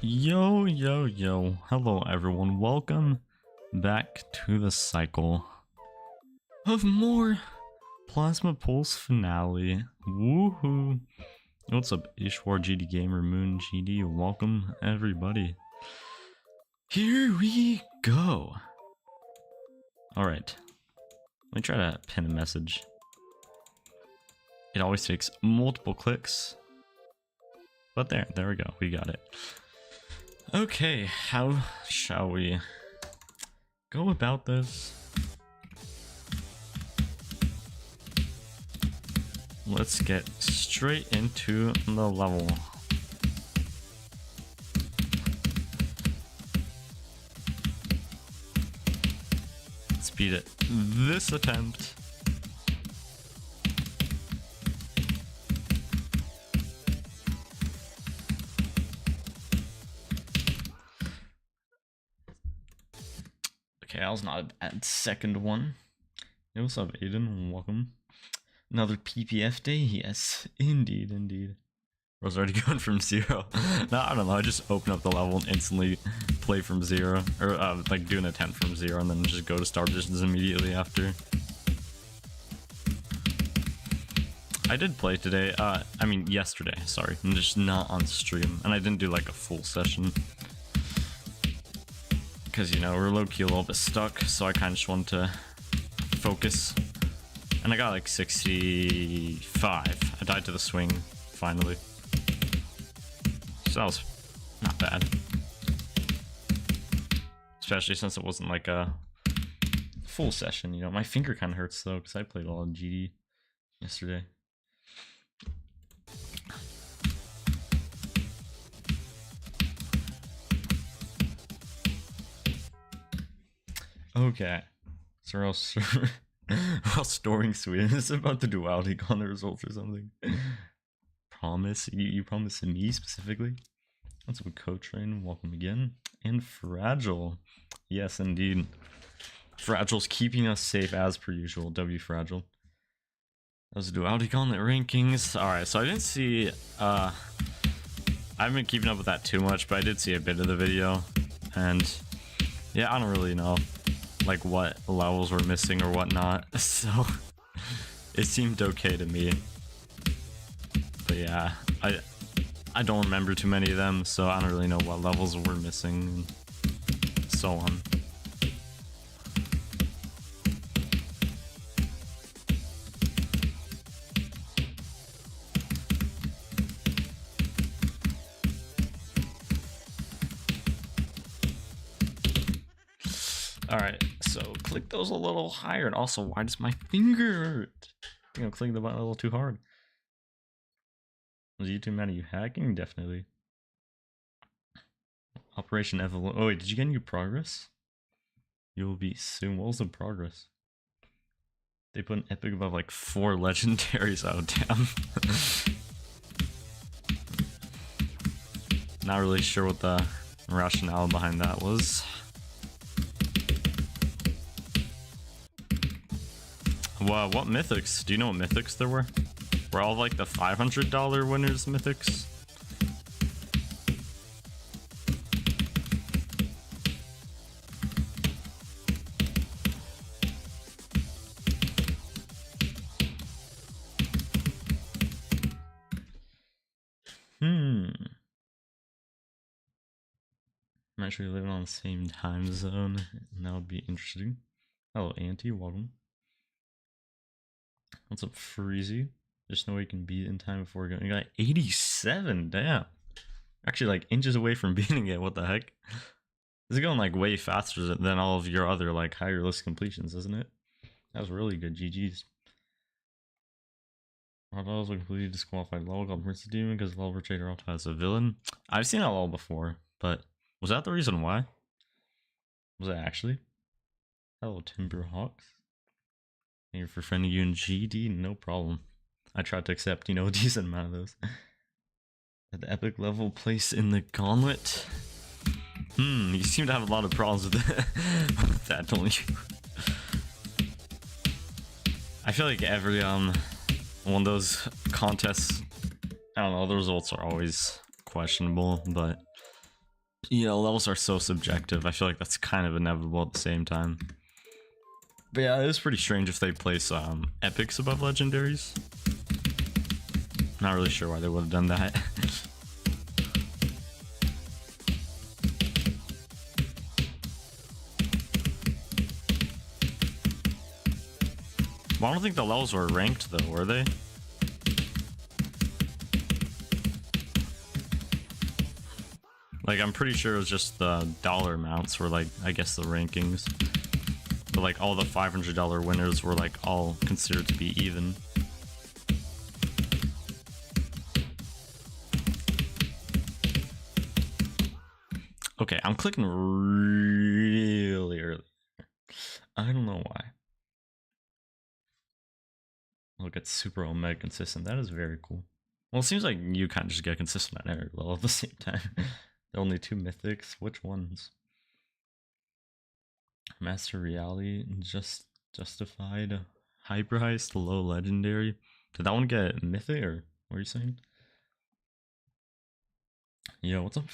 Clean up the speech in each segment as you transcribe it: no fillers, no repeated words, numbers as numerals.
Yo, yo, yo. Hello, everyone. Welcome back to the cycle of more Plasma Pulse finale. Woohoo. What's up, Ishwar GD Gamer, Moon GD? Welcome, everybody. Here we go. Alright. Let me try to pin a message. It always takes multiple clicks. But there we go. We got it. Okay, how shall we go about this? Let's get straight into the level. Speed it. This attempt. Okay, that was not a bad second one. Hey, what's up, Aiden? Welcome. Another PPF day? Yes, indeed, indeed. I was already going from 0. No, I don't know. I just open up the level and instantly play from 0. Or, like, do an attempt from 0 and then just go to Star Positions immediately after. I did play today. I mean, yesterday. Sorry. I'm just not on stream. And I didn't do, like, a full session. Because, you know, we're low-key a little bit stuck, so I kind of just wanted to focus. And I got like 65. I died to the swing, finally. So that was not bad. Especially since it wasn't like a full session, you know. My finger kind of hurts though, because I played a lot of GD yesterday. Okay, so we're all storing Sweden is about to duality on the results or something. Promise? You promise me specifically? That's what Co-Train, welcome again. And Fragile. Yes, indeed. Fragile's keeping us safe as per usual. W Fragile. That was a duality gauntlet rankings. Alright, so I didn't see I haven't been keeping up with that too much, but I did see a bit of the video. And yeah, I don't really know like what levels were missing or whatnot, so it seemed okay to me. But yeah, I don't remember too many of them, so I don't really know what levels were missing and so on. Alright, so click those a little higher, and also, why does my finger hurt? You know, clicking the button a little too hard. Was YouTube mad at you hacking? Definitely. Operation Evelyn. Oh wait, did you get any progress? You'll be soon. What was the progress? They put an epic above like 4 legendaries. Oh damn. Not really sure what the rationale behind that was. Well, what mythics? Do you know what mythics there were? Were all like the $500 winners mythics? I'm actually living on the same time zone, and that would be interesting. Hello, Auntie, welcome. What's up, Freezy? There's no way you can beat it in time before going. You got 87, damn. Actually, like inches away from beating it. What the heck? This is going like way faster than all of your other like higher list completions, isn't it? That was really good. GG's. Ravels was completely disqualified level called Prince of Demon because level trader also has a villain. I've seen that level before, but was that the reason why? Was it actually? Hello, Timberhawks. Thank you for friending you in GD. No problem. I tried to accept, you know, a decent amount of those. At the epic level place in the gauntlet. You seem to have a lot of problems with that, don't you? I feel like every one of those contests, I don't know, the results are always questionable, but you know, levels are so subjective. I feel like that's kind of inevitable at the same time. But yeah, it is pretty strange if they place epics above legendaries. Not really sure why they would have done that. Well, I don't think the levels were ranked though, were they? Like, I'm pretty sure it was just the dollar amounts were like, I guess, the rankings. But like all the $500 winners were like all considered to be even. Okay, I'm clicking really early. I don't know why. Look, it's super omega consistent. That is very cool. Well, it seems like you kind of just get consistent at every level at the same time. There are only 2 mythics. Which ones? Master Reality, Justified, Hyper Heist, Low Legendary. Did that one get mythic or what are you saying? Yo, what's up,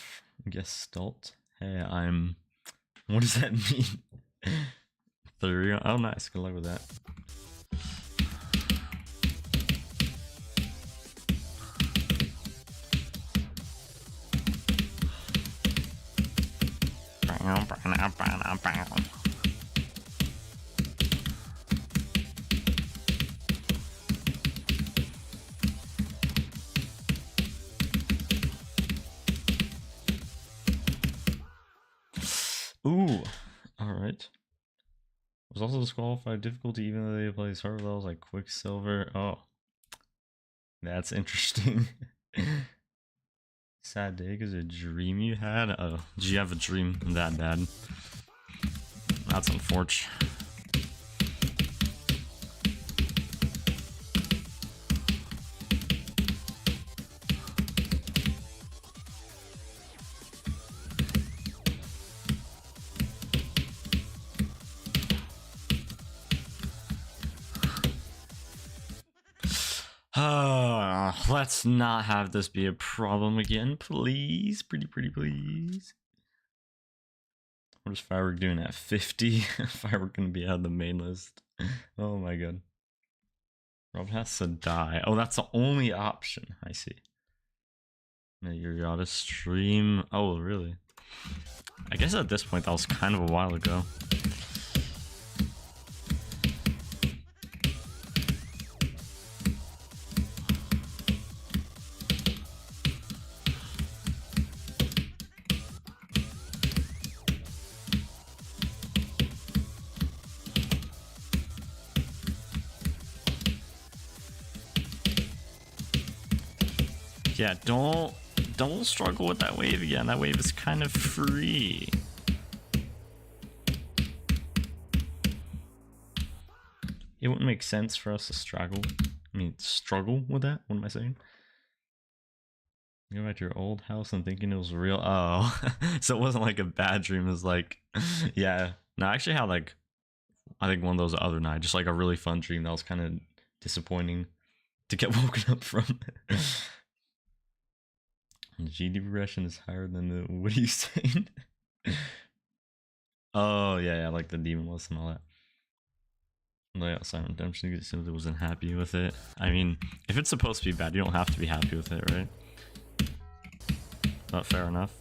Gestalt? Hey, what does that mean? Therion. Oh, nice. Good luck with that. Ooh, alright. Was also disqualified difficulty even though they play hard levels like Quicksilver. Oh, that's interesting. Sad day because a dream you had? Oh, did you have a dream that bad? That's unfortunate. Let's not have this be a problem again, please. Pretty please. What is Firework doing at 50? Firework gonna be out of the main list. Oh my god. Rob has to die. Oh, that's the only option. I see. Yuriata stream. Oh, really? I guess at this point that was kind of a while ago. Yeah, don't struggle with that wave again. That wave is kind of free. It wouldn't make sense for us to struggle with that. What am I saying? You go back to your old house and thinking it was real. Oh, so it wasn't like a bad dream. It was like, yeah. No, I actually had like I think one of those other night, just like a really fun dream that was kind of disappointing to get woken up from. GD progression is higher than the. What are you saying? Oh yeah, like the demon list and all that. Layout Silent Redemption because simply wasn't happy with it. I mean, if it's supposed to be bad, you don't have to be happy with it, right? Not fair enough.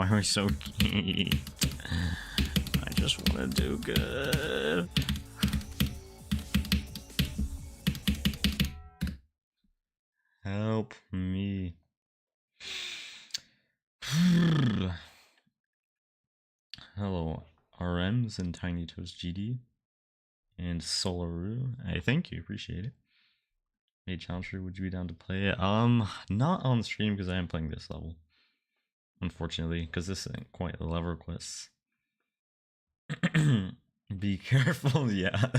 Why are we so keen? I just want to do good. Help me. Hello, RMs and Tiny Toast GD and Solaru. Hey, thank you, appreciate it. Hey, Challenger, would you be down to play it? Not on stream because I am playing this level. Unfortunately, because this isn't quite the level quest. Be careful, yeah.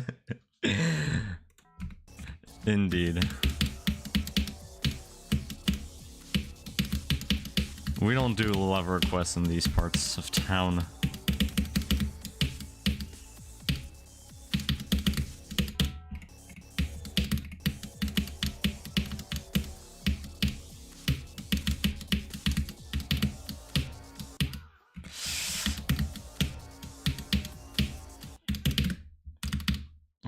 Indeed. We don't do level quests in these parts of town.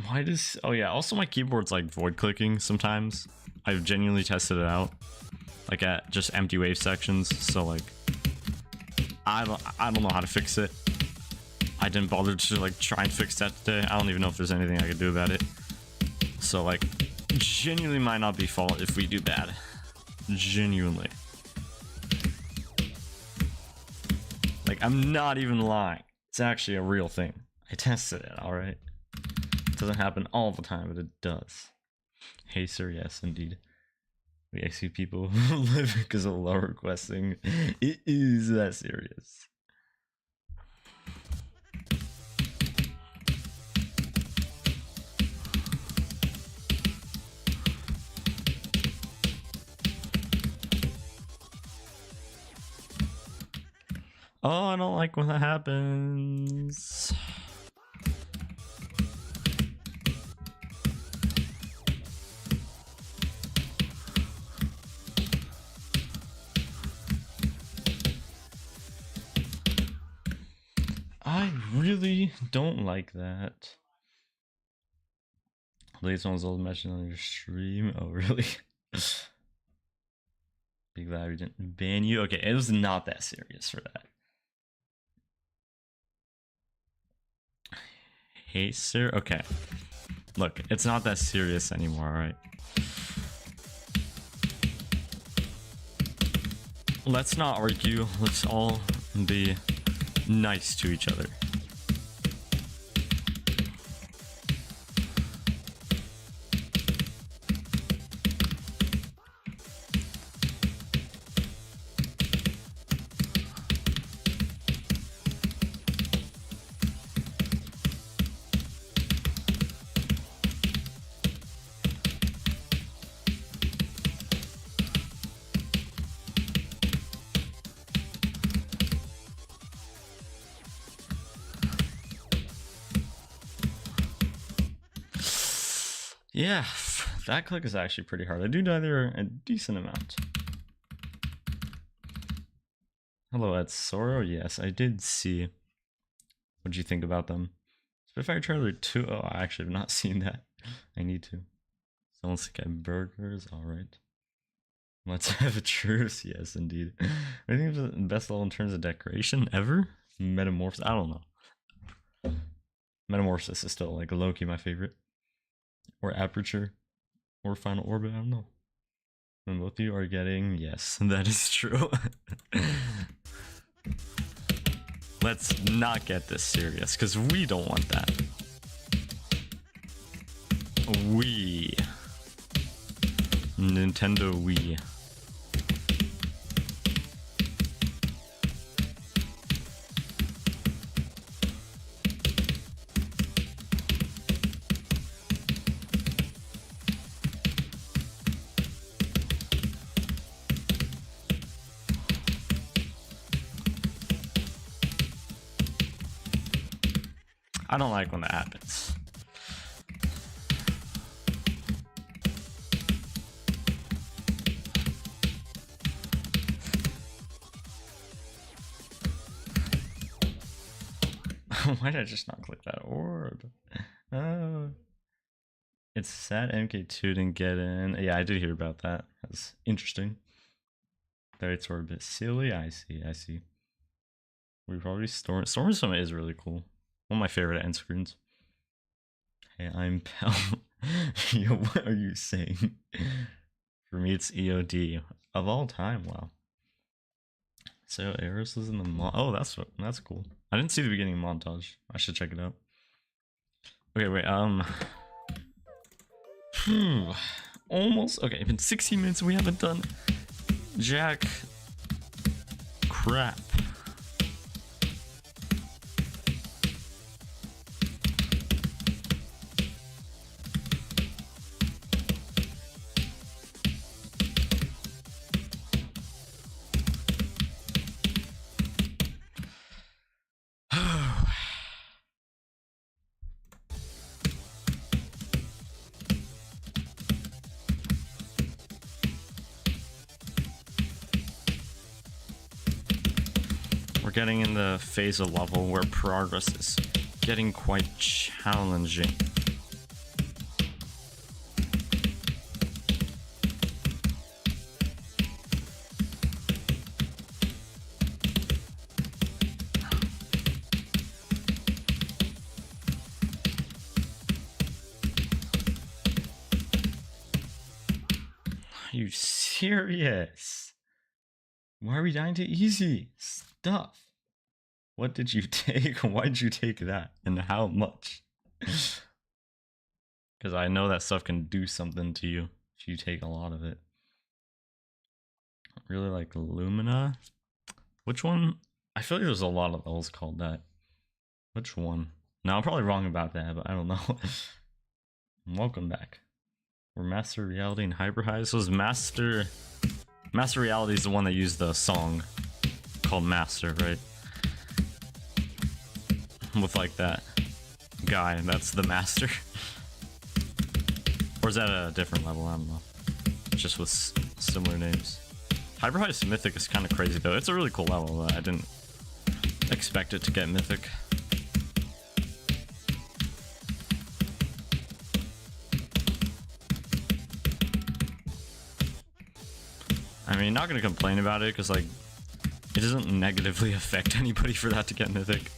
Why does... Oh yeah, also my keyboard's like void clicking sometimes. I've genuinely tested it out. Like at just empty wave sections, so like... I don't know how to fix it. I didn't bother to like try and fix that today. I don't even know if there's anything I could do about it. So like, genuinely might not be fault if we do bad. Genuinely. Like, I'm not even lying. It's actually a real thing. I tested it, alright? It doesn't happen all the time, but it does. Hey sir, yes indeed. We execute people who live because of low requesting. It is that serious. Oh, I don't like when that happens. I really don't like that. Latest one was old mentioned on your stream. Oh, really? Be glad we didn't ban you. Okay, it was not that serious for that. Hey, sir. Okay. Look, it's not that serious anymore, alright? Let's not argue. Let's all be nice to each other. Yeah, that click is actually pretty hard. I do die there a decent amount. Hello, Ed Soro. Yes, I did see. What'd you think about them? Spitfire Trailer 2. Oh, I actually have not seen that. I need to. Someone's got burgers. Alright. Let's have a truce. Yes, indeed. I think it's the best level in terms of decoration ever. Metamorphosis. I don't know. Metamorphosis is still like low-key my favorite. Or Aperture, or Final Orbit, I don't know. And both of you are getting, yes, that is true. Let's not get this serious, because we don't want that. Nintendo Wii. I don't like when that happens. Why did I just not click that orb? Oh. It's sad MK2 didn't get in. Yeah, I did hear about that. That's interesting. The rates were a bit silly. I see. We've already Storm Summit is really cool. One of my favorite end screens. Hey, I'm Pell. Yo, what are you saying? For me, it's EOD of all time. Wow. So Eris is in the oh, that's cool. I didn't see the beginning montage. I should check it out. Okay, wait. Almost. Okay, been 16 minutes. We haven't done jack crap. Getting in the phase of level where progress is getting quite challenging. Are you serious? Why are we dying to easy stuff? What did you take? Why did you take that? And how much? Because I know that stuff can do something to you if you take a lot of it. I really like Lumina. Which one? I feel like there's a lot of those called that. Which one? No, I'm probably wrong about that, but I don't know. Welcome back. We're Master Reality and Hyper High. This was Master Reality is the one that used the song called Master, right? With like that guy, that's the master. Or is that a different level? I don't know. Just with similar names. Hyper High Mythic is kind of crazy though. It's a really cool level. I didn't expect it to get Mythic. I mean, not gonna complain about it because like it doesn't negatively affect anybody for that to get Mythic.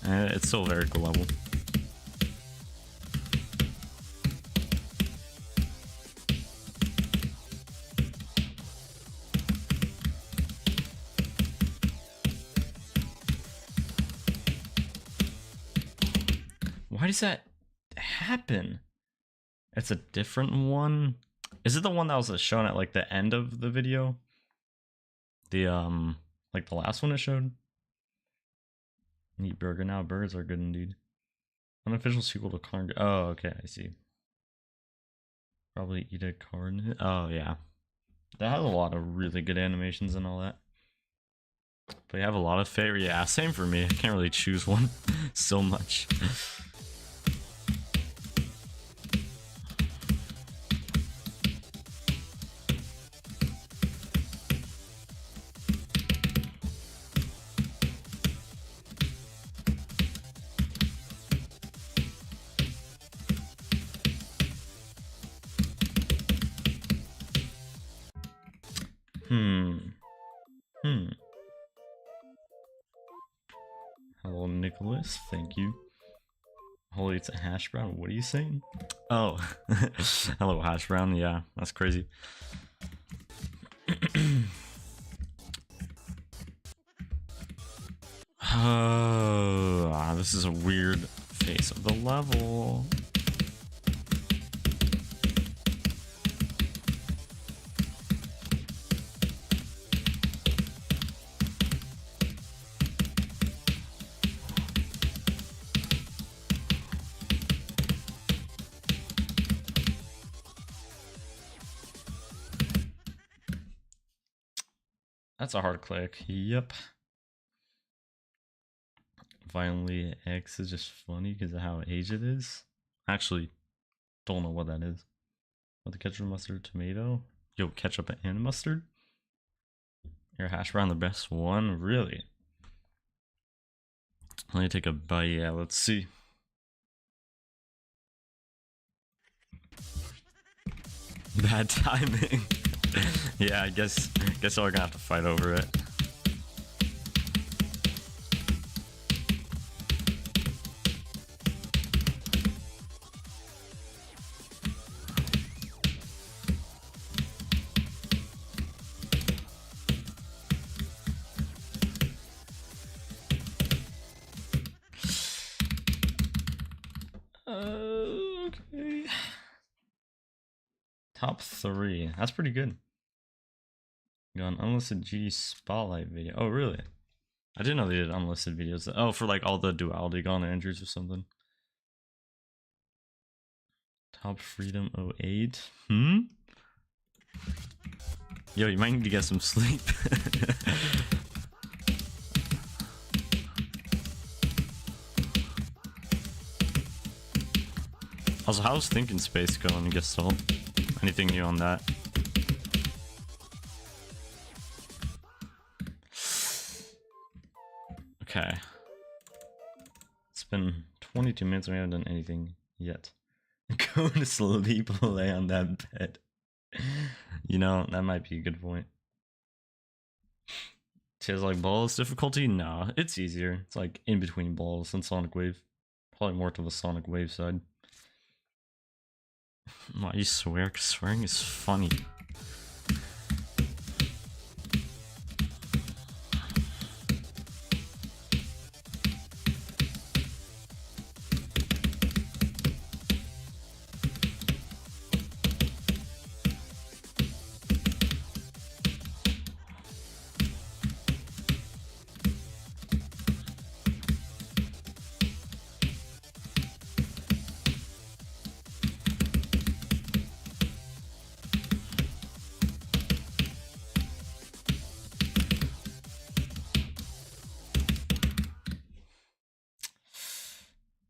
It's still a very cool level. Why does that happen? It's a different one. Is it the one that was shown at like the end of the video? The like the last one it showed? Eat burger now. Burgers are good indeed. Unofficial sequel to Carn. Oh, okay, I see. Probably eat a Carn. Oh yeah, that has a lot of really good animations and all that. But you have a lot of favorite. Yeah, same for me. I can't really choose one so much. Hello, Nicholas. Thank you. Holy, it's a hash brown. What are you saying? Oh, hello, hash brown. Yeah, that's crazy. Oh, this is a weird face of the level. That's a hard click. Yep. Violently X is just funny because of how aged it is. Actually, don't know what that is. What, the ketchup, mustard, tomato? Yo, ketchup and mustard? Your hash brown the best one? Really? Let me take a bite. Yeah, let's see. Bad timing. Yeah, I guess we're gonna have to fight over it. Okay. Top 3. That's pretty good. Got an unlisted G spotlight video. Oh, really? I didn't know they did unlisted videos. Oh, for like all the duality gone entries or something. Top Freedom 08. Yo, you might need to get some sleep. Also, how's Thinking Space going, Gestalt? Anything new on that? Okay. It's been 22 minutes and we haven't done anything yet. Go to sleep, lay on that bed. You know, that might be a good point. Tears like balls difficulty? Nah, it's easier. It's like in between balls and Sonic Wave. Probably more to the Sonic Wave side. Why you swear? Cause swearing is funny.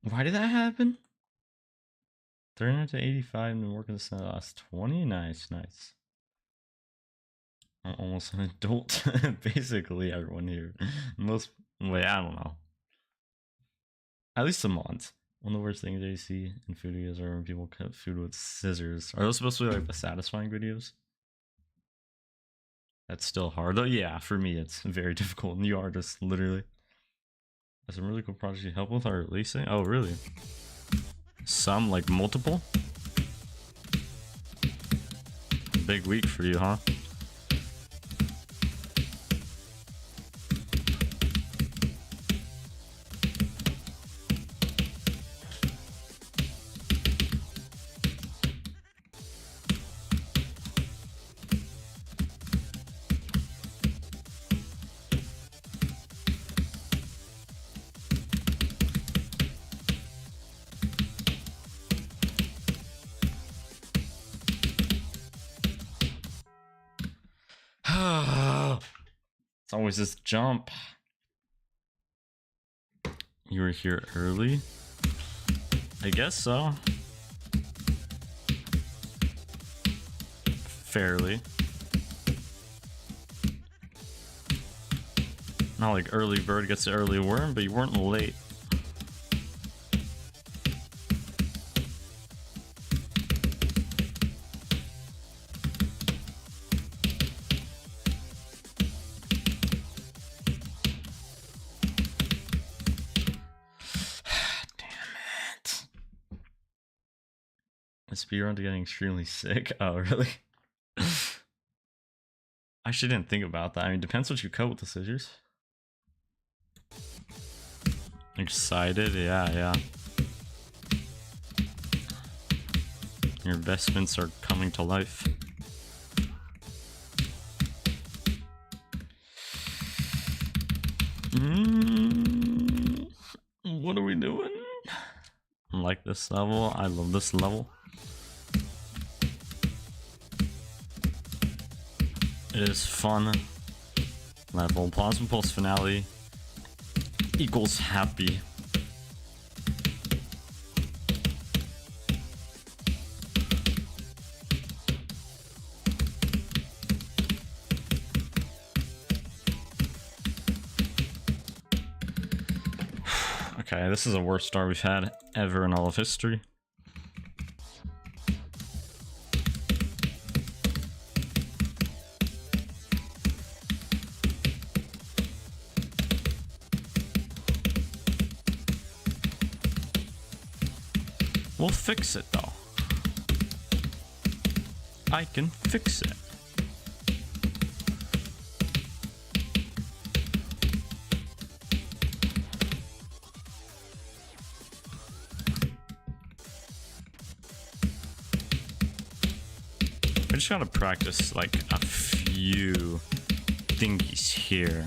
Why did that happen? 300 to 85 and working the last 20? Nice, nice. I'm almost an adult. Basically, everyone here. Wait, I don't know. At least a month. One of the worst things I see in food videos are when people cut food with scissors. Are those supposed to be like the satisfying videos? That's still hard though. Yeah, for me it's very difficult. New artists, literally. There's some really cool projects you help with are releasing. Oh, really? Some, like multiple? Big week for you, huh? It's always this jump. You were here early? I guess so. Fairly. Not like early bird gets the early worm, but you weren't late. Speedrun to getting extremely sick. Oh, really? I actually didn't think about that. I mean, depends what you cut with the scissors. Excited? Yeah. Your investments are coming to life. What are we doing? I like this level. I love this level. It is fun. level. Plasma Pulse Finale equals happy. Okay, this is the worst start we've had ever in all of history. We'll fix it though. I can fix it. I just gotta practice like a few thingies here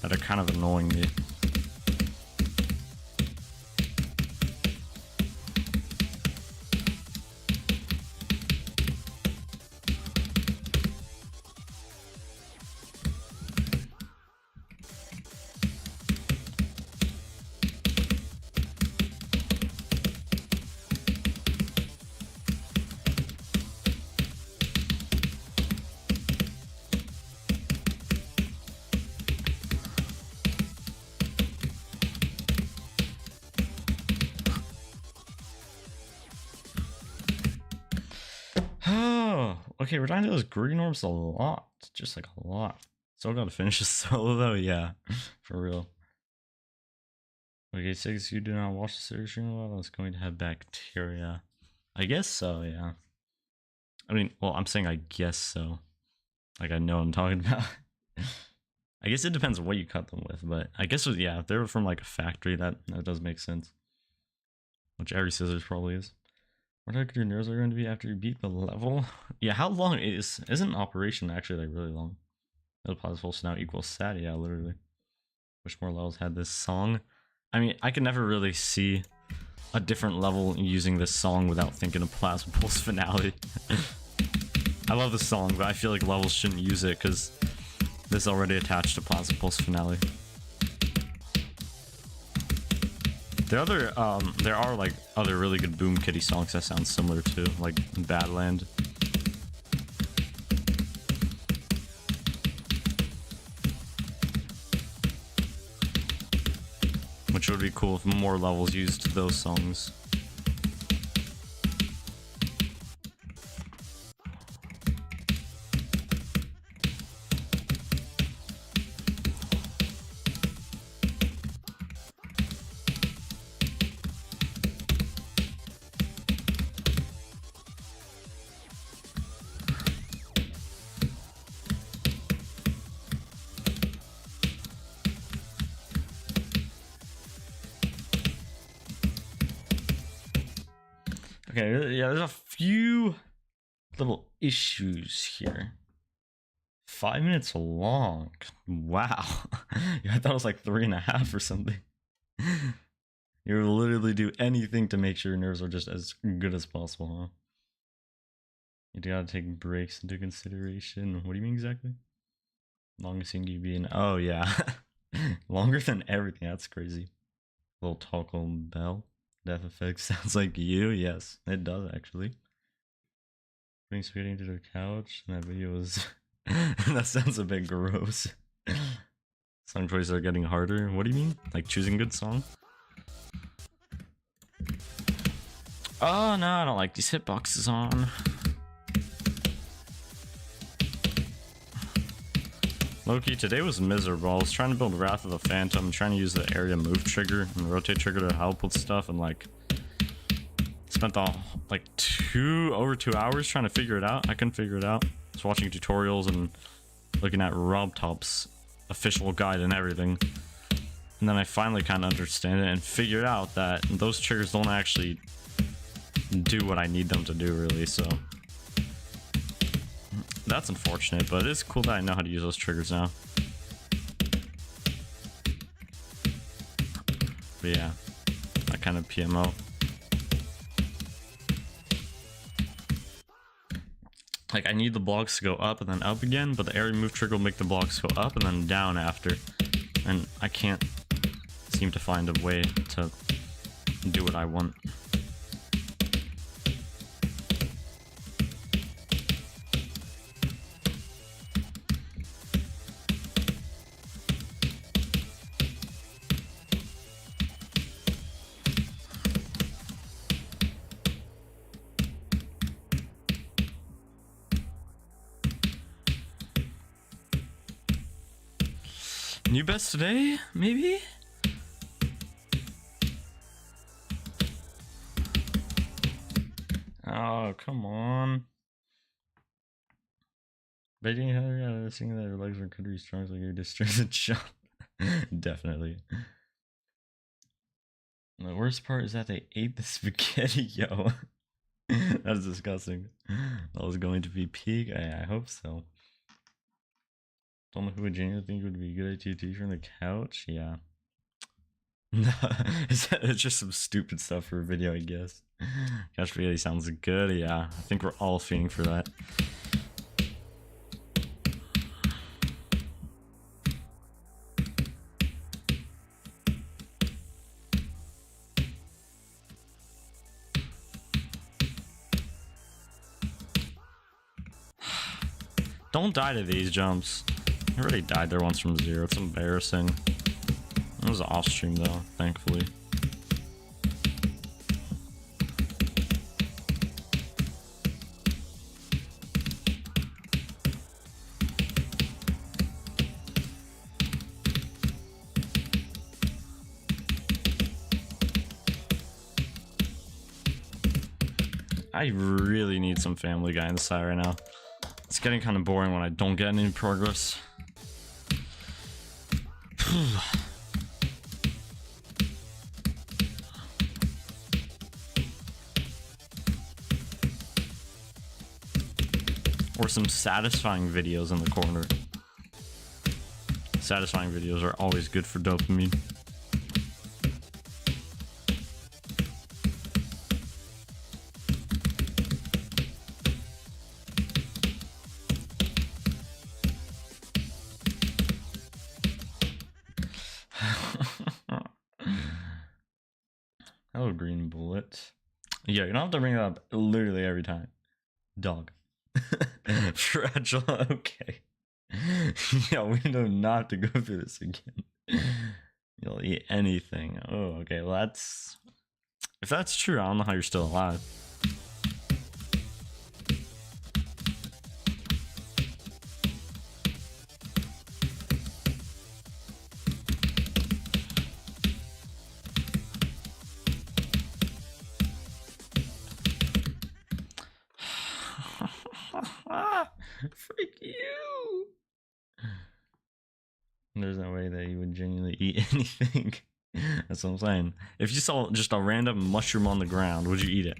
that are kind of annoying me. Okay, we're trying to do those green orbs a lot. Just like a lot. Still gotta finish this solo though, yeah. For real. Okay, 6, you do not watch the series stream a lot. I was going to have bacteria. I guess so, yeah. I mean, well, I'm saying I guess so. Like I know what I'm talking about. I guess it depends on what you cut them with, but I guess, yeah, if they were from like a factory, that does make sense. Which every scissors probably is. What heck your nerves are going to be after you beat the level? Yeah, how long isn't Operation actually like really long? It'll pause full now equals sad, yeah, literally. Wish more levels had this song. I mean, I can never really see a different level using this song without thinking of Plasma Pulse Finale. I love this song, but I feel like levels shouldn't use it because this is already attached to Plasma Pulse Finale. There are like other really good Boom Kitty songs that sound similar to, like Badland. Which would be cool if more levels used those songs. Okay, yeah, there's a few little issues here. 5 minutes long. Wow. Yeah, I thought it was like 3.5 or something. You would literally do anything to make sure your nerves are just as good as possible, huh? You gotta take breaks into consideration. What do you mean exactly? Longest thing you've been. Oh, yeah. Longer than everything. That's crazy. Little Taco Bell. Death Effect sounds like you. Yes, it does actually. Putting spaghetti into the couch. And that video was. That sounds a bit gross. Song choices are getting harder. What do you mean? Like choosing good song? Oh no, I don't like these hitboxes on. Loki, today was miserable. I was trying to build Wrath of the Phantom, trying to use the area move trigger and rotate trigger to help with stuff, and like spent like over 2 hours trying to figure it out. I couldn't figure it out. I was watching tutorials and looking at RobTop's official guide and everything. And then I finally kind of understand it and figured out that those triggers don't actually do what I need them to do, really, so that's unfortunate, but it's cool that I know how to use those triggers now. But yeah, that kind of PMO. Like, I need the blocks to go up and then up again, but the area move trigger will make the blocks go up and then down after. And I can't seem to find a way to do what I want. New best today? Maybe? Oh, come on. Betting how seeing that your legs are could be strong like you're distracted shot. Definitely. The worst part is that they ate the spaghetti, yo. That's disgusting. That was going to be peak. I hope so. Don't know who would genuinely think it would be a good idea to eat from the couch. Yeah. It's just some stupid stuff for a video, I guess. Couch spaghetti sounds good. Yeah, I think we're all fiending for that. Don't die to these jumps. I already died there once from 0. It's embarrassing. It was off stream though, thankfully. I really need some Family Guy in the side right now. It's getting kind of boring when I don't get any progress. Or some satisfying videos in the corner. Satisfying videos are always good for dopamine. Hello, Green Bullet. Yeah, you don't have to bring it up literally every time. Dog. Fragile, okay. Yeah, we do not have to go through this again. You'll eat anything. Oh, okay, well that's... If that's true, I don't know how you're still alive. Freak you! There's no way that you would genuinely eat anything. That's what I'm saying. If you saw just a random mushroom on the ground, would you eat it?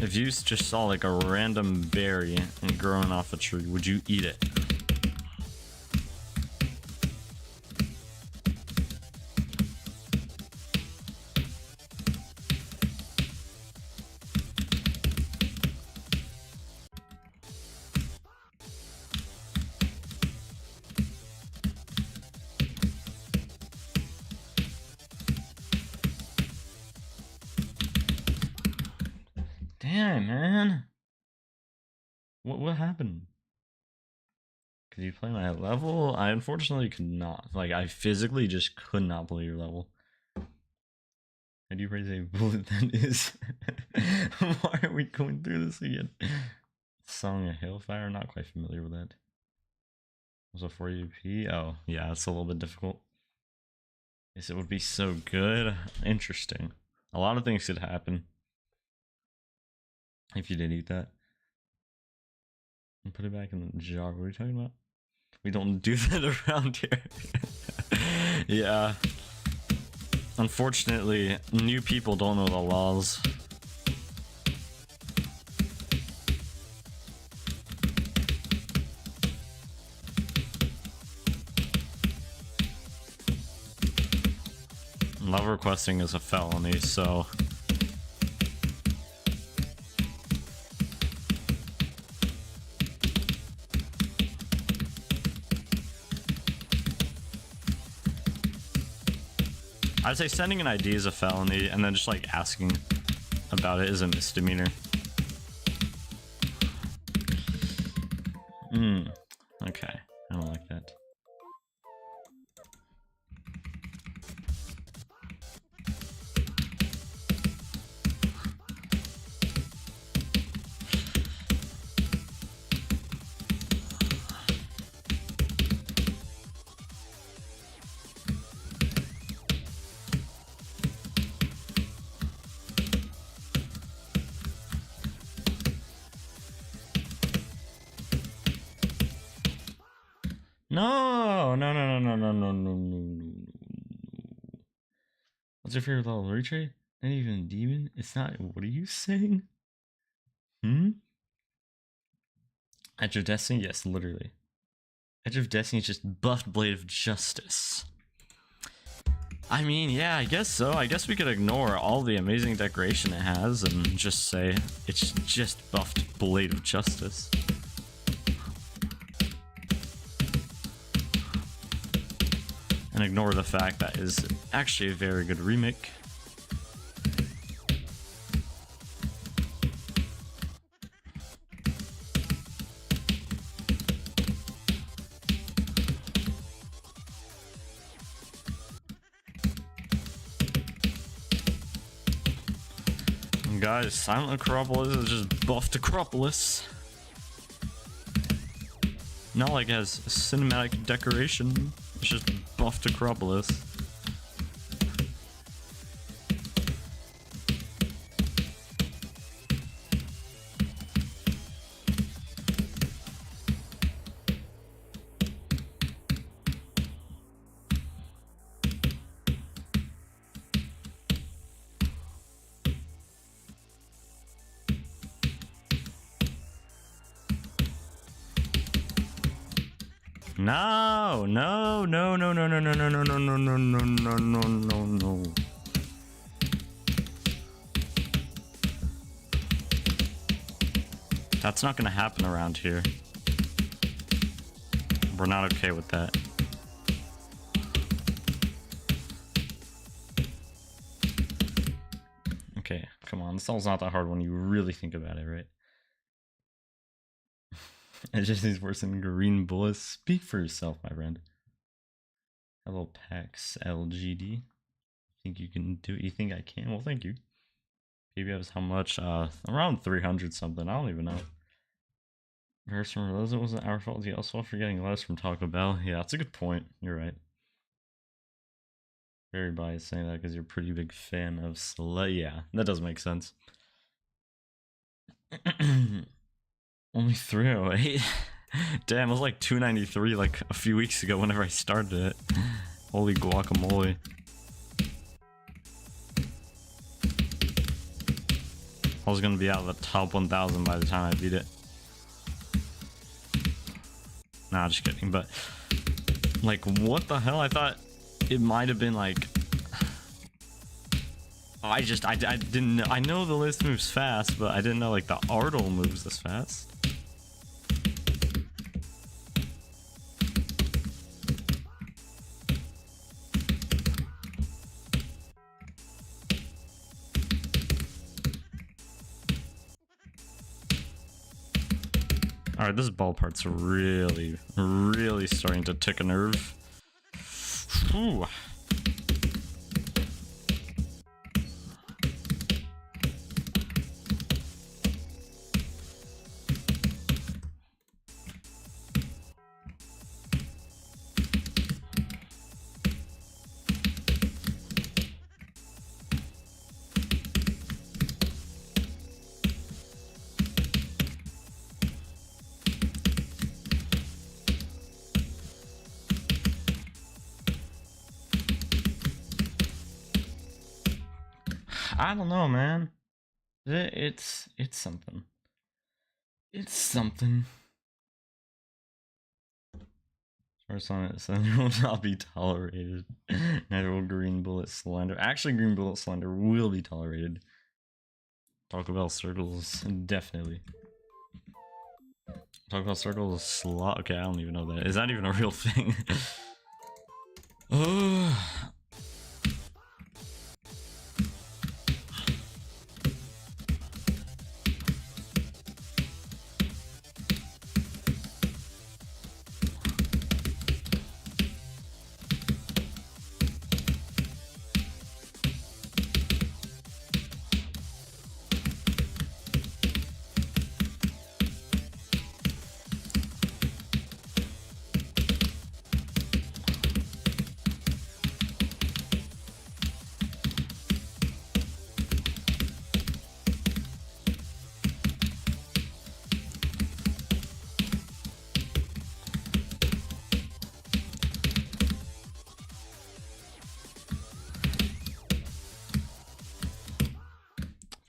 If you just saw like a random berry and growing off a tree, would you eat it? Damn, man. What happened? Could you play my level? I unfortunately could not. Like, I physically just could not play your level. How do you raise a bullet that is? Why are we going through this again? Song of Hailfire? Not quite familiar with that. Was a 40p? Oh, yeah, it's a little bit difficult. Yes, it would be so good. Interesting. A lot of things could happen if you did eat that. And put it back in the jar. What are we talking about? We don't do that around here. Yeah. Unfortunately, new people don't know the laws. Love requesting is a felony, so I'd say sending an ID is a felony, and then just like asking about it is a misdemeanor. Okay, I don't like that. No, no, no, no, no, no, no, no, no, no. What's your favorite level? Retray? Not even a demon? It's not. What are you saying? Edge of Destiny? Yes, literally. Edge of Destiny is just buffed Blade of Justice. I mean, yeah, I guess so. I guess we could ignore all the amazing decoration it has and just say it's just buffed Blade of Justice. And ignore the fact that is actually a very good remake. And guys, Silent Acropolis is just buffed Acropolis. Not like it has cinematic decoration. It's just buffed Acropolis. No, no, no, no, no, no, no, no, no, no, no, no, no, no, no, no. That's not gonna happen around here. We're not okay with that. Okay, come on. This level's not that hard when you really think about it, right? It just is worse than green bullets. Speak for yourself, my friend. Hello, Pax LGD. Think you can do it? You think I can? Well, thank you. PBF how much? Around 300 something. I don't even know. Verse from Reloaded wasn't our fault. You also for getting less from Taco Bell. Yeah, that's a good point. You're right. Very biased saying that because you're a pretty big fan of Slay. Yeah, that does make sense. Only 308. Damn, it was like 293 like a few weeks ago whenever I started it. Holy guacamole. I was gonna be out of the top 1000 by the time I beat it. Nah, just kidding, but like what the hell? I thought it might have been like I didn't know. I know the list moves fast, but I didn't know like the Ardle moves this fast. Alright, this ball part's really, really starting to tick a nerve. Whew. I don't know, man. It's something. It's something. First on it says it will not be tolerated. Neither will Green Bullet Slender. Actually, Green Bullet Slender will be tolerated. Taco Bell Circles, definitely. Taco Bell Circles slot. Okay, I don't even know that. Is that even a real thing?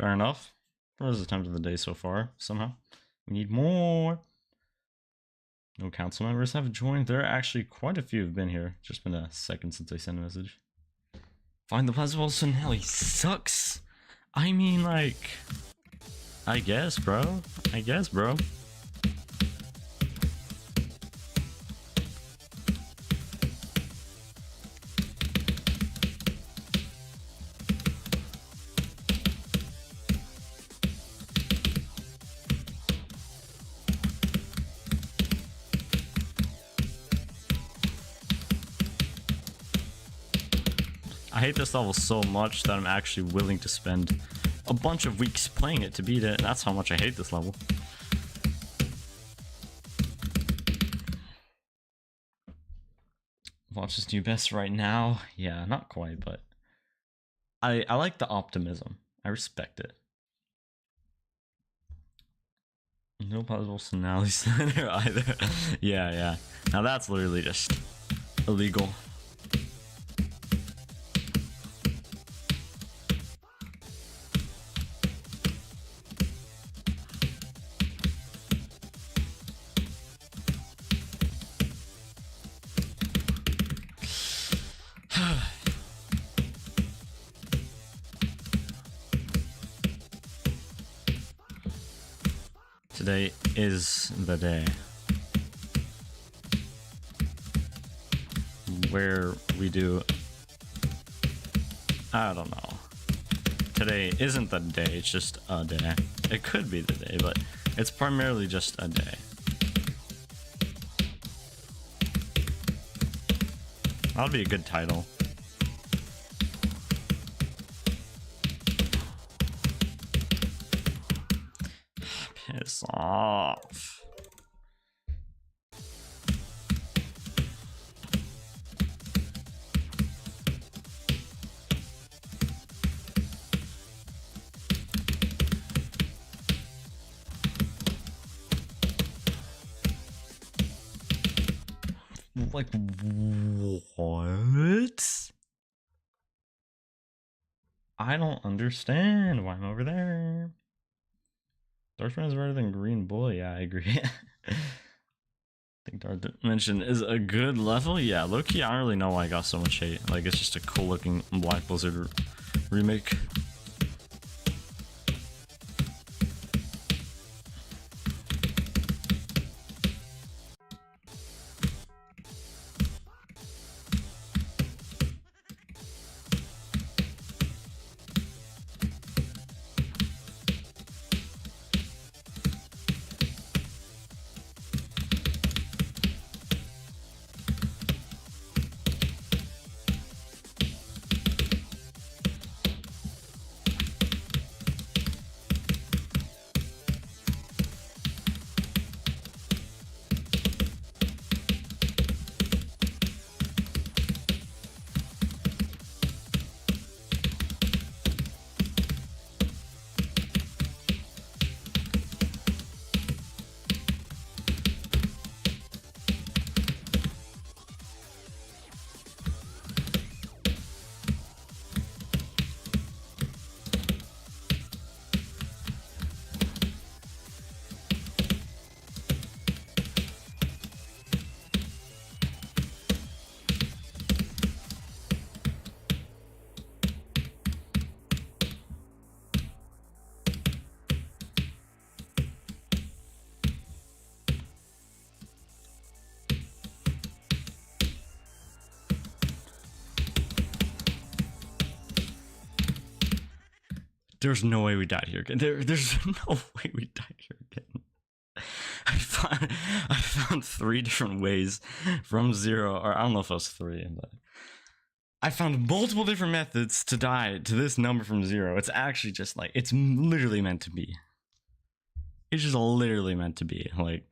Fair enough. First attempt of the day so far, somehow. We need more. No council members have joined. There are actually quite a few have been here. Just been a second since I sent a message. Find the Plaza Bolsonaro sucks. I mean, like, I guess, bro. I guess, bro. I hate this level so much that I'm actually willing to spend a bunch of weeks playing it to beat it. That's how much I hate this level. Watch this new best right now. Yeah, not quite, but I like the optimism. I respect it. No possible finale center either. Yeah. Now that's literally just illegal. Today is the day where we do, I don't know. Today isn't the day, it's just a day. It could be the day, but it's primarily just a day. That'll be a good title. Piss off. Like, what? I don't understand why I'm over there. Dark is better than Green Bull. Yeah, I agree. I think Dark Dimension is a good level. Yeah, low-key, I don't really know why I got so much hate. Like, it's just a cool-looking Black Blizzard remake. There's no way we died here again. There's no way we died here again. I found 3 different ways from 0, or I don't know if it was 3, but I found multiple different methods to die to this number from 0. It's actually just like, it's literally meant to be. It's just literally meant to be. Like,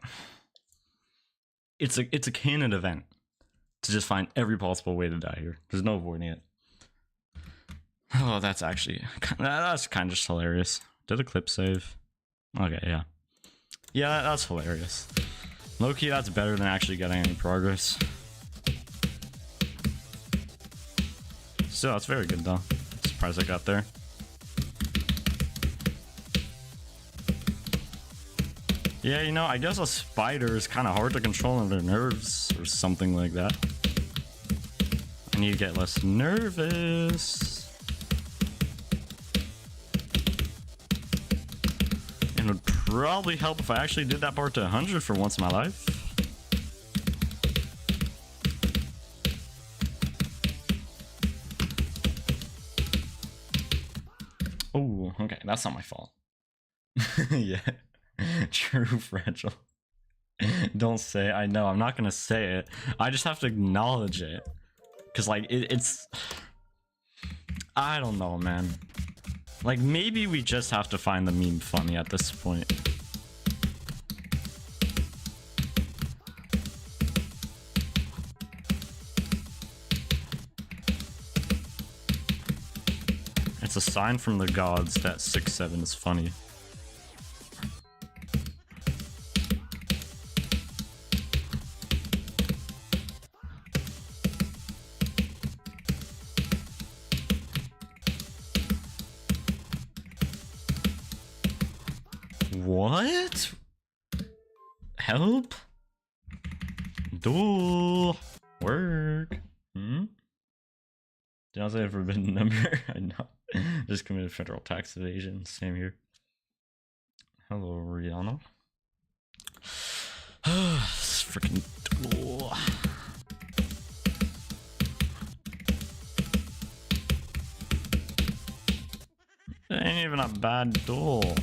it's a canon event to just find every possible way to die here. There's no avoiding it. Oh, that's kind of just hilarious. Did the clip save? Okay, yeah. Yeah, that's hilarious. Low-key, that's better than actually getting any progress. Still, that's very good though. Surprised I got there. Yeah, you know, I guess a spider is kind of hard to control in their nerves or something like that. I need to get less nervous. It would probably help if I actually did that part to 100 for once in my life. Oh, okay, that's not my fault. Yeah, true fragile. Don't say it. I know, I'm not gonna say it. I just have to acknowledge it. Because, like, it's... I don't know, man. Like, maybe we just have to find the meme funny at this point. It's a sign from the gods that 6-7 is funny. What? Help? Duel. Work. Hmm? Did I say a forbidden number? I know. Just committed federal tax evasion. Same here. Hello, Rihanna. Freaking duel. It ain't even a bad duel.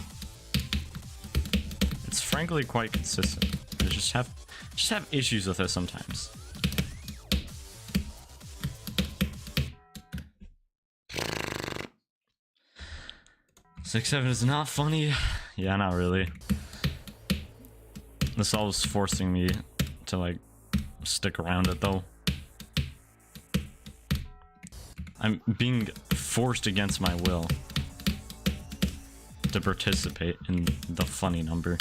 It's frankly quite consistent. I just have issues with it sometimes. 6-7 is not funny. Yeah, not really. This all was forcing me to, like, stick around it though. I'm being forced against my will to participate in the funny number.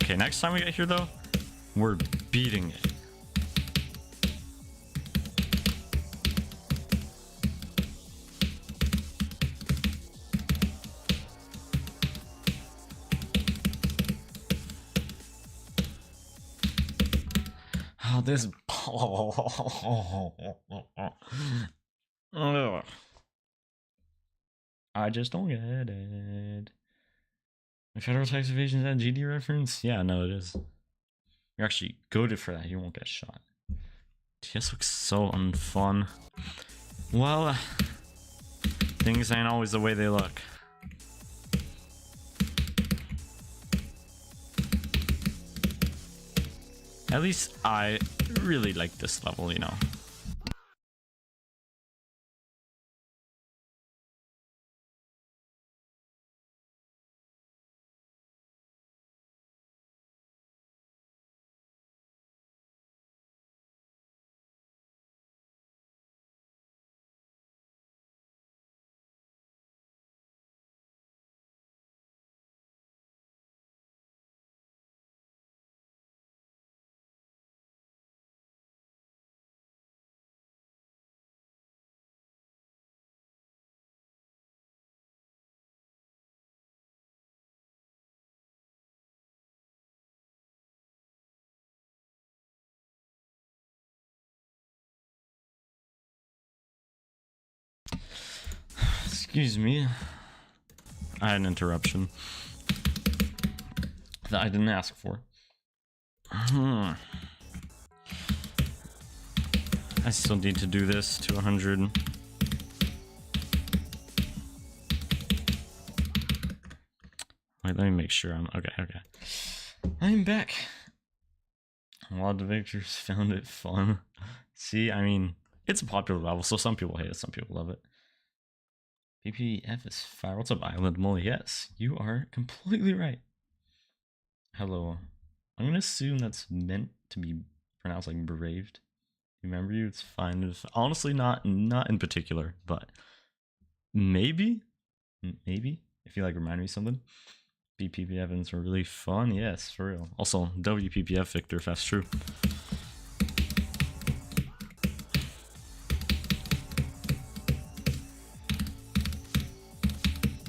Okay, next time we get here though, we're beating it. Oh, this I just don't get it. The federal tax evasion is that GD reference? Yeah, no, it is. You're actually goaded for that. You won't get shot. TS looks so unfun. Well, things ain't always the way they look. At least I really like this level, you know. Excuse me. I had an interruption that I didn't ask for. I still need to do this to 100. Wait, let me make sure I'm okay. Okay, I'm back. A lot of the victors found it fun. See, I mean, it's a popular level, so some people hate it, some people love it. PPF is fire. What's up, Island Molly? Yes, you are completely right. Hello. I'm gonna assume that's meant to be pronounced like braved. Remember you? It's fine. It's honestly not in particular, but maybe if you like remind me of something. BPP events are really fun. Yes, for real. Also, WPPF Victor, if that's true.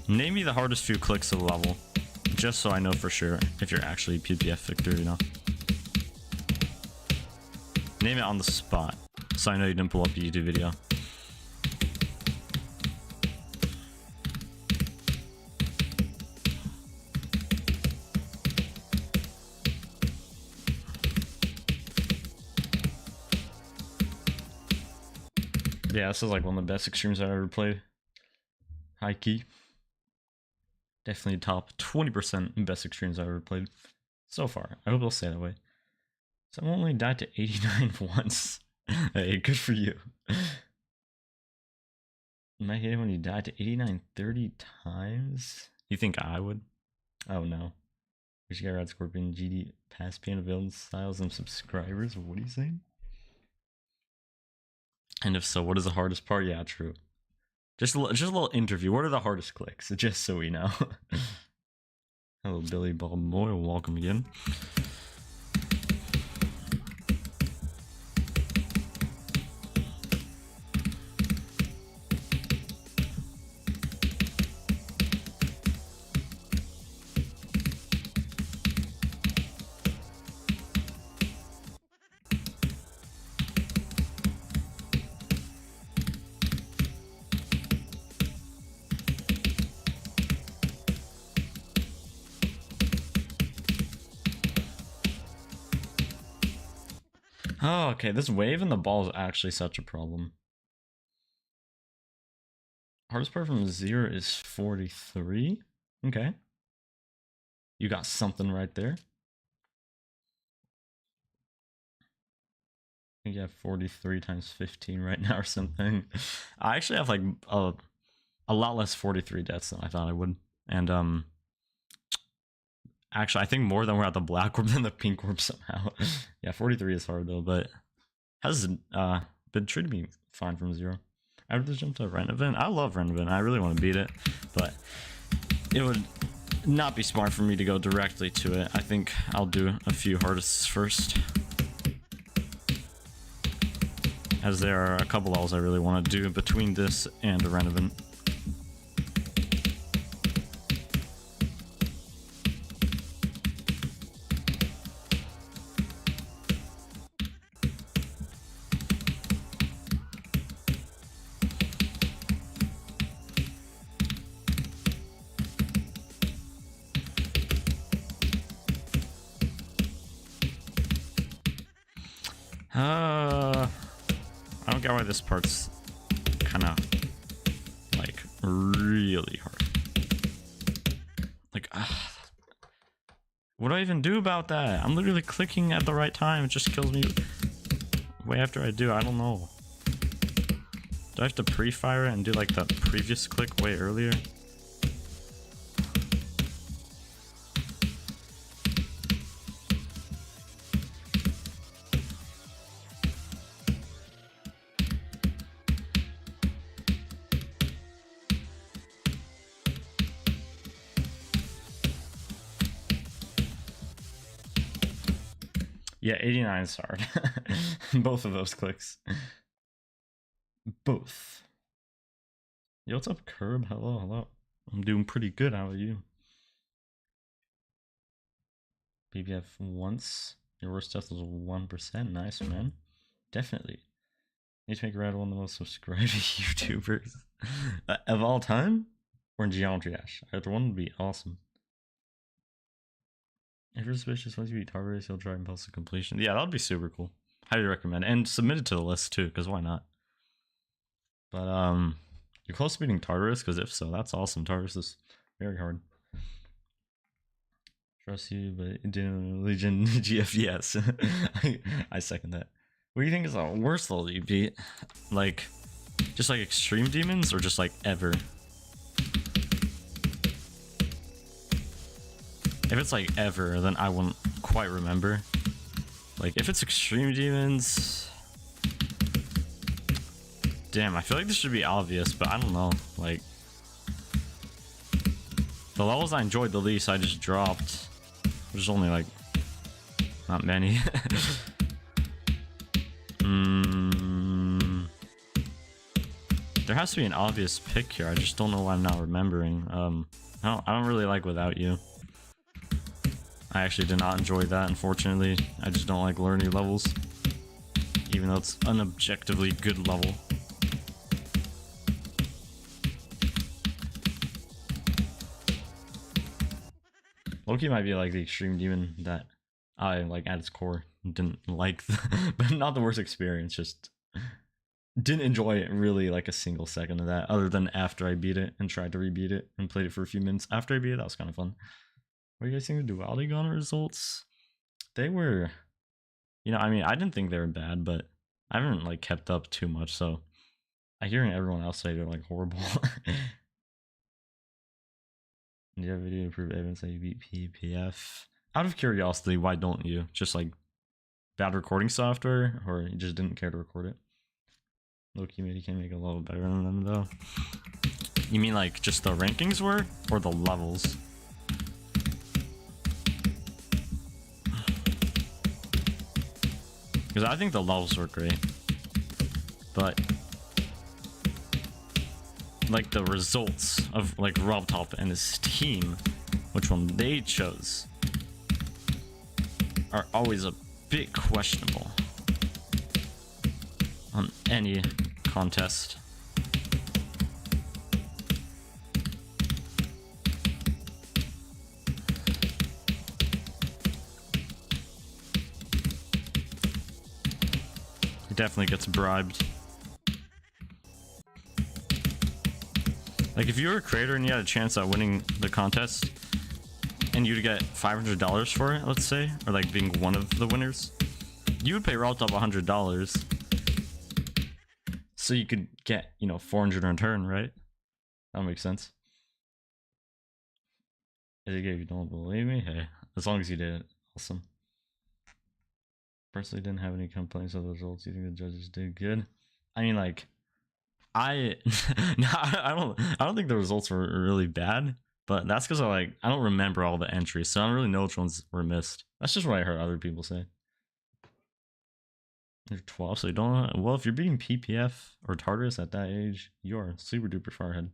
Name me the hardest few clicks of the level, just so I know for sure if you're actually PPF Victor, you know. Name it on the spot, so I know you didn't pull up a YouTube video. Yeah, this is like one of the best extremes I've ever played. High key. Definitely top 20% best extremes I've ever played so far. I hope they'll stay that way. Someone only died to 89 once. Hey, good for you. You might hate it when you died to 89 30 times? You think I would? Oh no. We should get Red Scorpion GD pass pain available styles and subscribers. What are you saying? And if so, what is the hardest part? Yeah, true. Just a little interview. What are the hardest clicks? Just so we know. Hello, Billy Bob Boy. Welcome again. Oh, okay. This wave and the ball is actually such a problem. Hardest part from 0 is 43. Okay. You got something right there. I think you have 43 times 15 right now or something. I actually have like a lot less 43 deaths than I thought I would. And actually I think more than we're at the black orb than the pink orb somehow. Yeah, 43 is hard though, but has been treating me fine from 0. I would just jump to Rent Event. I love Rent Event. I really want to beat it, but it would not be smart for me to go directly to it. I think I'll do a few hardests first, as there are a couple levels I really want to do between this and a Rent Event. I don't get why this part's kind of like really hard. Like, what do I even do about that? I'm literally clicking at the right time. It just kills me way after I do. I don't know. Do I have to pre-fire it and do like the previous click way earlier? Yeah, 89 is hard. Both of those clicks. Both. Yo, what's up, Curb? Hello, hello. I'm doing pretty good. How are you? BBF once. Your worst death was 1%. Nice, man. Definitely. Need to make Rad one of the most subscribed YouTubers of all time? Or in Geometry Dash? Either one would be awesome. If you're suspicious, once you beat Tartarus, you'll try Impulsive Completion. Yeah, that would be super cool. Highly recommend. And submit it to the list too, because why not? But you're close to beating Tartarus, because if so, that's awesome. Tartarus is very hard. Trust you, but it didn't Legion GF, yes. I second that. What do you think is the worst level you beat? Like, just like extreme demons, or just like ever? If it's like ever, then I wouldn't quite remember. Like, if it's extreme demons... Damn, I feel like this should be obvious, but I don't know. Like, The levels I enjoyed the least I just dropped. There's only like not many. There has to be an obvious pick here. I just don't know why I'm not remembering. I don't really like Without You. I actually did not enjoy that, unfortunately. I just don't like learning levels, even though it's an objectively good level. Loki might be like the extreme demon that I like at its core didn't like, but not the worst experience, just didn't enjoy it really like a single second of that, other than after I beat it and tried to rebeat it and played it for a few minutes after I beat it. That was kind of fun. What do you guys think of Duality Gunner results? They were, you know, I mean, I didn't think they were bad, but I haven't like kept up too much, so I hear everyone else say they're like horrible. Do you have a video to prove evidence that you beat PPF? Out of curiosity, why don't you? Just like bad recording software, or you just didn't care to record it? Loki maybe can make it a little better than them though. You mean like just the rankings were, or the levels? Because I think the levels were great, but like the results of like RobTop and his team, which one they chose, are always a bit questionable on any contest. He definitely gets bribed. Like if you were a creator and you had a chance at winning the contest and you'd get $500 for it, let's say, or like being one of the winners, you would pay RobTop $100 so you could get, you know, 400 in return, right? That makes sense. If you don't believe me, hey, as long as you did it, awesome. Personally didn't have any complaints of the results. You think the judges did good? I mean, like, I don't think the results were really bad, but that's because I don't remember all the entries, so I don't really know which ones were missed. That's just what I heard other people say. You're 12, so you don't. Well, if you're beating PPF or Tartarus at that age, you're super duper far ahead.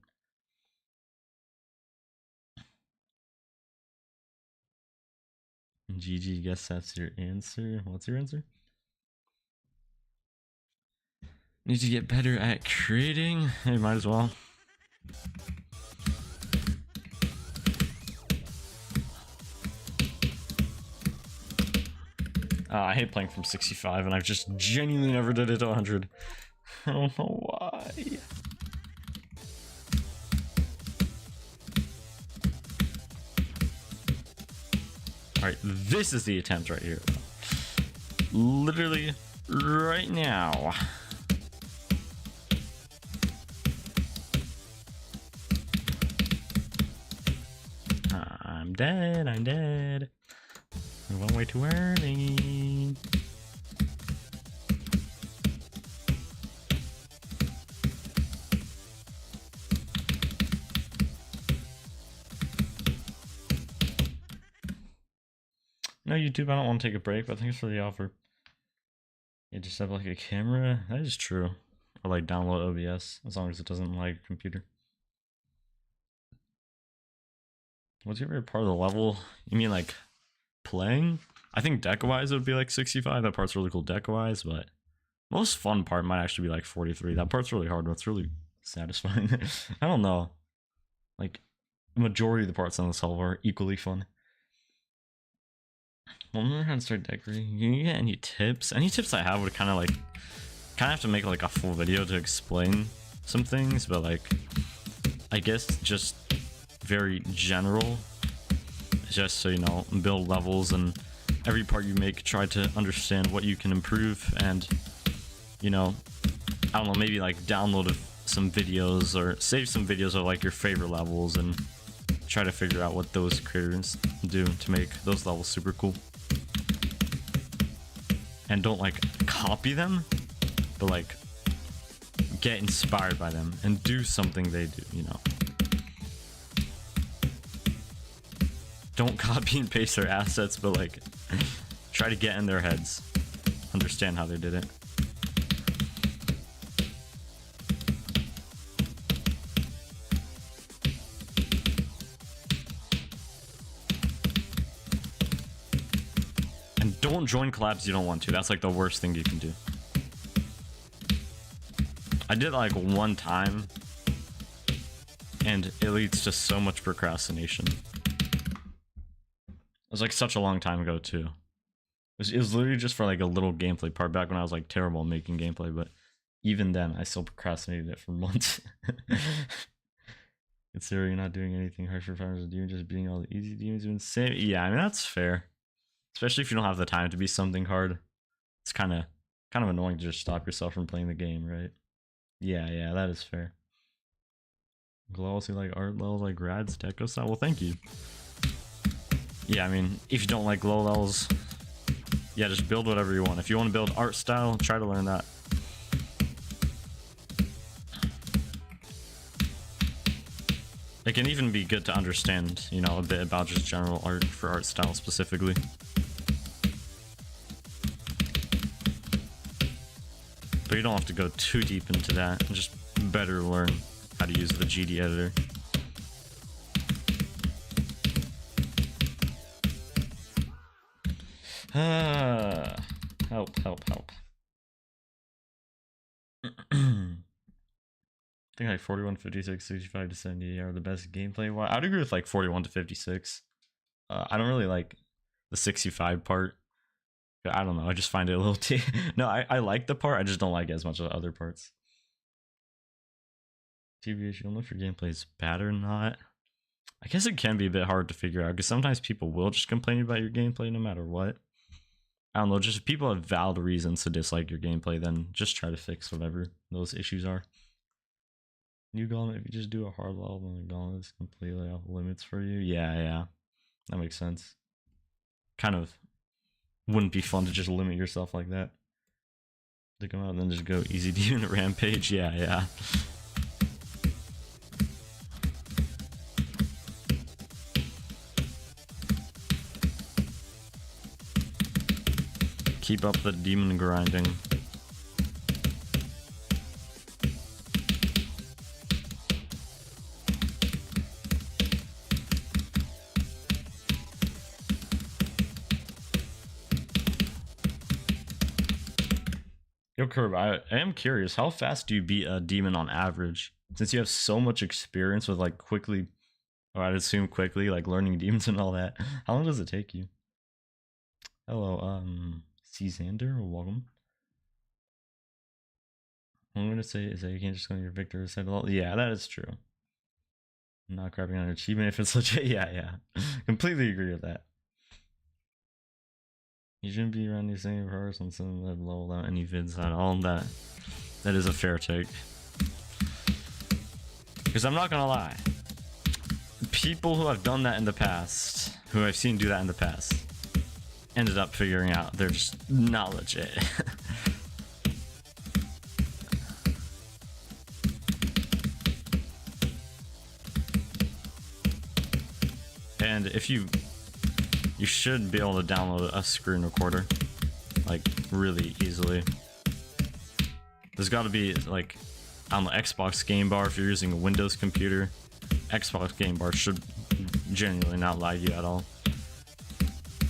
GG, guess that's your answer. What's your answer? Need to get better at creating. Hey, might as well. I hate playing from 65, and I've just genuinely never did it to 100. I don't know why. Alright, this is the attempt right here. Literally right now. I'm dead, I'm dead. One way to earning. No, YouTube, I don't want to take a break, but thanks for the offer. You just have like a camera? That is true. Or like download OBS, as long as it doesn't lag computer. What's your favorite part of the level? You mean like playing? I think deck-wise it would be like 65. That part's really cool deck-wise, but most fun part might actually be like 43. That part's really hard, but it's really satisfying. I don't know. Like, the majority of the parts on this level are equally fun. Well, I'm learning how to start decorating. Can you get any tips? Any tips I have would kind of have to make like a full video to explain some things, but like, I guess just very general, just so you know, build levels, and every part you make, try to understand what you can improve, and you know, I don't know, maybe like download some videos or save some videos of like your favorite levels and try to figure out what those creators do to make those levels super cool. And don't like copy them, but like get inspired by them and do something they do, you know. don't copy and paste their assets, but like try to get in their heads, understand how they did it. And don't join collabs you don't want to. That's like the worst thing you can do. I did like one time, and it leads to so much procrastination. It was like such a long time ago too. It was literally just for like a little gameplay part back when I was like terrible at making gameplay, but even then I still procrastinated it for months. Considering you're not doing anything harsh for farmers, you're just beating all the easy demons is insane. Yeah, I mean that's fair. Especially if you don't have the time to be something hard. It's kind of annoying to just stop yourself from playing the game, right? Yeah, that is fair. Glossy like art levels like Rad's Deco style. Well, thank you. Yeah, I mean, if you don't like glow levels, yeah, just build whatever you want. If you want to build art style, try to learn that. It can even be good to understand, you know, a bit about just general art for art style specifically. But you don't have to go too deep into that. Just better learn how to use the GD editor. Help. I think like 41, 56, 65 to 70 are the best gameplay. Well, I'd agree with like 41 to 56. I don't really like the 65 part. I don't know. I just find it a little no, I like the part. I just don't like it as much as other parts. TBH, you don't know if your gameplay is bad or not. I guess it can be a bit hard to figure out because sometimes people will just complain about your gameplay no matter what. I don't know. Just if people have valid reasons to dislike your gameplay, then just try to fix whatever those issues are. New Gauntlet, if you just do a hard level, then the Gauntlet is completely off limits for you. Yeah. That makes sense. Kind of wouldn't be fun to just limit yourself like that. To come out and then just go easy demon rampage. Yeah. Keep up the demon grinding. Yo, Curb, I am curious, how fast do you beat a demon on average? Since you have so much experience with like quickly, or I'd assume quickly, like learning demons and all that. How long does it take you? Hello, Caesar, welcome. What I'm gonna say is that you can't just go on your victor side. Yeah, that is true. I'm not crapping on achievement if it's legit. Yeah. Completely agree with that. You shouldn't be around your same person some that level out any vids at all. That is a fair take. Because I'm not gonna lie, people who have done that in the past, who I've seen do that in the past, ended up figuring out they're just not legit. And if you should be able to download a screen recorder, like really easily. There's got to be like on the Xbox Game Bar if you're using a Windows computer. Xbox Game Bar should genuinely not lag you at all.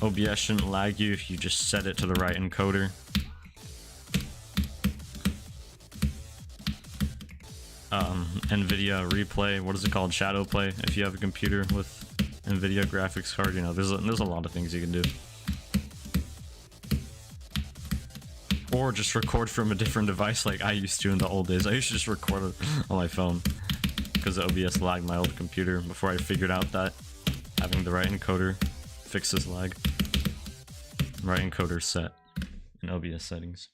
OBS shouldn't lag you if you just set it to the right encoder. NVIDIA Replay, what is it called? Shadow Play, if you have a computer with NVIDIA graphics card, you know, there's a lot of things you can do. Or just record from a different device like I used to in the old days. I used to just record it on my phone because OBS lagged my old computer before I figured out that having the right encoder fixes lag. Right encoder set in OBS settings.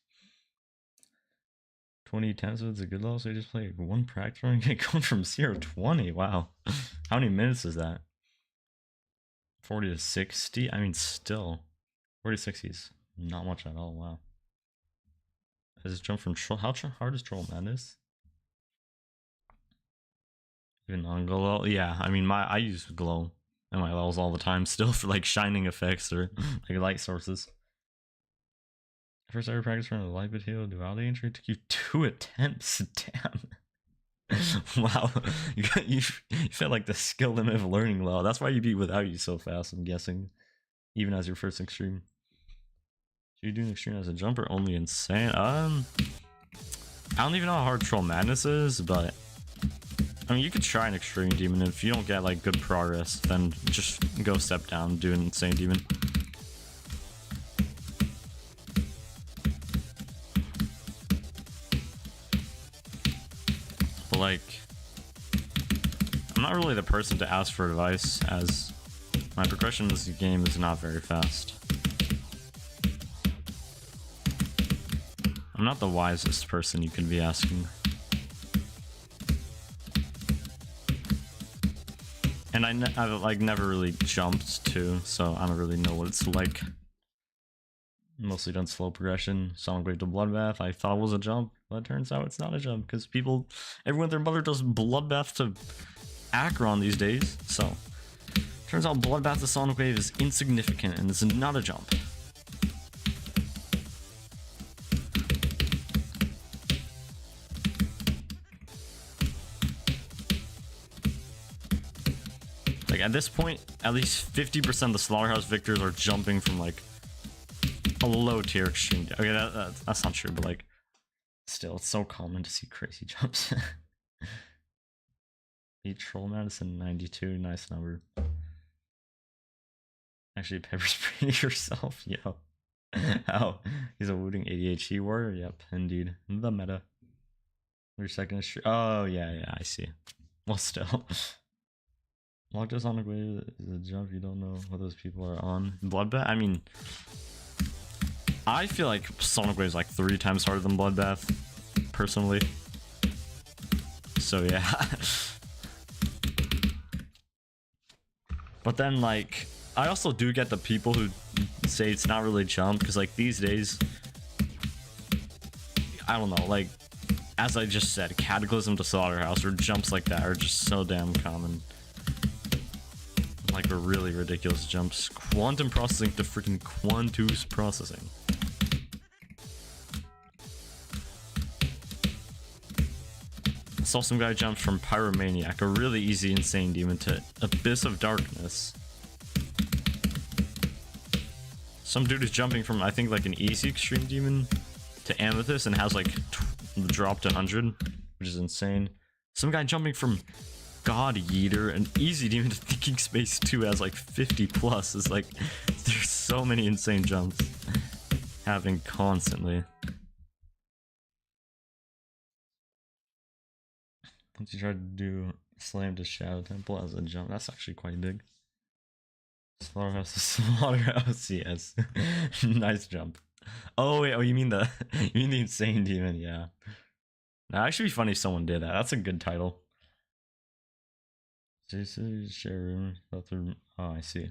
20 times is a good level, so you just play one practice and get going from 0 to 20. Wow. How many minutes is that? 40 to 60? I mean, still. 40 to 60 is not much at all. Wow. Has it jumped from Troll? How hard is Troll Madness? Even on Glow? Yeah, I mean, I use Glow in my levels all the time still for like shining effects or like light sources. First ever practice from the light potato duality entry took you 2 attempts. Damn. Wow. You felt like the skill limit of learning low. That's why you beat Without You so fast, I'm guessing. Even as your first extreme. So you doing extreme as a jumper only insane? I don't even know how hard Troll Madness is, but I mean, you could try an extreme demon, and if you don't get like good progress, then just go step down, do an insane demon. But like, I'm not really the person to ask for advice, as my progression in this game is not very fast. I'm not the wisest person you could be asking. And I've like never really jumped too, so I don't really know what it's like. Mostly done slow progression. Sonic Wave to Bloodbath, I thought it was a jump, but it turns out it's not a jump, because everyone and their mother does Bloodbath to Acheron these days, so turns out Bloodbath to Sonic Wave is insignificant and it's not a jump. Like at this point, at least 50% of the Slaughterhouse victors are jumping from like a low tier extreme. Okay, that's not true, but like still, it's so common to see crazy jumps. Beat Troll Madison 92, nice number. Actually, pepper spray yourself, yo. How? He's a looting ADHD warrior? Yep, indeed. The meta. Your second is oh yeah, I see. Well, still. Locked us on a way is a jump. You don't know what those people are on. Bloodbath? I mean, I feel like Sonic Wave is like 3 times harder than Bloodbath, personally. So yeah. But then like, I also do get the people who say it's not really jump, because like these days, I don't know, like, as I just said, Cataclysm to Slaughterhouse or jumps like that are just so damn common. Like really ridiculous jumps. Quantum processing to freaking Quantus processing. I saw some guy jump from Pyromaniac, a really easy insane demon, to Abyss of Darkness. Some dude is jumping from, I think, like an easy extreme demon to Amethyst and has like drop to 100, which is insane. Some guy jumping from God Eater, an easy demon, to Thinking Space 2 has like 50 plus. It's like, there's so many insane jumps happening constantly. Once you try to do Slam to Shadow Temple as a jump, that's actually quite big. Slaughterhouse to Slaughterhouse, yes. Nice jump. Oh wait, you mean the insane demon, yeah. Now actually be funny if someone did that. That's a good title. Seriously, share room. Oh, I see.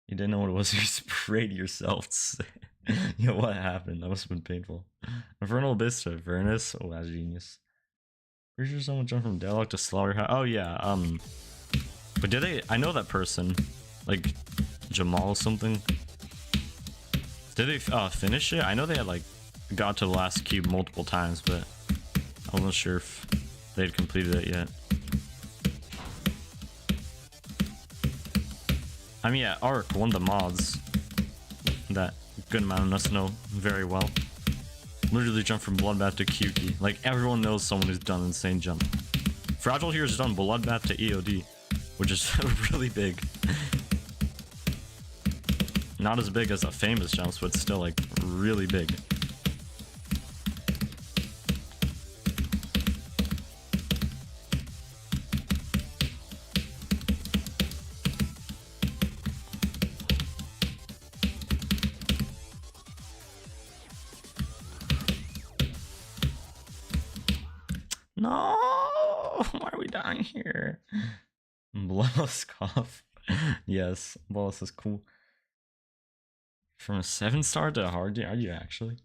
You didn't know what it was. You sprayed yourself. Yo, what happened? That must have been painful. Infernal Abyss to Avernus. Oh, that's genius. Pretty sure someone jumped from Deadlock to Slaughterhouse. Oh yeah. But did they? I know that person, like Jamal something. Did they finish it? I know they had like got to the last cube multiple times, but I wasn't sure if they'd completed it yet. I mean, yeah, Ark, one of the mods that good amount of us know very well. Literally jumped from Bloodbath to Kyuki. Like, everyone knows someone who's done insane jump. Fragile here has done Bloodbath to EOD, which is really big. Not as big as the famous jumps, but still, like, really big. No! Why are we dying here? Bloodless cough. Yes, Bloodless is cool. From a 7-star to a hard tier? Are you actually?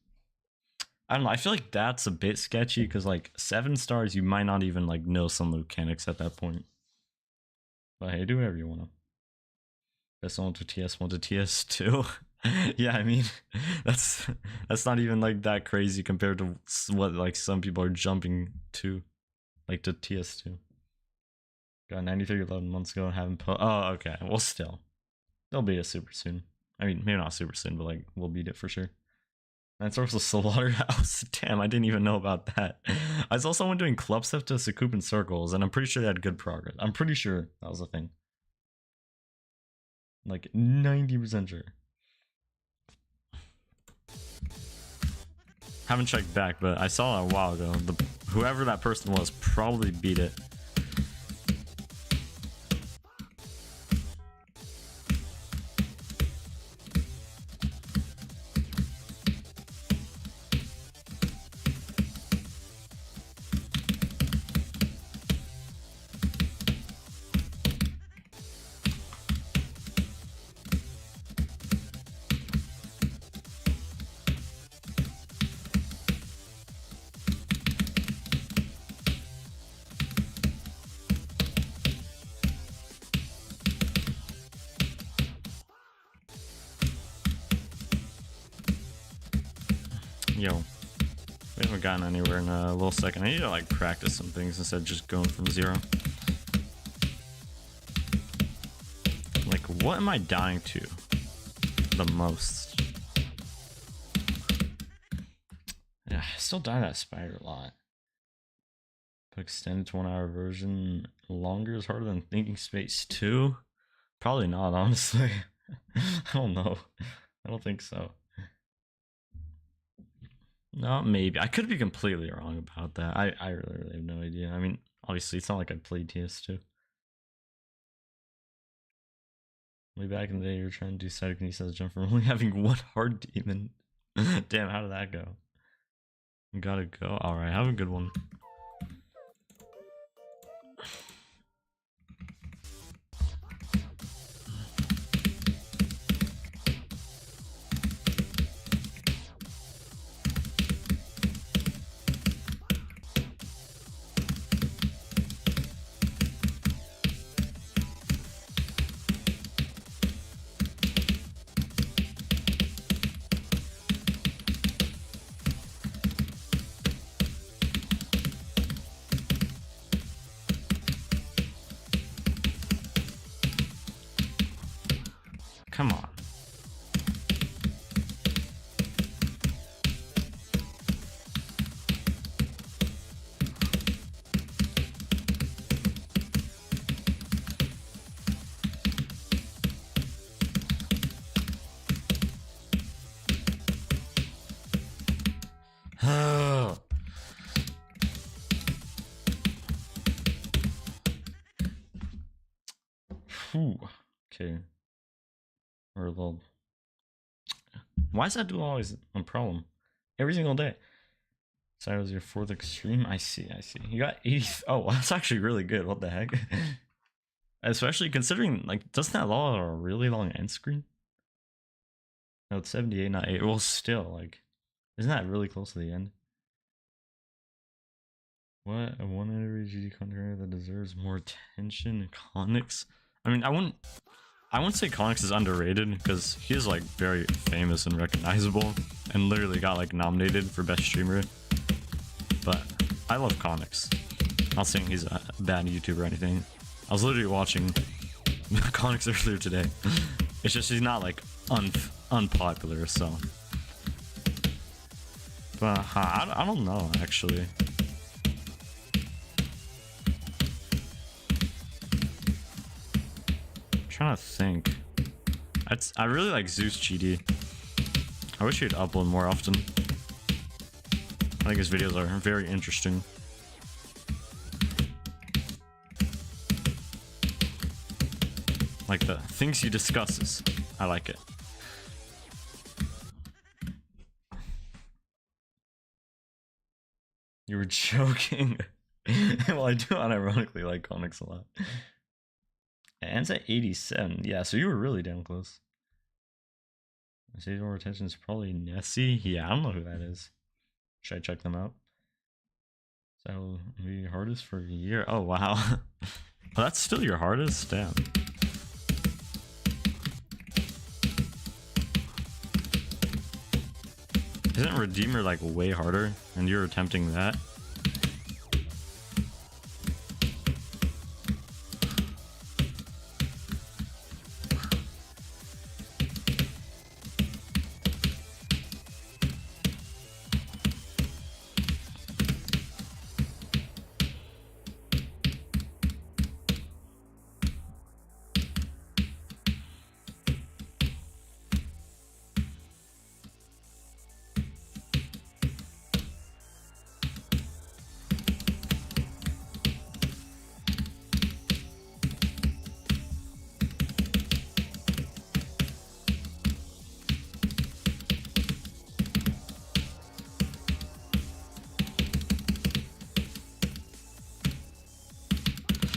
I don't know, I feel like that's a bit sketchy, because like 7 stars you might not even like know some mechanics at that point. But hey, do whatever you want to. Best one to TS1 to TS2. Yeah, I mean, that's not even like that crazy compared to what like some people are jumping to, like to TS2. Got 93 11 months ago and haven't oh, okay. Well, still, they'll beat it super soon. I mean, maybe not super soon, but like we'll beat it for sure. That's also Slaughterhouse. Damn, I didn't even know about that. I saw someone doing club step to Sakup in circles, and I'm pretty sure they had good progress. I'm pretty sure that was a thing. Like 90% sure. Haven't checked back, but I saw it a while ago. Whoever that person was probably beat it. Yo, we haven't gotten anywhere in a little second. I need to like practice some things instead of just going from zero. Like, what am I dying to the most? Yeah, I still die that spider a lot. But extended to 1 hour version longer is harder than Thinking Space 2? Probably not, honestly. I don't know. I don't think so. No, maybe. I could be completely wrong about that. I really have no idea. I mean, obviously, it's not like I played TS2. Way back in the day, you were trying to do psychokinesis jump from only having one hard demon. Damn, how did that go? Gotta go. Alright, have a good one. Come on. Okay. Or a little. Why is that duel always a problem? Every single day. So that was your 4th extreme? I see. You got 80. Oh, that's actually really good. What the heck? Especially considering, like, doesn't that law have a really long end screen? No, it's 78, not 8. Well, still, like, isn't that really close to the end? What? A 1 every GD content that deserves more attention? Conics? I mean, I wouldn't say Conics is underrated because he is like very famous and recognizable and literally got like nominated for best streamer. But I love Conics. Not saying he's a bad YouTuber or anything. I was literally watching Conics earlier today. It's just he's not like unpopular, so. But I don't know actually. Trying to think. I really like Zeus GD. I wish he'd upload more often. I think his videos are very interesting. Like the things he discusses. I like it. You were joking. Well, I do unironically like Conics a lot. Ends at 87. Yeah, so you were really damn close. Stage more retention is probably Nessie. Yeah, I don't know who that is. Should I check them out? So that will be your hardest for a year. Oh wow. Well, that's still your hardest? Damn. Isn't Redeemer like way harder and you're attempting that?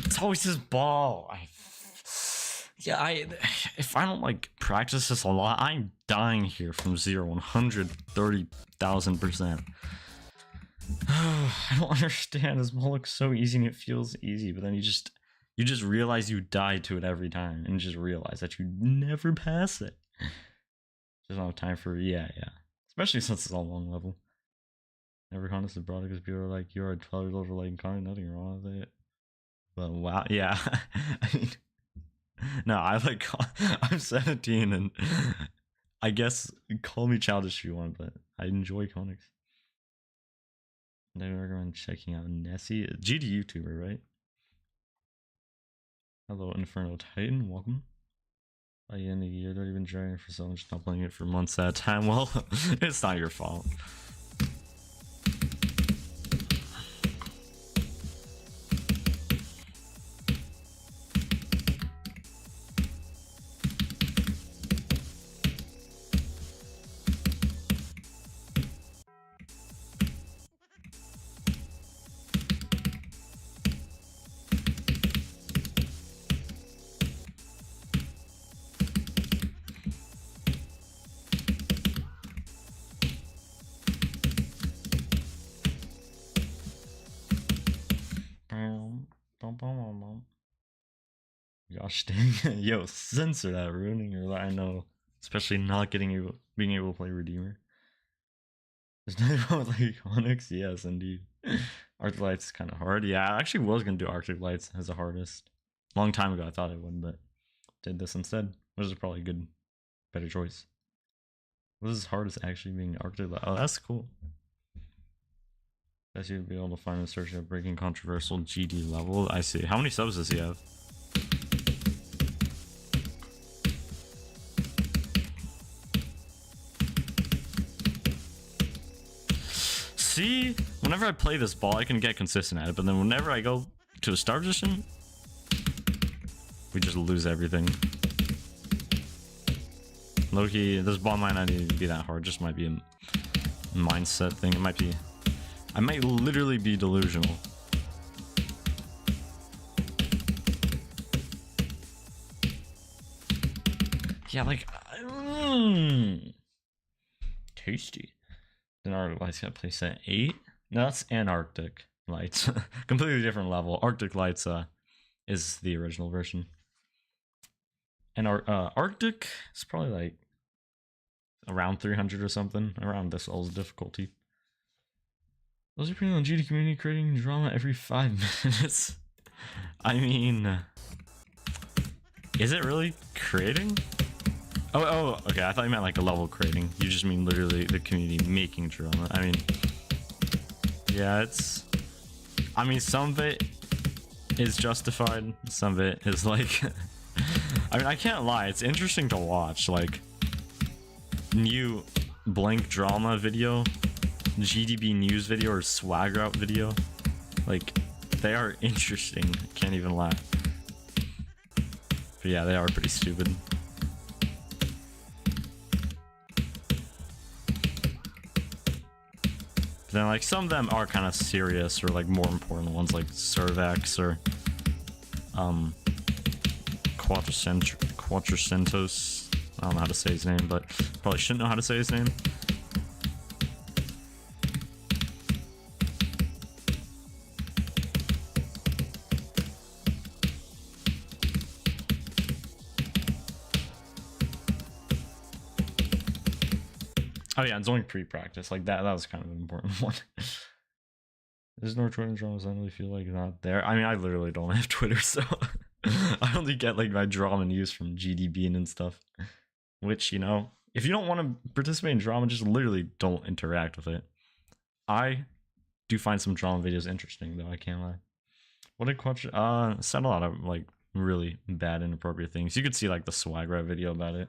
It's always this ball. If I don't like practice this a lot, I'm dying here from 130,000%. I don't understand. This ball looks so easy and it feels easy, but then you just realize you die to it every time, and just realize that you never pass it. Just don't have time for yeah. Especially since it's all long level. Never honestly brought it because people are like, you're a 12-year-old related content, nothing wrong with it. But wow, yeah. I mean, no, I'm 17 and I guess call me childish if you want, but I enjoy comics. I recommend checking out Nessie, GD YouTuber, right? Hello, Inferno Titan, welcome. By the end of the year, don't even enjoying it for so much, not playing it for months at a time. Well, it's not your fault. Gosh dang it. Yo, censor that, ruining your life. I know, especially not being able to play Redeemer. There's nothing wrong with like Onyx. Yes, indeed. Arctic Lights is kind of hard. Yeah, I actually was gonna do Arctic Lights as the hardest. Long time ago, I thought I would, but did this instead, which is probably a better choice. What is hardest actually being Arctic Lights? Oh, that's cool. Guess you'd be able to find and search a breaking controversial GD level. I see. How many subs does he have? See, whenever I play this ball, I can get consistent at it, but then whenever I go to a star position, we just lose everything. Low-key, this ball might not even be that hard, just might be a mindset thing. It might be, I might literally be delusional. Yeah, like, tasty. Then Arctic Lights got placed at 8. No, that's Antarctic Lights. Completely different level. Arctic Lights is the original version. And Arctic is probably like around 300 or something, around this level's difficulty. Those are pretty on GD community creating drama every 5 minutes. I mean, is it really creating? Oh, okay. I thought you meant like a level creating. You just mean literally the community making drama. I mean, yeah, I mean, some of it is justified. Some of it is like, I mean, I can't lie. It's interesting to watch. Like, new blank drama video, GDB news video, or swagger out video. Like, they are interesting. Can't even lie. But yeah, they are pretty stupid. Then like some of them are kind of serious, or like more important ones like Cervex or Quattrocentos. I don't know how to say his name, but probably shouldn't know how to say his name. Oh yeah, it's only pre-practice. Like that was kind of an important one. There's no Twitter drama, so I really feel like not there. I mean, I literally don't have Twitter, so I only get like my drama news from GDB and stuff. Which, you know, if you don't want to participate in drama, just literally don't interact with it. I do find some drama videos interesting, though, I can't lie. What did Quatch said a lot of like really bad inappropriate things. You could see like the swag rap video about it.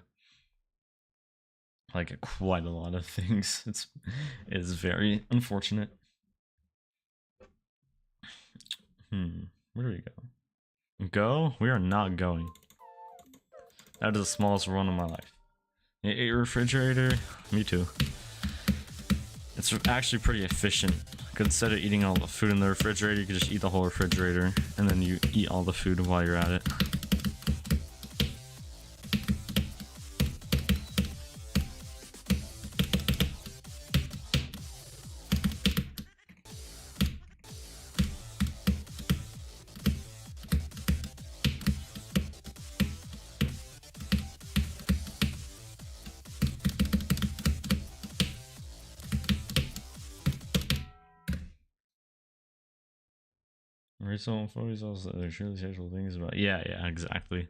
Like quite a lot of things. It's very unfortunate. Where do we go? Go? We are not going. That is the smallest run of my life. A refrigerator? Me too. It's actually pretty efficient. Instead of eating all the food in the refrigerator, you can just eat the whole refrigerator, and then you eat all the food while you're at it. Recent photos also there's surely sexual things about yeah exactly.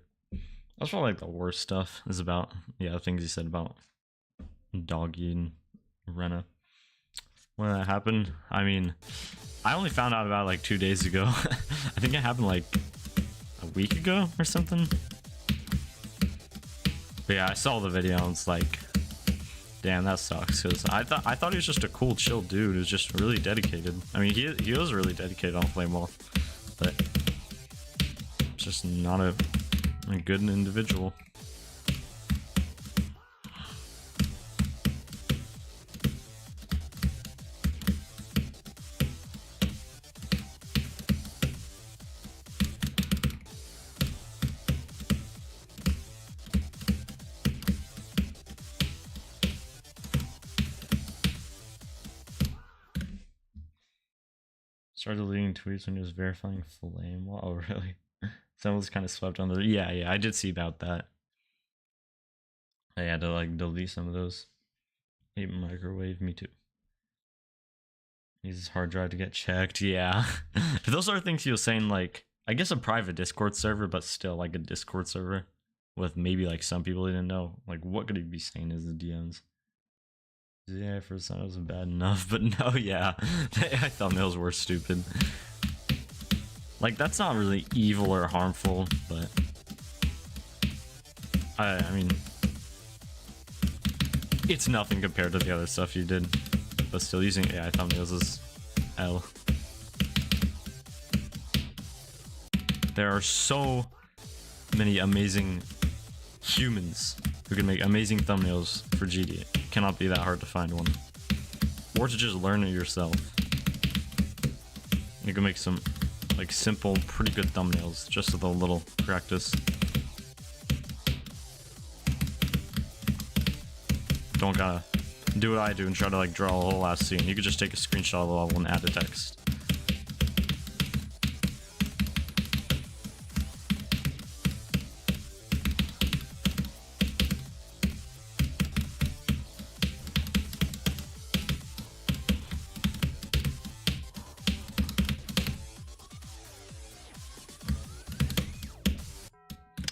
That's probably like the worst stuff is about the things he said about Doggy and Rena. When that happened, I mean, I only found out about it like 2 days ago. I think it happened like a week ago or something. But yeah, I saw the video and it's like, damn, that sucks. Cause I thought he was just a cool, chill dude who's just really dedicated. I mean, he was really dedicated on Flame Wall, but just not a good individual. Started deleting tweets when he was verifying Flame. Oh, really? Someone was kind of swept under. Yeah, I did see about that. I had to like delete some of those. Hate microwave, me too. Needs his hard drive to get checked. Yeah. Those are things he was saying, like, I guess a private Discord server, but still like a Discord server with maybe like some people he didn't know. Like, what could he be saying as the DMs? Yeah, for some it wasn't bad enough, but no, yeah. The AI thumbnails were stupid. Like, that's not really evil or harmful, but I mean, it's nothing compared to the other stuff you did. But still, using AI thumbnails is L. There are so many amazing humans who can make amazing thumbnails for GD. It cannot be that hard to find one. Or to just learn it yourself. You can make some like simple, pretty good thumbnails just with a little practice. Don't gotta do what I do and try to like draw a whole last scene. You could just take a screenshot of the level and add the text.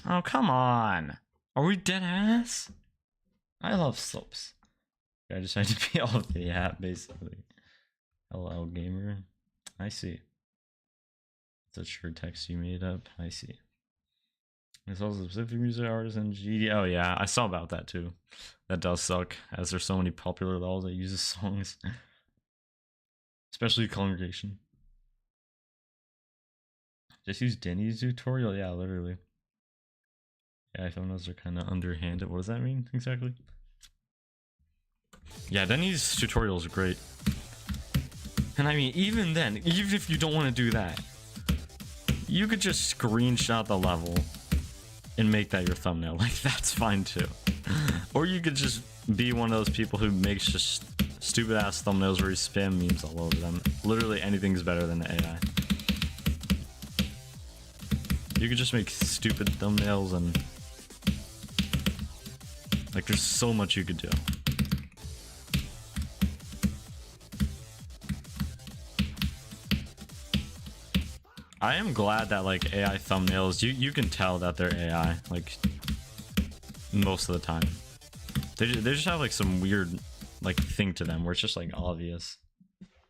Oh, come on. Are we dead ass? I love slopes. I just had to be off the app, basically. LL Gamer. I see. It's a sure text you made up. I see. There's also specific music artists and GD. Oh, yeah. I saw about that, too. That does suck, as there's so many popular levels that uses songs. Especially Congregation. Just use Denny's tutorial? Yeah, literally. Yeah, thumbnails are kind of underhanded. What does that mean exactly? Yeah, Denny's tutorials are great. And I mean, even then, even if you don't want to do that, you could just screenshot the level and make that your thumbnail. Like, that's fine too. Or you could just be one of those people who makes just stupid ass thumbnails where you spam memes all over them. Literally anything's better than the AI. You could just make stupid thumbnails and like, there's so much you could do. I am glad that like AI thumbnails, you can tell that they're AI like most of the time. They just have like some weird like thing to them where it's just like obvious.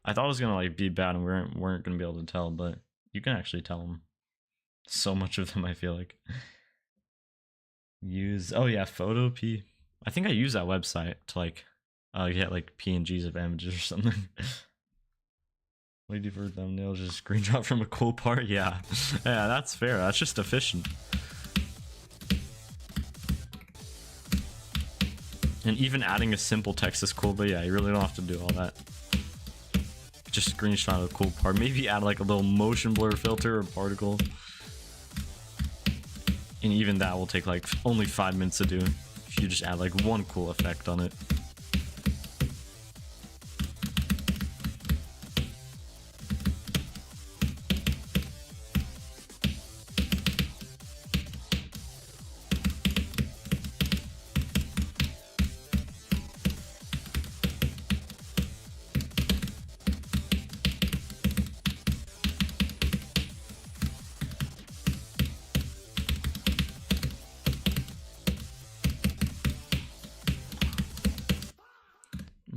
I thought it was gonna like be bad and we weren't gonna be able to tell, but you can actually tell them. So much of them, I feel like. Use, oh yeah, Photopea. I think I use that website to like get like PNGs of images or something. Waiting for thumbnails, just screenshot from a cool part. Yeah, yeah, that's fair. That's just efficient. And even adding a simple text is cool, but yeah, you really don't have to do all that. Just screenshot a cool part. Maybe add like a little motion blur filter or particle. And even that will take like only 5 minutes to do if you just add like one cool effect on it.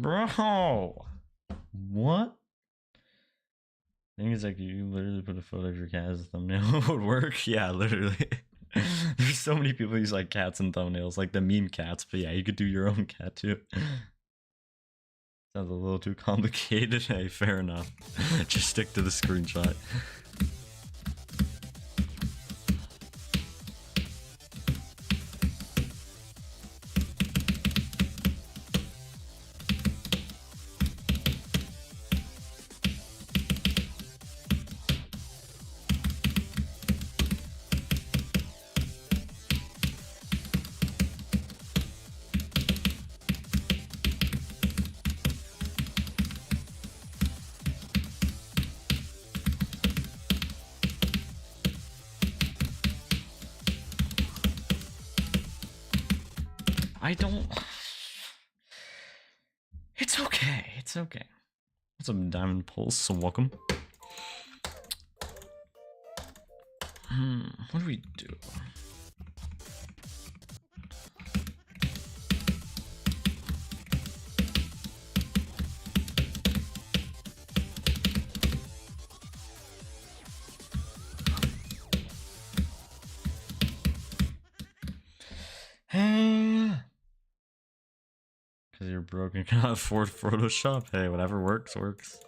Bro, what? Thing is, like, you literally put a photo of your cat as a thumbnail. Would work? Yeah, literally. There's so many people use like cats and thumbnails, like the meme cats. But yeah, you could do your own cat too. Sounds a little too complicated. Hey, fair enough. Just stick to the screenshot. I don't. It's okay. It's okay. What's up, Diamond Pulse? So welcome. What do we do? Hey. Because you're broken, cannot afford Photoshop. Hey, whatever works, works.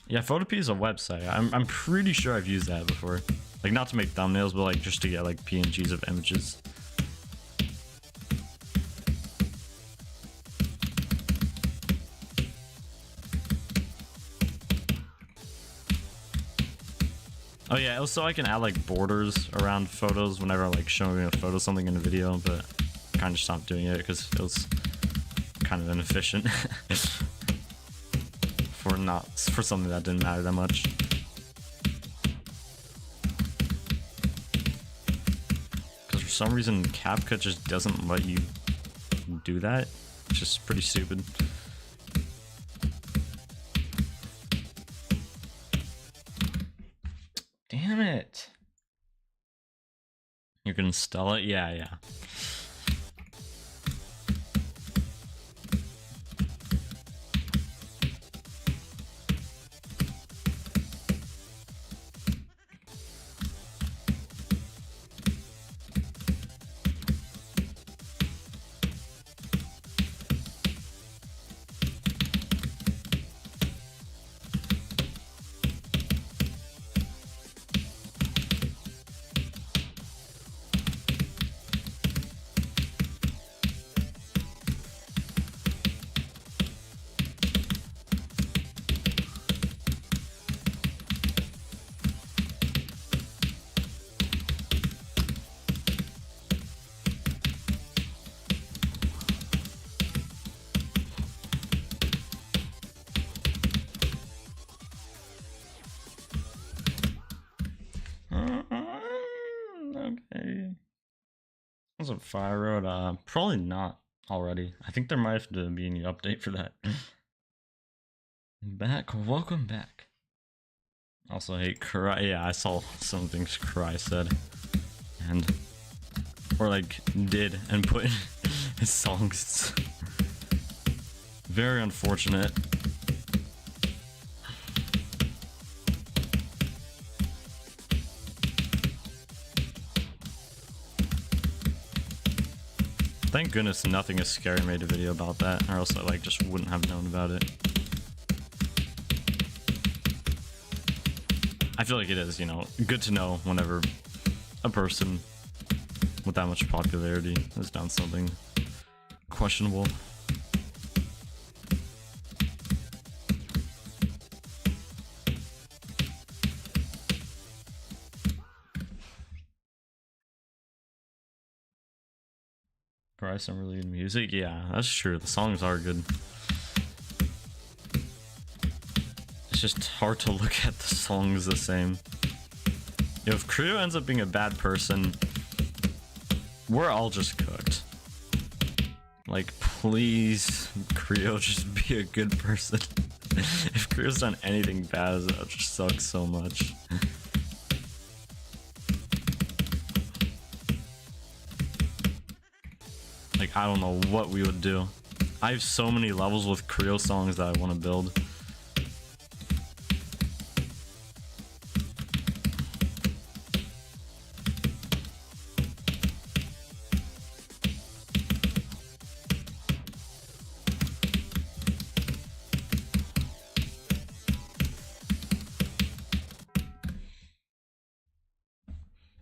Yeah, Photopea is a website. I'm pretty sure I've used that before. Like, not to make thumbnails, but like just to get like PNGs of images. Oh yeah, also I can add like borders around photos whenever I'm like showing a photo something in a video, but I kind of stopped doing it because it was kind of inefficient for something that didn't matter that much. Because for some reason CapCut just doesn't let you do that. It's just pretty stupid. Damn it. You can install it? Yeah, yeah. Okay. What's up, Fire Road? Probably not already. I think there might have to be a new update for that. Back, welcome back. Also hate Kurai. Yeah, I saw some things Kurai said. And... or like, did and put in his songs. Very unfortunate. Thank goodness Nothing Is Scary made a video about that, or else I like just wouldn't have known about it. I feel like it is, you know, good to know whenever a person with that much popularity has done something questionable. Try some really good music. Yeah, that's true. The songs are good. It's just hard to look at the songs the same. You know, if Creo ends up being a bad person, we're all just cooked. Like, please, Creo, just be a good person. If Creo's done anything bad, that just sucks so much. Like, I don't know what we would do. I have so many levels with Creo songs that I want to build.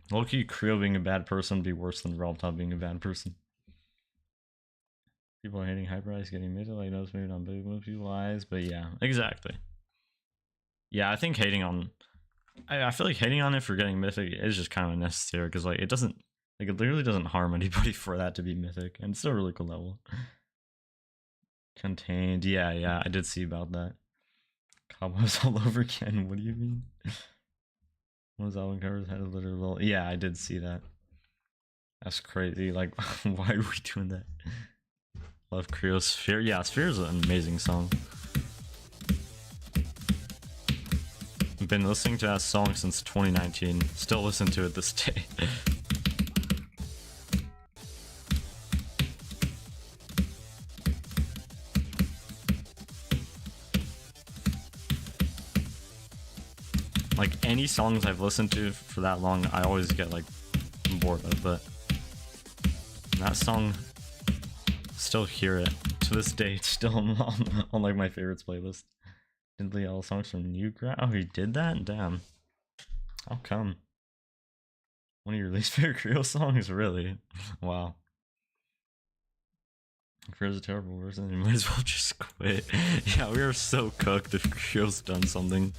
Low-key, Creo being a bad person would be worse than Reltop being a bad person. People are hating Hyperice getting mid, like those maybe on big people's eyes, but yeah, exactly. Yeah, I think hating on, I feel like hating on it for getting mythic is just kind of unnecessary because like it doesn't, like it literally doesn't harm anybody for that to be mythic, and it's still a really cool level. Contained, yeah, I did see about that. Cobwebs all over again. What do you mean? One of those album covers had a literal. Yeah, I did see that. That's crazy. Like, why are we doing that? Love Creo Sphere. Yeah, Sphere is an amazing song. I've been listening to that song since 2019. Still listen to it this day. Like, any songs I've listened to for that long, I always get, like, bored of, but that song, still hear it. To this day, it's still on like, my favorites playlist. Did Lee all songs from Newground? Oh, he did that? Damn. How come? One of your least favorite Creo songs? Really? Wow. If Creo's a terrible person, you might as well just quit. Yeah, we are so cooked if Creo's done something.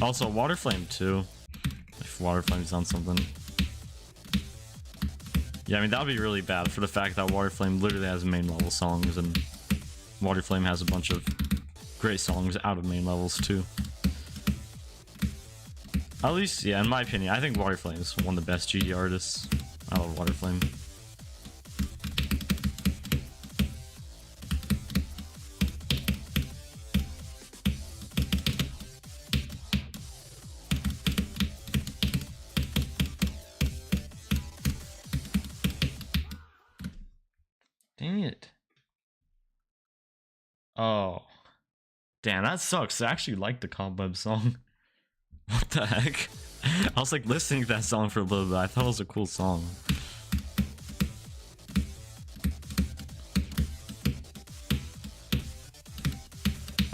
Also, Waterflame too. If Waterflame's on something. Yeah, I mean, that would be really bad for the fact that Waterflame literally has main level songs, and Waterflame has a bunch of great songs out of main levels too. At least, yeah, in my opinion, I think Waterflame is one of the best GD artists. I love Waterflame. Dang it. Oh. Damn, that sucks. I actually like the Cobweb song. What the heck? I was like listening to that song for a little bit. I thought it was a cool song.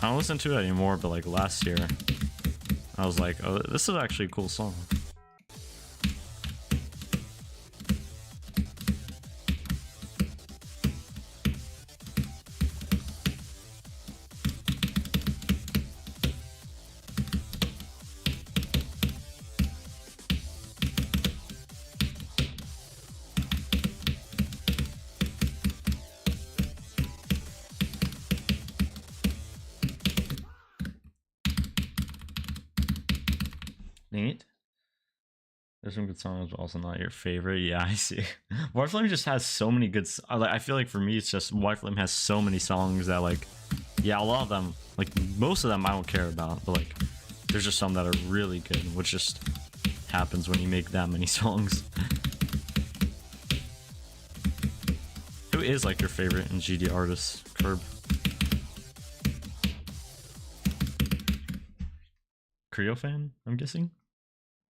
I don't listen to it anymore, but like last year, I was like, oh, this is actually a cool song. Neat. There's some good songs, but also not your favorite. Yeah, I see. White Flame just has so many good. I feel like for me, it's just White Flame has so many songs that like, yeah, a lot of them, like most of them, I don't care about, but like, there's just some that are really good, which just happens when you make that many songs. Who is like your favorite in GD artists, Curb? Creo fan, I'm guessing.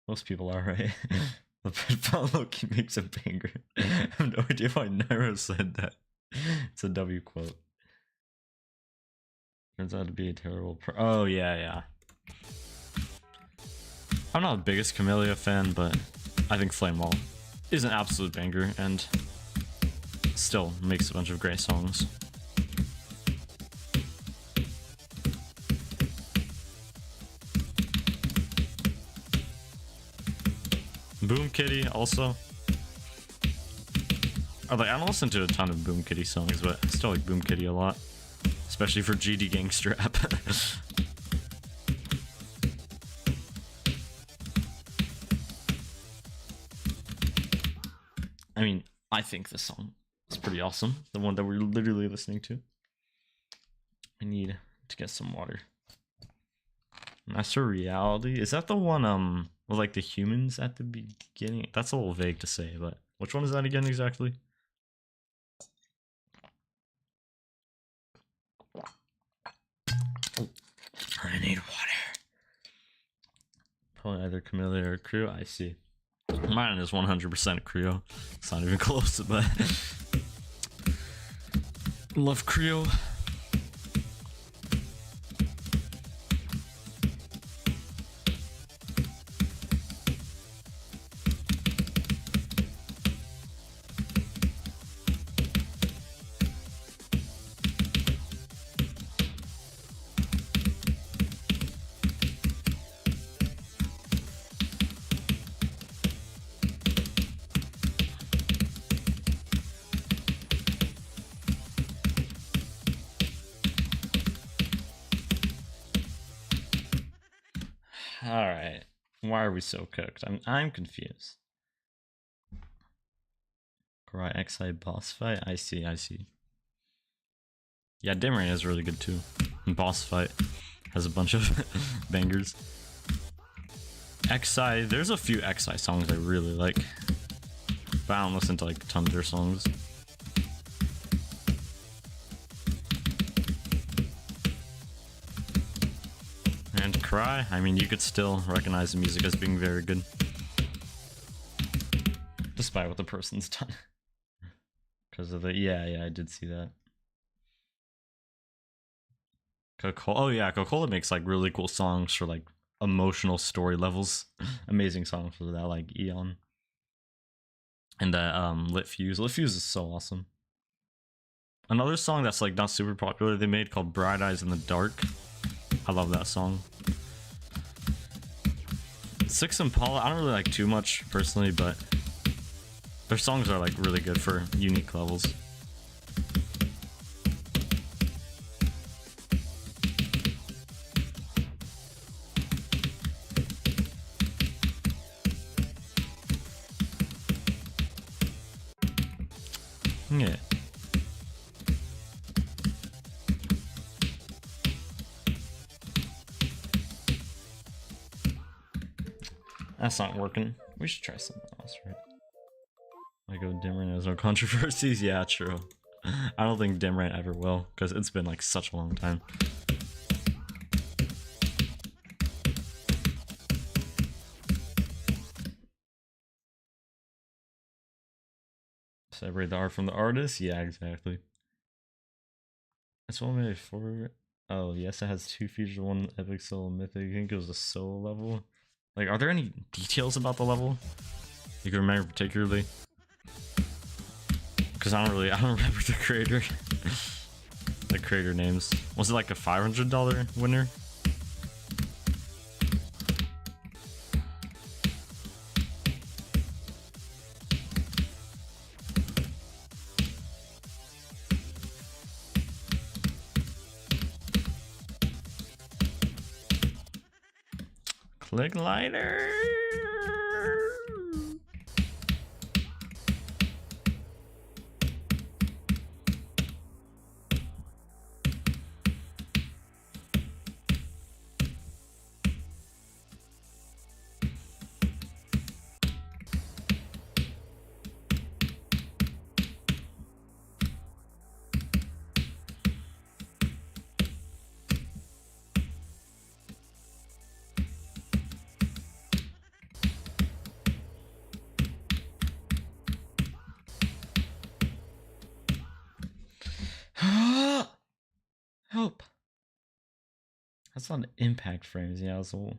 Most people are, right? The Pitfall Loki makes a banger. I have no idea why Nairo said that. It's a W quote. Turns out to be a terrible oh, yeah, yeah. I'm not the biggest Camellia fan, but I think Flame Wall is an absolute banger and still makes a bunch of great songs. Boom Kitty also. I don't listen to a ton of Boom Kitty songs, but I still like Boom Kitty a lot. Especially for GD Gangster Rap. I mean, I think this song is pretty awesome. The one that we're literally listening to. I need to get some water. Master Reality? Is that the one, with like the humans at the beginning? That's a little vague to say, but which one is that again exactly? Oh, I need water. Probably either Camellia or Creo. I see. Mine is 100% Creo. It's not even close, but love Creo. All right, why are we so cooked? I'm confused. Karai XI boss fight. I see. Yeah, Dimrain is really good too. And boss fight has a bunch of bangers. XI, there's a few XI songs I really like, but I don't listen to like tons of their songs. And Cry, I mean, you could still recognize the music as being very good, despite what the person's done. Because of the yeah, I did see that. Coca-Cola, oh yeah, Coca-Cola makes like really cool songs for like emotional story levels. Amazing songs for that, like Eon. And that Lit Fuse. Lit Fuse is so awesome. Another song that's like not super popular they made called Bright Eyes in the Dark. I love that song. Six Impala, I don't really like too much personally, but their songs are like really good for unique levels. Yeah. That's not working. We should try something else, right? Like, oh, Dimrain has no controversies? Yeah, true. I don't think Dimrain ever will, because it's been like such a long time. Separate the art from the artist? Yeah, exactly. That's one made for. Oh, yes, it has two features, one epic solo mythic. I think it was a solo level. Like, are there any details about the level you can remember particularly? Because I don't remember the creator. The creator names. Was it like a $500 winner? Click lighter. Help. That's not impact frames. Yeah, it's one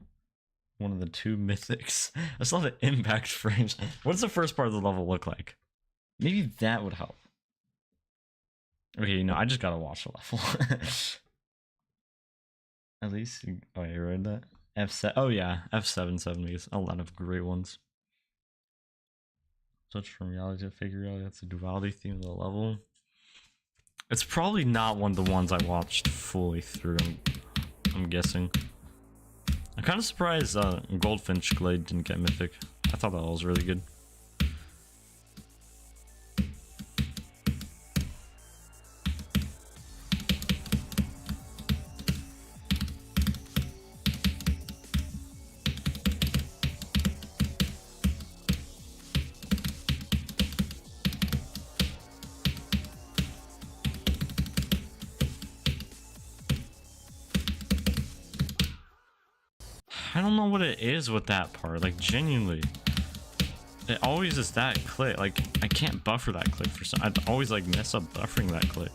of the 2 mythics. That's not the impact frames. What does the first part of the level look like? Maybe that would help. Okay, you know, I just gotta watch the level. At least, oh, you read that? F7. Oh yeah, F7 makes a lot of great ones. Switch from reality to fake reality. That's a duality theme of the level. It's probably not one of the ones I watched fully through. I'm guessing. I'm kind of surprised Goldfinch Glade didn't get mythic. I thought that was really good. I don't know what it is with that part, like genuinely. It always is that click, like I can't buffer that click for some, I'd always like mess up buffering that click.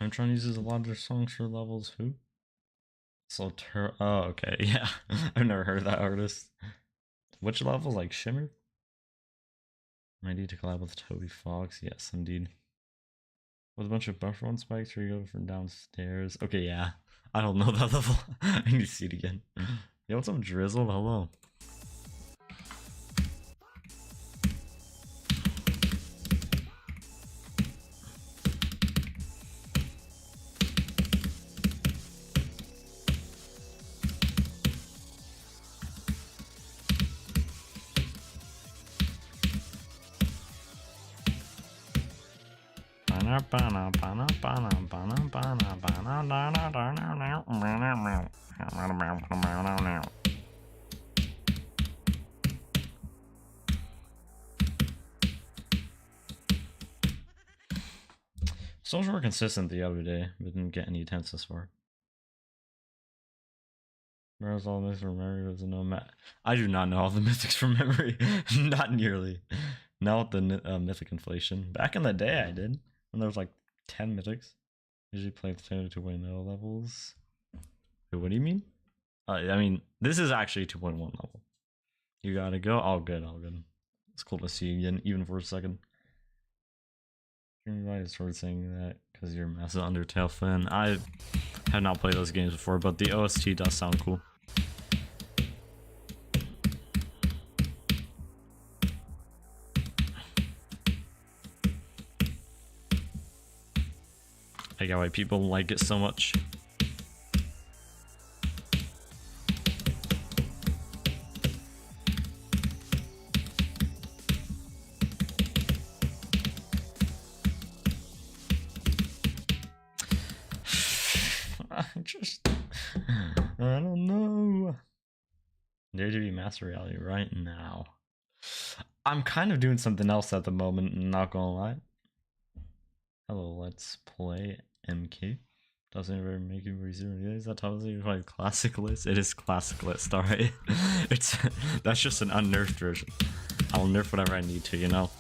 I'm trying to use a lot of their songs for levels. Who? So oh, okay, yeah. I've never heard of that artist. Which levels? Like Shimmer? I need to collab with Toby Fox. Yes, indeed. With a bunch of buffer one spikes where you go from downstairs. Okay, yeah. I don't know that level. I need to see it again. Yo, what's up, Drizzle? Hello. So more consistent the other day, but didn't get any attempts this far. Whereas all the mythics from memory was a nomad. I do not know all the mythics from memory. Not nearly. Not with the mythic inflation. Back in the day, I did. When there was like 10 mythics. Usually play the 2.0 levels. Wait, what do you mean? I mean, this is actually 2.1 level. You gotta go. All good, all good. It's cool to see you again, even for a second. I started saying that because you're a massive Undertale fan. I have not played those games before, but the OST does sound cool. I get why people like it so much. I don't know. Dare to be Master Reality right now. I'm kind of doing something else at the moment, not gonna lie. Hello, let's play MK. Doesn't ever make you resume. Is that totally like classic list? It is classic list, alright. That's just an unnerfed version. I'll nerf whatever I need to, you know.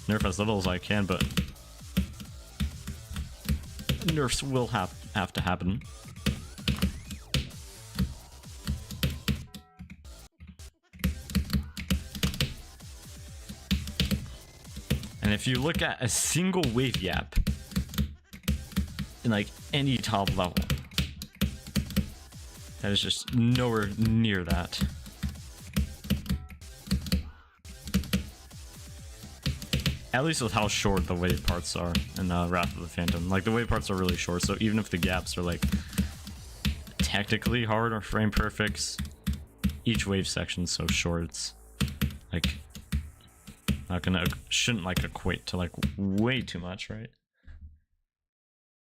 Nerf as little as I can, but nerfs will have to happen. if you look at a single wave gap in like any top level, that is just nowhere near that. At least with how short the wave parts are in Wrath of the Phantom. Like, the wave parts are really short, so even if the gaps are like technically hard or frame perfects, each wave section's so short, it's like not gonna, shouldn't like equate to like way too much, right?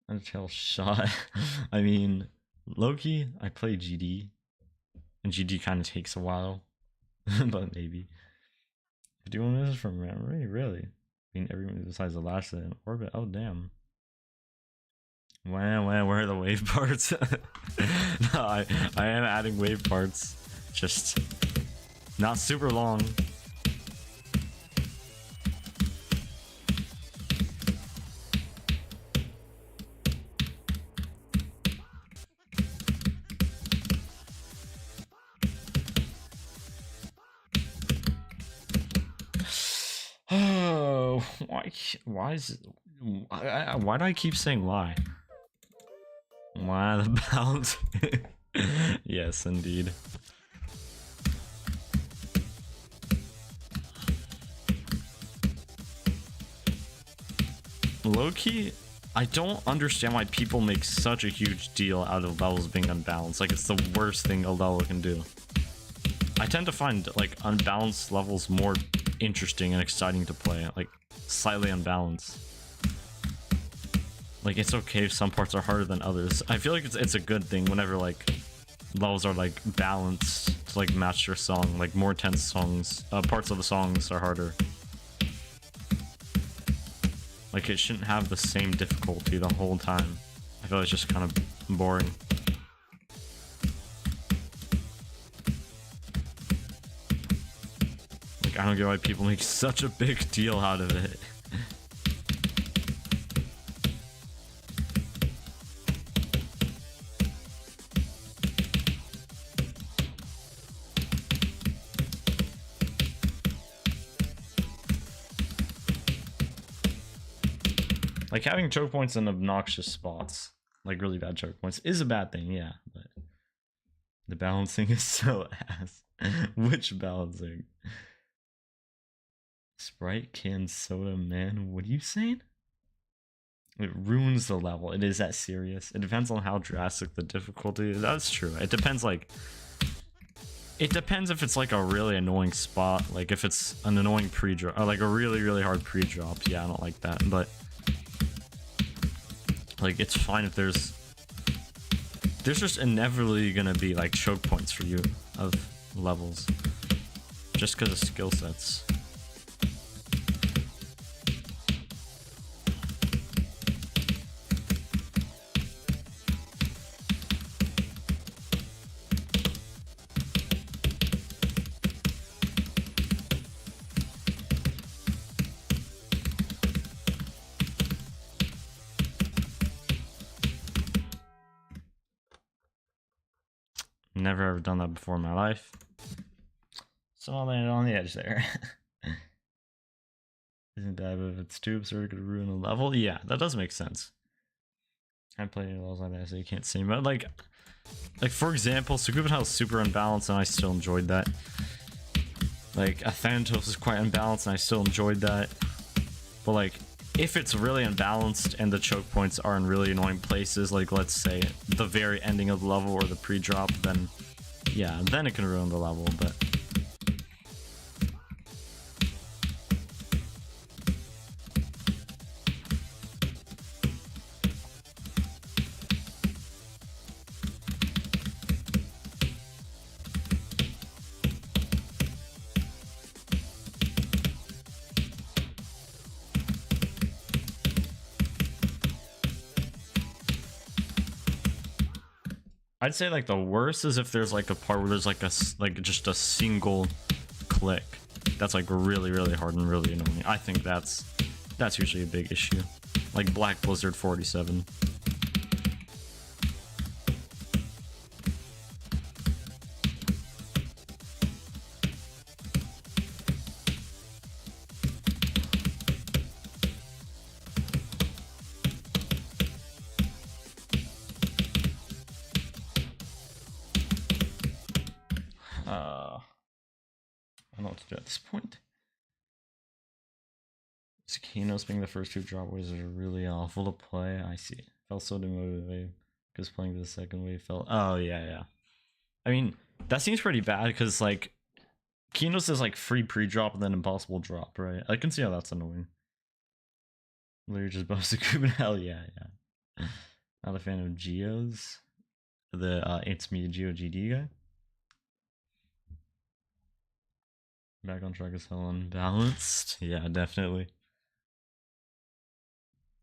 Until shot. I mean, low-key, I play GD, and GD kind of takes a while, but maybe. 51 minutes from memory, really? I mean, everyone besides the last in orbit. Oh, damn. Wow, where are the wave parts? No, I am adding wave parts. Just not super long. Oh, why is it, why do I keep saying why? Why the balance? Yes, indeed. Low-key, I don't understand why people make such a huge deal out of levels being unbalanced. Like, it's the worst thing a level can do. I tend to find like unbalanced levels more interesting and exciting to play, like slightly unbalanced. Like, it's okay if some parts are harder than others. I feel like it's a good thing whenever like levels are like balanced to like match your song. Like, more tense songs, parts of the songs are harder. Like, it shouldn't have the same difficulty the whole time. I feel like it's just kind of boring. Like, I don't get why people make such a big deal out of it. Like, having choke points in obnoxious spots, like really bad choke points, is a bad thing, yeah, but the balancing is so ass. Which balancing? Sprite can soda, man, what are you saying? It ruins the level. It is that serious. It depends on how drastic the difficulty is. That's true. It depends, like, it depends if it's like a really annoying spot, like if it's an annoying pre-drop, or like a really hard pre-drop. Yeah, I don't like that, but like, it's fine if there's just inevitably gonna be like choke points for you of levels, just because of skill sets. Never ever done that before in my life. So I landed on the edge there. Isn't that if it's too absurd, it could ruin a level? Yeah, that does make sense. I played any levels like that, so you can't see. But like for example, Sakuba is super unbalanced, and I still enjoyed that. Like, Athantos is quite unbalanced, and I still enjoyed that. But like, if it's really unbalanced and the choke points are in really annoying places, like let's say the very ending of the level or the pre-drop, then yeah, then it can ruin the level. But I'd say like the worst is if there's like a part where there's like just a single click that's like really hard and really annoying. I think that's usually a big issue. Like Black Blizzard 47. I don't know what to do at this point. Cicanos being the first 2 drop waves are really awful to play. I see. Felt so demotivated because playing the second wave felt. Oh yeah. I mean, that seems pretty bad because like Kinos is like free pre-drop and then impossible drop, right? I can see how that's annoying. Literally just busted Cuban. Hell yeah. Not a fan of Geos. The It's Me Geo GD guy. Back on track is hell unbalanced. Yeah, definitely.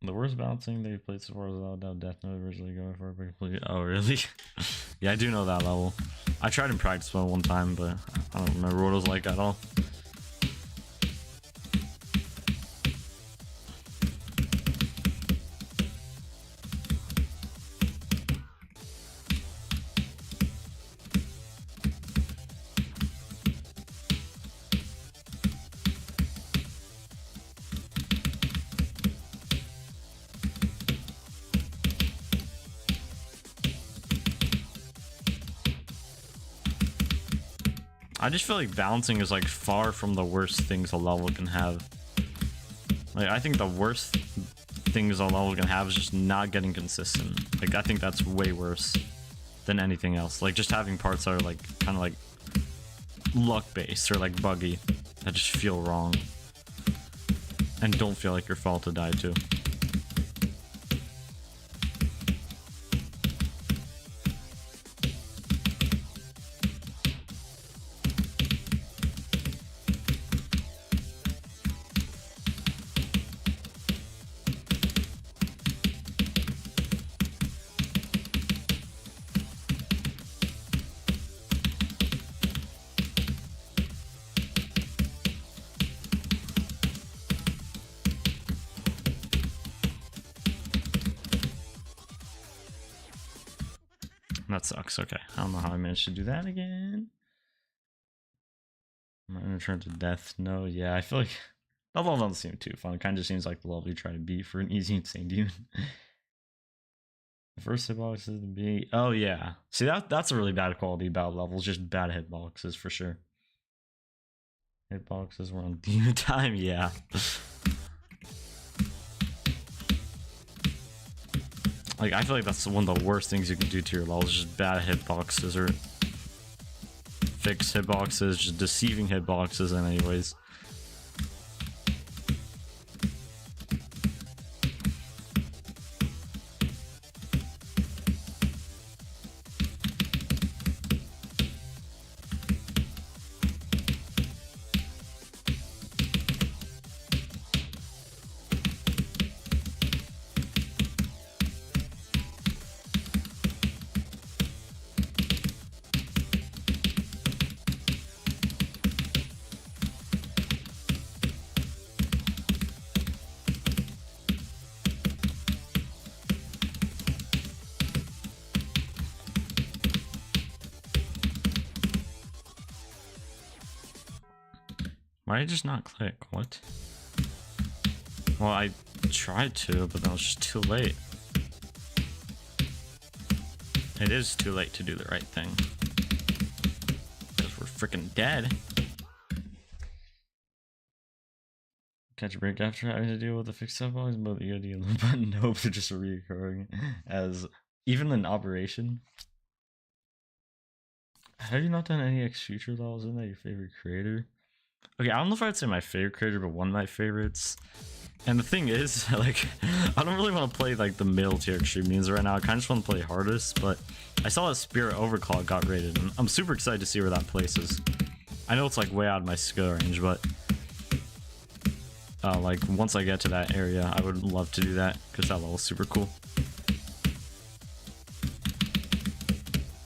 The worst balancing they played so far is without doubt Death Note originally going for a complete. Oh, really? Yeah, I do know that level. I tried in practice mode one time, but I don't remember what it was like at all. I just feel like balancing is like far from the worst things a level can have. Like I think the worst things a level can have is just not getting consistent. Like I think that's way worse than anything else. Like just having parts that are like kind of like luck based or like buggy that just feel wrong and don't feel like your fault to die to. That sucks. Okay, I don't know how I managed to do that again. I'm gonna return to Death Note. Yeah, I feel like that level doesn't seem too fun. It kind of just seems like the level you try to beat for an easy insane demon. The first hitbox is to be. Oh yeah, see that's a really bad quality about levels. Just bad hitboxes for sure. Hitboxes were on demon time. Yeah. Like, I feel like that's one of the worst things you can do to your levels, just bad hitboxes or fixed hitboxes, just deceiving hitboxes in any ways. Why did I just not click? What? Well, I tried to, but that was just too late. It is too late to do the right thing. Because we're freaking dead. Catch a break after having to deal with the fixed up volumes, but the idea but nope, they're just reoccurring as even in operation. Have you not done any X Future levels? Isn't that your favorite creator? Okay, I don't know if I'd say my favorite creator, but one of my favorites. And the thing is, like, I don't really want to play like the middle tier extreme means right now. I kind of just want to play hardest, but I saw that Spirit Overclock got rated, and I'm super excited to see where that places. I know it's like way out of my skill range, but like once I get to that area, I would love to do that because that level's super cool.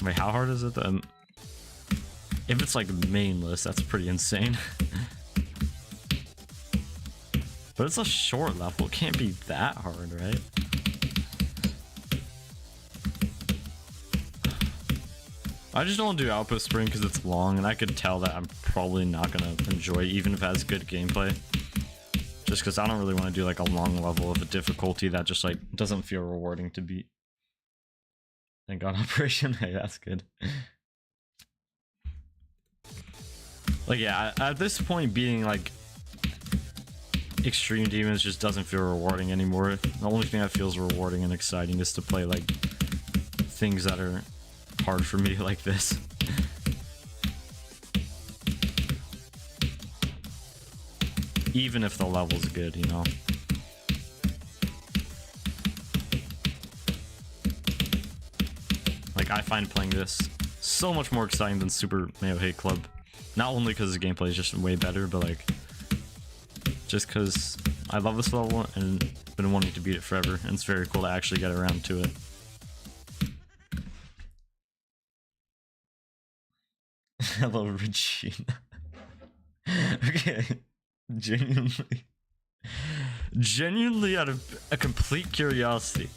Wait, how hard is it? If it's like mainless, that's pretty insane. But it's a short level, it can't be that hard, right? I just don't want to do Outpost Spring because it's long, and I could tell that I'm probably not going to enjoy it, even if it has good gameplay. Just because I don't really want to do like a long level of a difficulty that just like doesn't feel rewarding to beat. Thank God, Operation. Hey, that's good. Like, yeah, at this point, beating like extreme demons just doesn't feel rewarding anymore. The only thing that feels rewarding and exciting is to play like things that are hard for me, like this. Even if the level's good, you know. Like, I find playing this so much more exciting than Super Mario Hate Club. Not only because the gameplay is just way better, but like, just because I love this level and been wanting to beat it forever, and it's very cool to actually get around to it. Hello, Regina. Okay, genuinely out of a complete curiosity,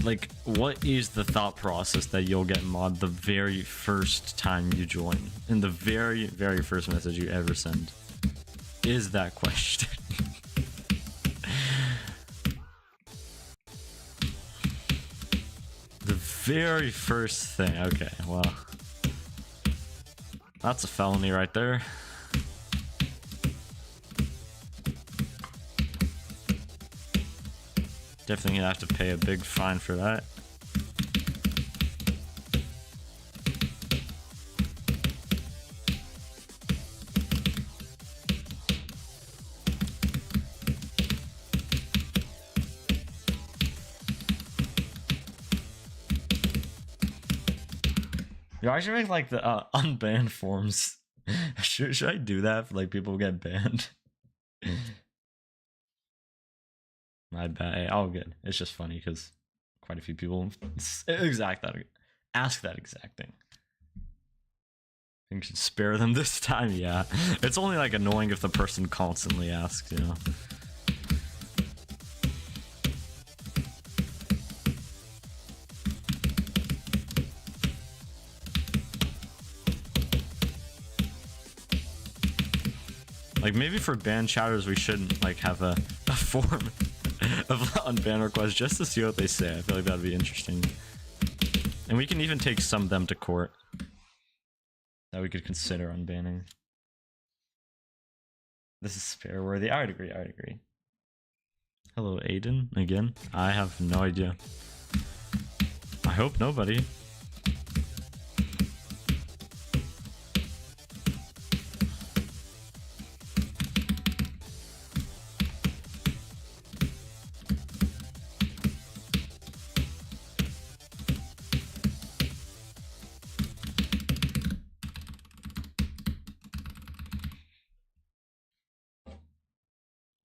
like, what is the thought process that you'll get mod the very first time you join? In the very, very first message you ever send? Is that question. The very first thing. Okay, well, that's a felony right there. Definitely gonna have to pay a big fine for that. Yo, I should make like the unbanned forms. should I do that for like people who get banned? My bad. Hey, all good. It's just funny because quite a few people ask that exact thing. I think we should spare them this time. Yeah, it's only like annoying if the person constantly asks, you know. Like, maybe for ban chatters we shouldn't like have a form of unban requests just to see what they say. I feel like that'd be interesting. And we can even take some of them to court that we could consider unbanning. This is spare worthy. I would agree, I would agree. Hello, Aiden, again. I have no idea. I hope nobody.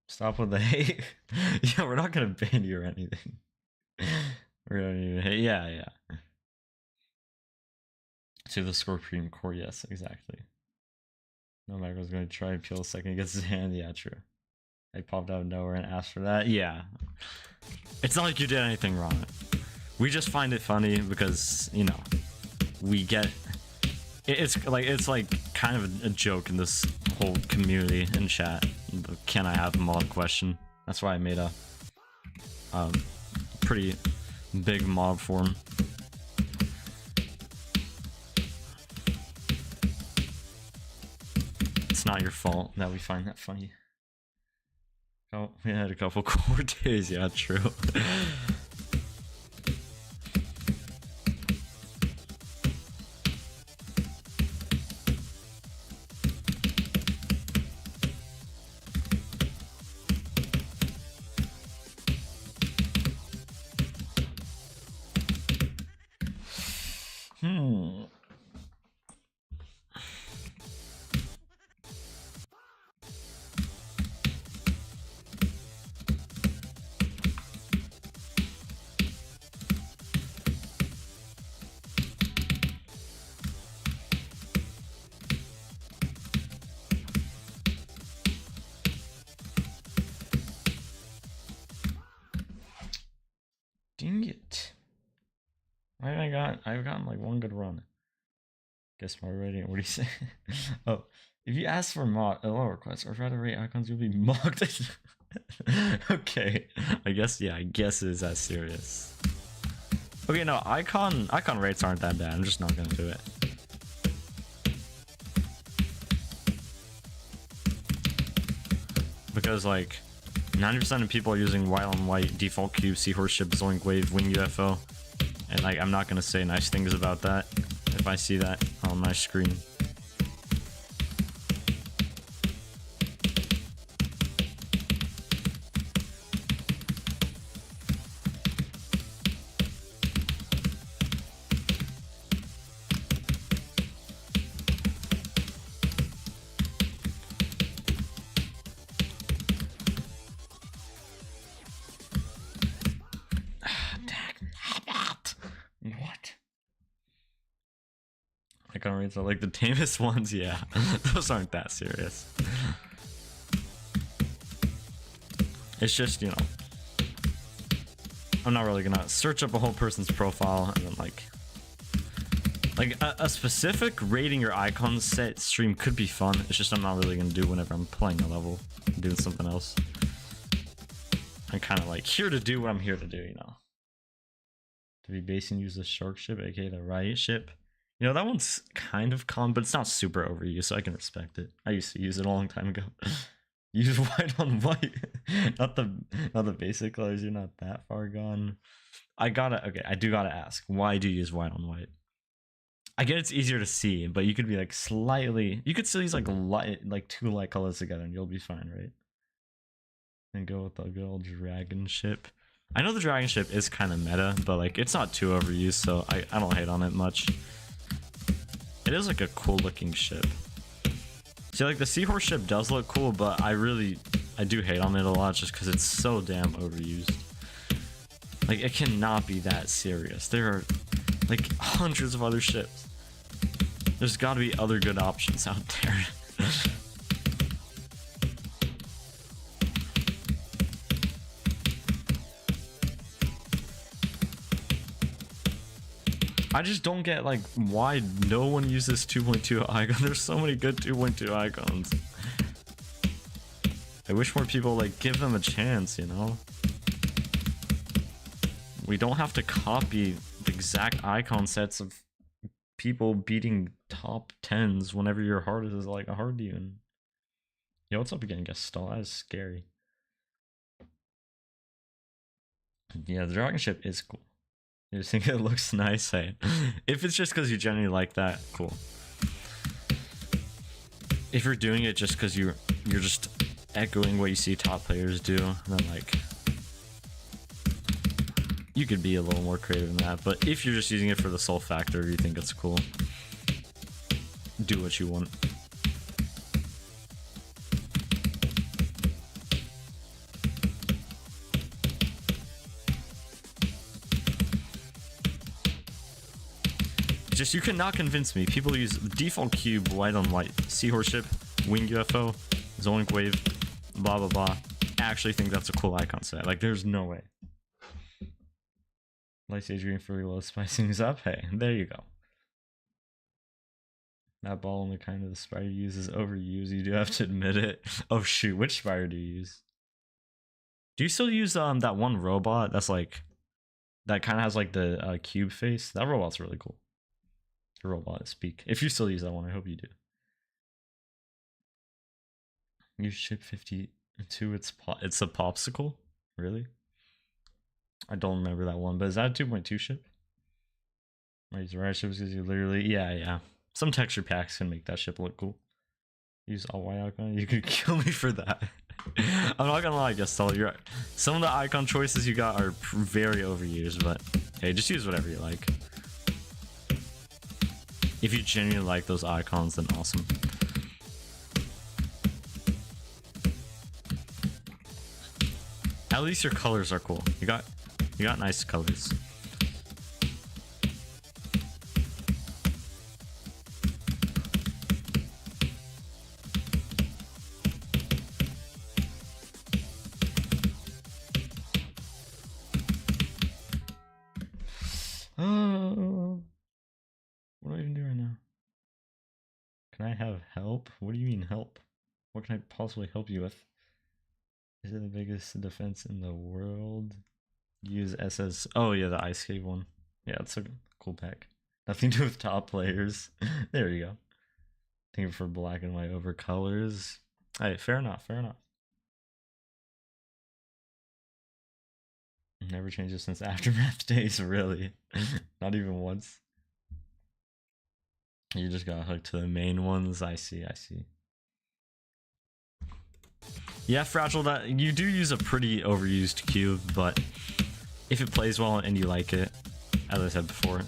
Stop with the hate. Yeah, we're not gonna ban you or anything. We're gonna even hate. Yeah, yeah. To the Scorpion Core, yes, exactly. No matter was gonna try and peel a second against his hand. Yeah, true. They popped out of nowhere and asked for that. Yeah. It's not like you did anything wrong. We just find it funny because, you know, we get it's like kind of a joke in this whole community in chat. Can I have a mod question? That's why I made a pretty big mod form. It's not your fault that we find that funny. Oh, we had a couple core days. Yeah, true. Dang it. I've gotten like one good run. Guess my rating. What do you say? Oh, if you ask for mod a low request or try to rate icons, you'll be mocked. Okay. I guess it is that serious. Okay, no, icon rates aren't that bad. I'm just not gonna do it. because like 90% of people are using white on white, default cube, seahorse ship, zoink wave, wing UFO, and like I'm not gonna say nice things about that if I see that on my screen. What? Icon rates are like the tamest ones, yeah. Those aren't that serious. It's just, you know, I'm not really gonna search up a whole person's profile and then like a specific rating your icon set stream could be fun. It's just I'm not really gonna do whenever I'm playing a level, doing something else. I'm kind of like here to do what I'm here to do, you know. To be base and use the shark ship, aka the riot ship. You know, that one's kind of common, but it's not super overused, so I can respect it. I used to use it a long time ago. Use white on white. not the basic colors, you're not that far gone. I do gotta ask, why do you use white on white? I get it's easier to see, but you could be like slightly, you could still use like two light colors together and you'll be fine, right? And go with the good old dragon ship. I know the dragon ship is kind of meta, but like it's not too overused, so I don't hate on it much. It is like a cool looking ship. See, like the seahorse ship does look cool, but I do hate on it a lot just because it's so damn overused. Like it cannot be that serious. There are like hundreds of other ships. There's got to be other good options out there. I just don't get like why no one uses 2.2 icon. There's so many good 2.2 icons. I wish more people like give them a chance, you know? We don't have to copy the exact icon sets of people beating top 10s whenever your hardest is like a hard demon. Yo, what's up again, guest stall? That is scary. Yeah, the dragon ship is cool. You just think it looks nice, hey? If it's just because you genuinely like that, cool. If you're doing it just because you're just echoing what you see top players do, then like you could be a little more creative than that. But if you're just using it for the sole factor, you think it's cool, do what you want. Just you cannot convince me. People use default cube, white on white, seahorse ship, wing UFO, zoink wave, blah blah blah. Actually think that's a cool icon set. Like there's no way. Light stage green for low, spice things up. Hey, there you go. That ball only kind of the spider uses overused. You do have to admit it. Oh shoot, which spider do you use? Do you still use that one robot that's like that kind of has like the cube face? That robot's really cool. Robot speak. If you still use that one, I hope you do. You ship 52. It's a popsicle. Really? I don't remember that one, but is that a 2.2 ship? I use riot ships because you literally yeah. Some texture packs can make that ship look cool. Use all white icon. You could kill me for that. I'm not gonna lie, Gestal. You're right. Some of the icon choices you got are very overused, but hey, just use whatever you like. If you genuinely like those icons, then awesome. At least your colors are cool. You got nice colors. What do I even do right now? Can I have help? What do you mean help? What can I possibly help you with? Is it the biggest defense in the world? Use SS. Oh yeah, the ice cave one. Yeah, it's a cool pack. Nothing to do with top players. There you go. Thank you for black and white over colors. Hey, fair enough, fair enough. Never changes since Aftermath days, really. Not even once. You just got hooked to the main ones. I see, I see. Yeah, Fragile, that you do use a pretty overused cube, but if it plays well and you like it, as I said before,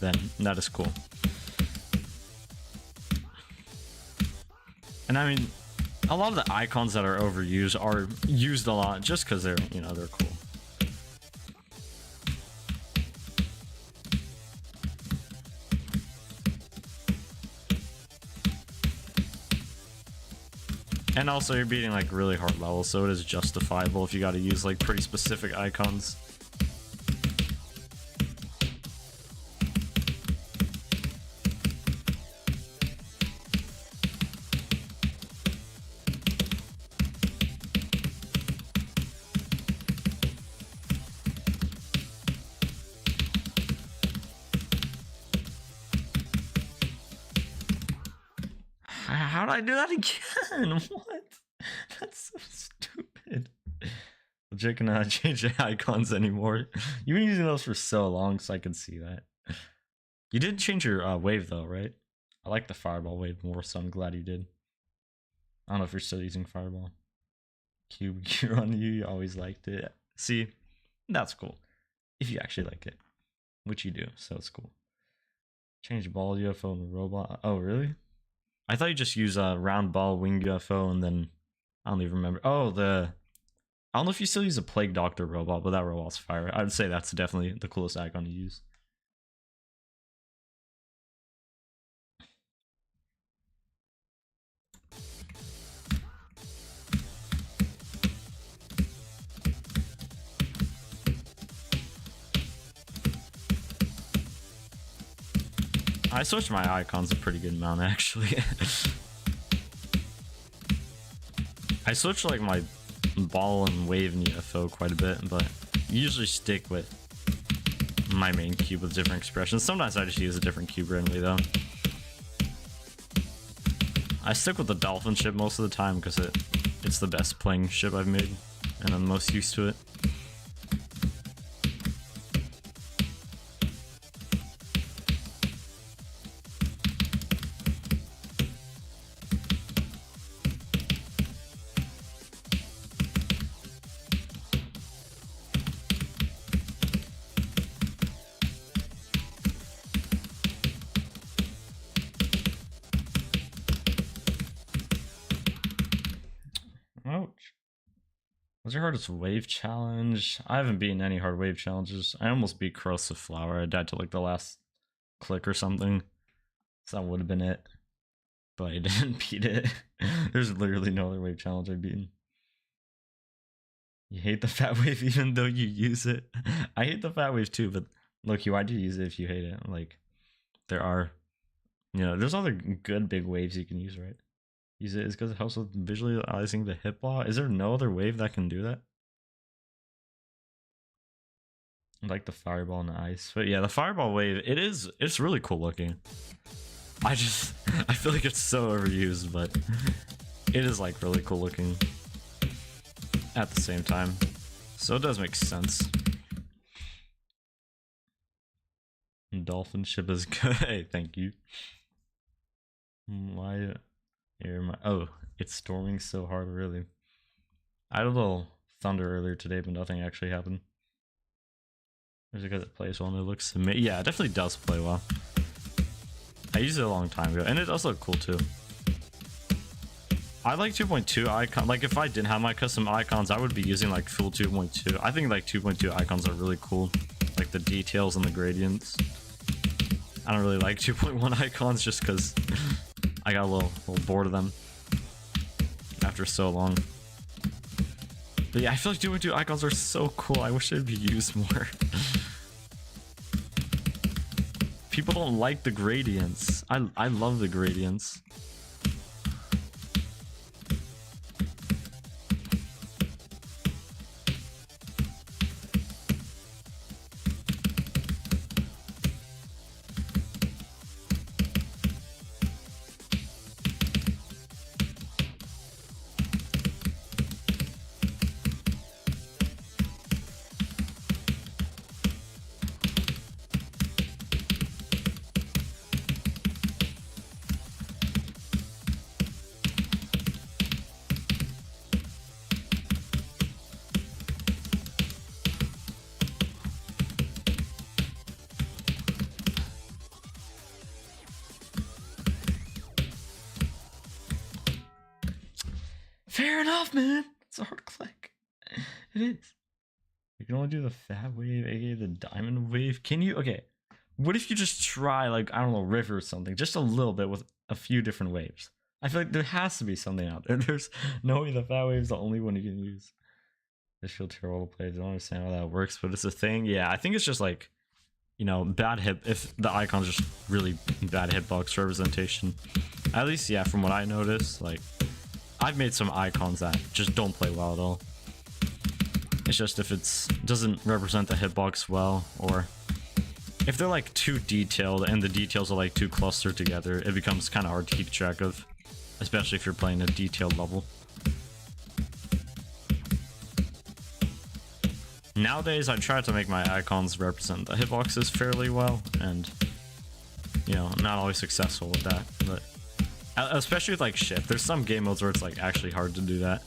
then that is cool. And I mean, a lot of the icons that are overused are used a lot just because they're, you know, they're cool. And also you're beating like really hard levels, so it is justifiable if you gotta use like pretty specific icons. How did I do that again? What? That's so stupid. Legit cannot change the icons anymore. You've been using those for so long, so I can see that. You did change your wave though, right? I like the fireball wave more, so I'm glad you did. I don't know if you're still using fireball. Cube gear on you, you always liked it. See, that's cool. If you actually like it, which you do, so it's cool. Change ball UFO and robot. Oh, really? I thought you just use a round ball wing UFO and then I don't even remember. Oh, I don't know if you still use a Plague Doctor robot, but that robot's fire. I'd say that's definitely the coolest icon to use. I switched my icons a pretty good amount, actually. I switched like my ball and wave and UFO quite a bit, but usually stick with my main cube with different expressions. Sometimes I just use a different cube randomly though. I stick with the dolphin ship most of the time because it's the best playing ship I've made and I'm most used to it. Ouch. What's your hardest wave challenge? I haven't beaten any hard wave challenges. I almost beat Corrosive Flower. I died to like the last click or something. So that would have been it. But I didn't beat it. There's literally no other wave challenge I've beaten. You hate the fat wave even though you use it? I hate the fat wave too, but look, why'd you use it if you hate it? Like, there are, you know, there's other good big waves you can use, right? Use it is because it helps with visualizing the hitbox. Is there no other wave that can do that? I like the fireball and the ice, but yeah, the fireball wave, it's really cool looking. I feel like it's so overused, but it is like really cool looking at the same time. So it does make sense. Dolphin ship is good. Hey, thank you. Why? Oh, it's storming so hard, really. I had a little thunder earlier today, but nothing actually happened. Is it because it plays well and it looks amazing? Yeah, it definitely does play well. I used it a long time ago, and it does look cool too. I like 2.2 icon. Like, if I didn't have my custom icons, I would be using like full 2.2. I think like 2.2 icons are really cool. Like the details and the gradients. I don't really like 2.1 icons just because I got a little bored of them after so long. But yeah, I feel like 2.2 icons are so cool. I wish they'd be used more. People don't like the gradients. I love the gradients. Fair enough, man. It's a hard click. It is. You can only do the fat wave, aka the diamond wave. Can you? Okay. What if you just try, like, I don't know, river or something, just a little bit with a few different waves? I feel like there has to be something out there. There's no way the fat wave is the only one you can use. This shield tier role plays. I don't understand how that works, but it's a thing. Yeah, I think it's just like, you know, bad hit. If the icon's just really bad hitbox representation, at least, yeah, from what I noticed, like, I've made some icons that just don't play well at all. It's just if it's doesn't represent the hitbox well, or if they're like too detailed and the details are like too clustered together, it becomes kind of hard to keep track of, especially if you're playing a detailed level. Nowadays, I try to make my icons represent the hitboxes fairly well, and, you know, I'm not always successful with that, but especially with like shift. There's some game modes where it's like actually hard to do that,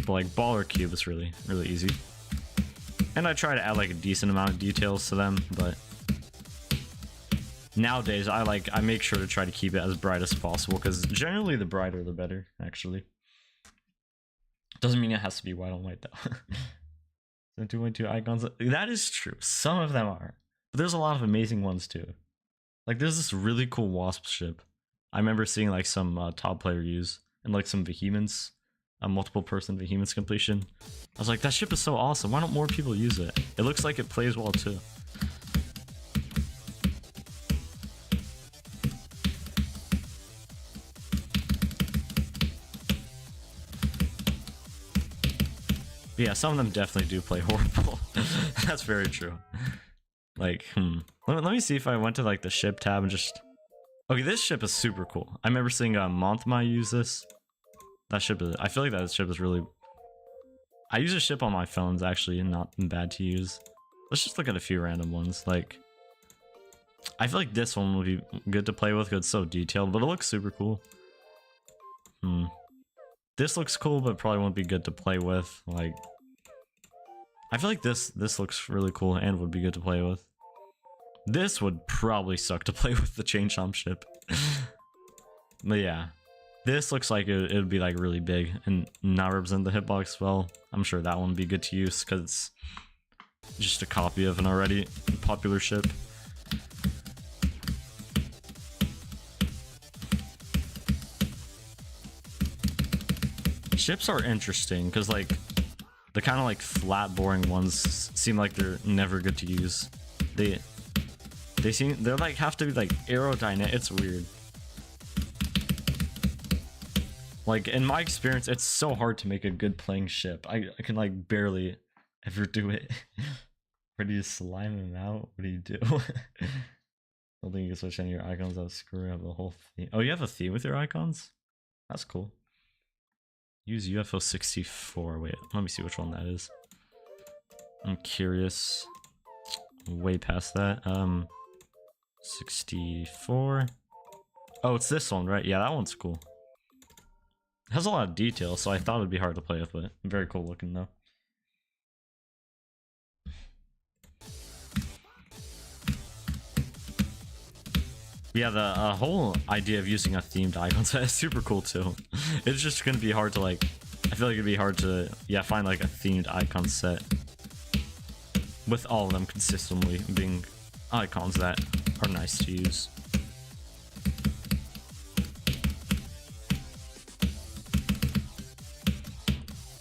but like ball or cube is really easy. And I try to add like a decent amount of details to them, but nowadays I make sure to try to keep it as bright as possible, because generally the brighter the better, actually. Doesn't mean it has to be white on white though. So 2.2 icons, that is true. Some of them are, but there's a lot of amazing ones too. Like there's this really cool wasp ship I remember seeing like some top player use, and like some Vehemence, a multiple person Vehemence completion. I was like, that ship is so awesome, why don't more people use it? It looks like it plays well too. But yeah, some of them definitely do play horrible. That's very true. Like, let me see if I went to like the ship tab and just... Okay, this ship is super cool. I remember seeing Monthma use this. That ship is... I feel like that ship is really... I use a ship on my phones, actually, and not bad to use. Let's just look at a few random ones. Like, I feel like this one would be good to play with because it's so detailed, but it looks super cool. This looks cool, but probably won't be good to play with. Like, I feel like this looks really cool and would be good to play with. This would probably suck to play with the Chain Chomp ship. But yeah, this looks like it would be like really big and not represent the hitbox well. I'm sure that one would be good to use because it's just a copy of an already popular ship. Ships are interesting because like the kind of like flat boring ones seem like they're never good to use. They're like have to be like aerodynamic. It's weird. Like in my experience, it's so hard to make a good playing ship. I can like barely ever do it. Where do you slime them out? What do you do? I don't think you can switch any of your icons out, screwing up the whole theme. Oh, you have a theme with your icons? That's cool. Use UFO 64. Wait, let me see which one that is. I'm curious. Way past that. 64. Oh, it's this one, right? Yeah, that one's cool. It has a lot of detail, so I thought it'd be hard to play with, but very cool looking though. Yeah, the whole idea of using a themed icon set is super cool too. It's just gonna be hard to like, I feel like it'd be hard to, yeah, find like a themed icon set with all of them consistently being icons that are nice to use.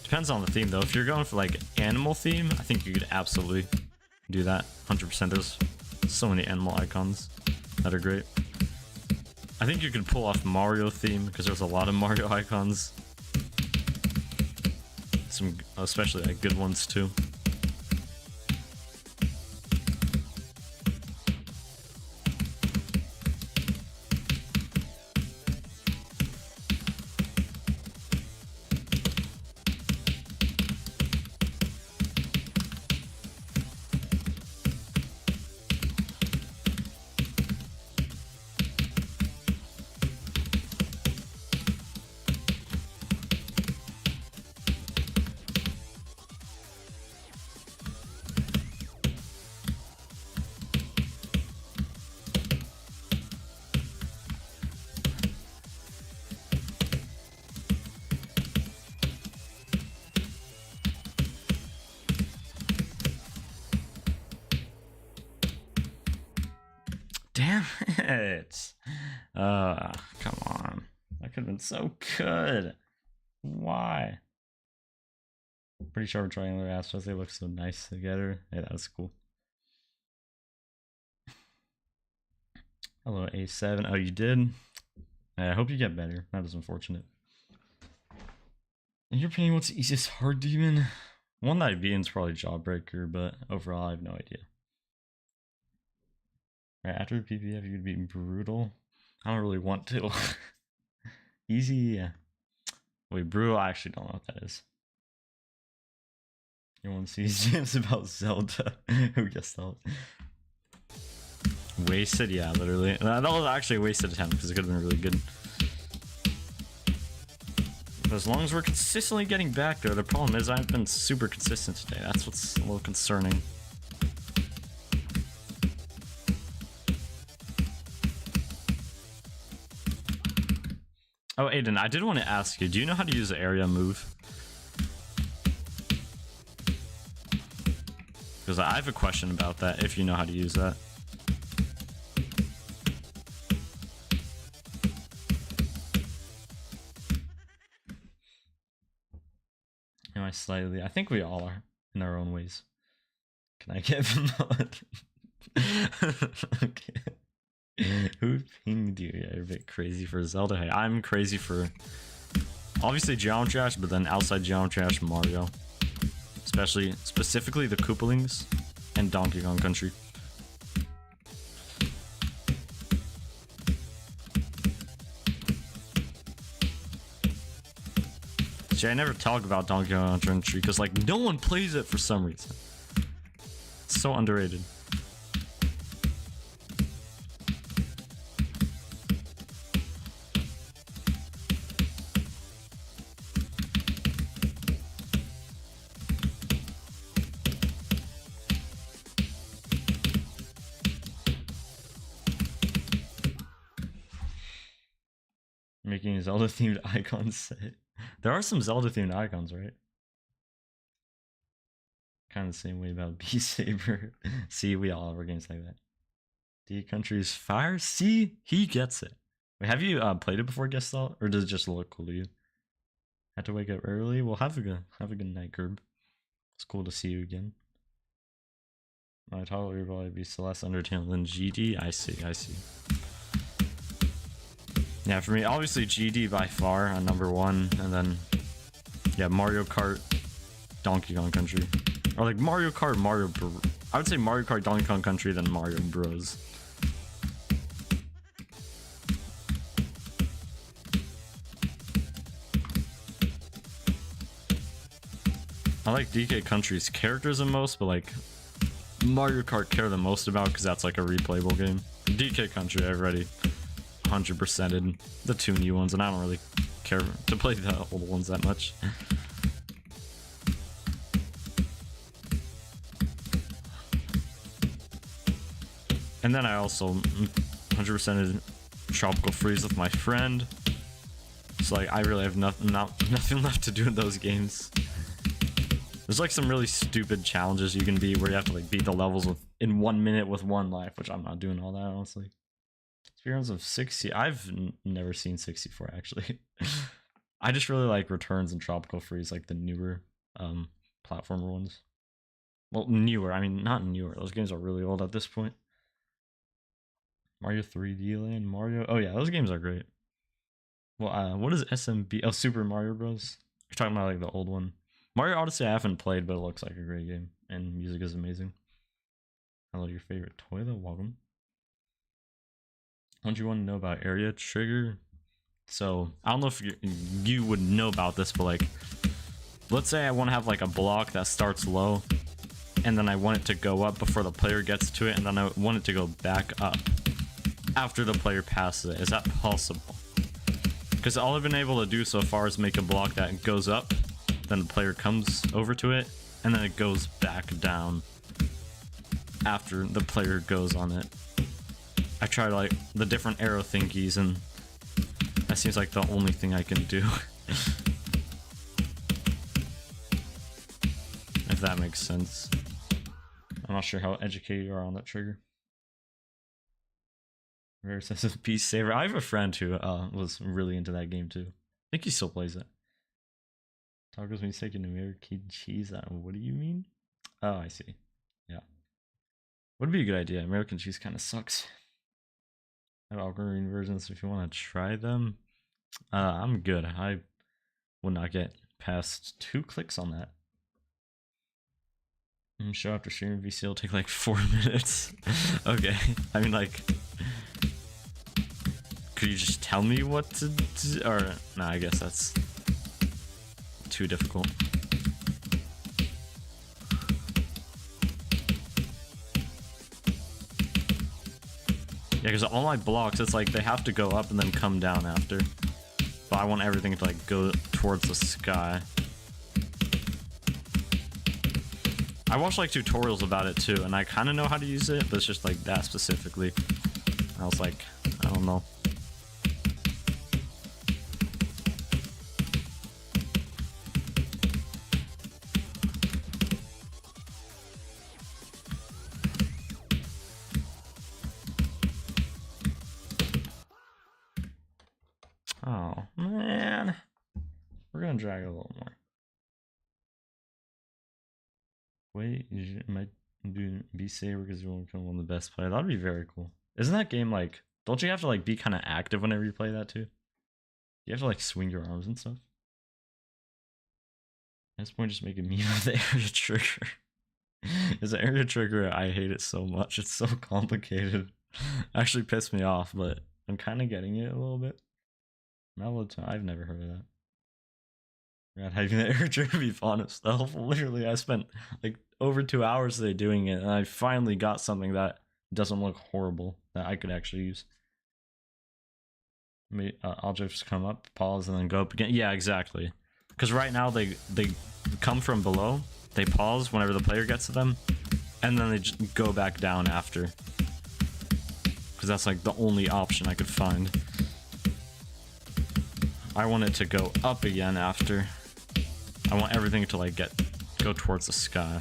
Depends on the theme though. If you're going for like animal theme, I think you could absolutely do that 100%. There's so many animal icons that are great. I think you could pull off Mario theme because there's a lot of Mario icons. Some especially like good ones too. Damn it. Come on. That could have been so good. Why? Pretty sure triangular aspects, they look so nice together. Yeah, that was cool. Hello, A7. Oh, you did? I hope you get better. That is unfortunate. In your opinion, what's the easiest hard demon? One that I beat is probably Jawbreaker, but overall, I have no idea. Right, after PPF, you could be brutal. I don't really want to. Easy, yeah. Wait, brutal, I actually don't know what that is. You want to see James about Zelda? Who guessed that? Wasted, yeah, literally. That was actually a wasted attempt because it could have been really good. But as long as we're consistently getting back there, the problem is I've been super consistent today. That's what's a little concerning. Oh, Aiden, I did want to ask you, do you know how to use the area move? Because I have a question about that, if you know how to use that. Am I slightly? I think we all are, in our own ways. Can I get mod? Okay. Who pinged you? Yeah, you're a bit crazy for Zelda. Hey, I'm crazy for obviously Geometry Dash, but then outside Geometry Dash, Mario. Specifically the Koopalings and Donkey Kong Country. See, I never talk about Donkey Kong Country because like no one plays it for some reason. It's so underrated. Making a Zelda themed icon set. There are some Zelda themed icons, right? Kind of the same way about Beast Saber. See, we all have our games like that. D Country's Fire. See, he gets it. Wait, have you played it before, Gestalt, or does it just look cool to you? Had to wake up early. Well, have a good night, Gerb. It's cool to see you again. My title would probably be Celeste, Undertale, then GD. I see. Yeah, for me, obviously GD by far on number 1, and then yeah, Mario Kart, Donkey Kong Country, or like Mario Kart, I would say Mario Kart, Donkey Kong Country, then Mario Bros. I like DK Country's characters the most, but like Mario Kart care the most about because that's like a replayable game. DK Country I've already 100%ed the 2 new ones, and I don't really care to play the old ones that much. And then I also 100%ed Tropical Freeze with my friend. So like I really have nothing left to do in those games. There's like some really stupid challenges you can beat where you have to like beat the levels in 1 minute with 1 life, which I'm not doing all that honestly. Experience of 60. I've never seen 64 actually. I just really like Returns and Tropical Freeze, like the newer platformer ones. Well, newer. I mean, not newer. Those games are really old at this point. Mario 3D Land, Mario. Oh yeah, those games are great. Well, what is SMB? Oh, Super Mario Bros. You're talking about like the old one. Mario Odyssey I haven't played, but it looks like a great game, and music is amazing. Hello, your favorite toilet. Welcome. What do you want to know about area trigger? So I don't know if you would know about this, but like, let's say I want to have like a block that starts low, and then I want it to go up before the player gets to it, and then I want it to go back up after the player passes it. Is that possible? Because all I've been able to do so far is make a block that goes up, then the player comes over to it, and then it goes back down after the player goes on it. I tried like the different arrow thingies, and that seems like the only thing I can do. If that makes sense. I'm not sure how educated you are on that trigger. Rare says of Beast Saber. I have a friend who was really into that game too. I think he still plays it. Tacos means taking American cheese out. What do you mean? Oh, I see. Yeah. Would be a good idea. American cheese kind of sucks. I have Algarine versions if you want to try them. I'm good. I will not get past 2 clicks on that. Show after stream VC will take like 4 minutes. Okay. I mean, like, could you just tell me what to do? Or, nah, I guess that's too difficult. Yeah, because all my blocks, it's like they have to go up and then come down after. But I want everything to like go towards the sky. I watched like tutorials about it too, and I kind of know how to use it, but it's just like that specifically. I was like, I don't know. Oh man, we're gonna drag a little more. Wait, you might do Beast Saber because you won't become one of the best players. That'd be very cool. Isn't that game like? Don't you have to like be kind of active whenever you play that too? You have to like swing your arms and stuff. At this point, just make a meme of the area trigger. Is the area trigger? I hate it so much. It's so complicated. Actually pissed me off, but I'm kind of getting it a little bit. Melatonin. I've never heard of that. God, having the air trigger be fun of stealth. Literally, I spent like over 2 hours today doing it, and I finally got something that doesn't look horrible that I could actually use. I'll just come up, pause, and then go up again. Yeah, exactly. Because right now they come from below, they pause whenever the player gets to them, and then they just go back down after. Because that's like the only option I could find. I want it to go up again after. I want everything to like go towards the sky.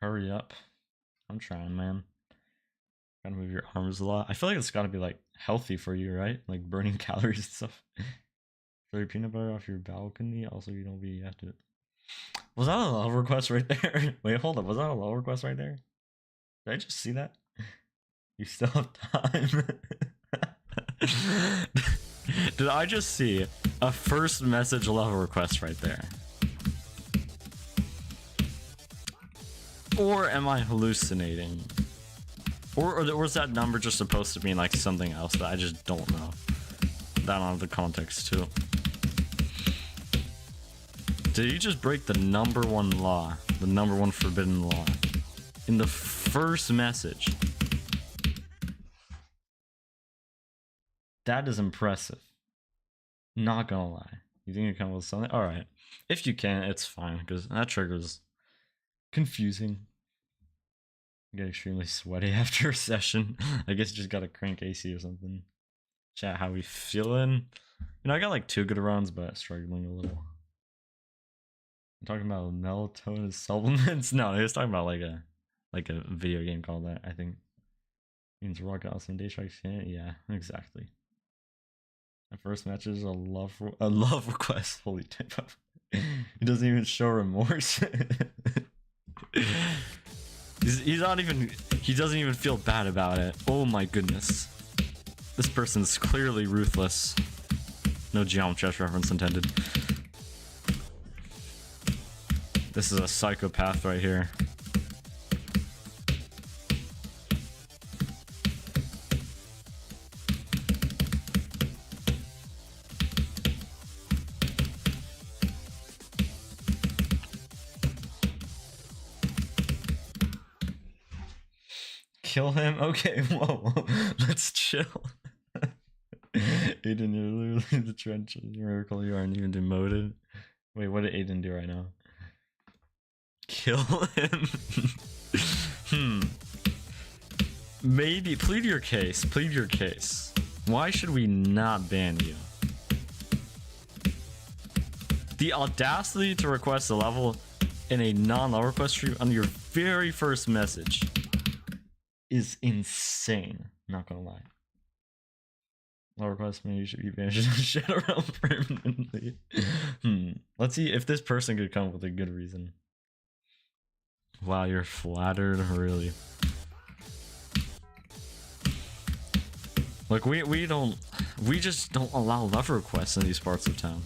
Hurry up. I'm trying, man. Gotta move your arms a lot. I feel like it's gotta be like healthy for you, right? Like burning calories and stuff. Throw your peanut butter off your balcony. Also, you don't be have to. Was that a love request right there? Wait, hold up. Was that a love request right there? Did I just see that? You still have time. Did I just see a first message love request right there? Or am I hallucinating? Or was that number just supposed to mean like something else that I just don't know? That on the context too. Did you just break the #1 law? The #1 forbidden law? In the first message? That is impressive. Not gonna lie. You think you come up with something? Alright. If you can, it's fine, because that triggers confusing. I get extremely sweaty after a session. I guess you just gotta crank AC or something. Chat, how we feeling? You know, I got like 2 good runs, but struggling a little. I'm talking about melatonin supplements? No, he was talking about like a video game called that, I think. Means Rocket Awesome Day Strikes. Yeah, exactly. My first match is a love request. Holy typo. He doesn't even show remorse. He's not even. He doesn't even feel bad about it. Oh my goodness. This person's clearly ruthless. No Geometry reference intended. This is a psychopath right here. Kill him? Okay, whoa. Let's chill. Aiden, you're literally the trench. Miracle, you aren't even demoted. Wait, what did Aiden do right now? Kill him? Maybe. Plead your case. Plead your case. Why should we not ban you? The audacity to request a level in a non-level request stream on your very first message is insane. Not gonna lie. Level request maybe should be banished and shut around permanently. Let's see if this person could come up with a good reason. Wow, you're flattered, really. Look, we just don't allow level requests in these parts of town.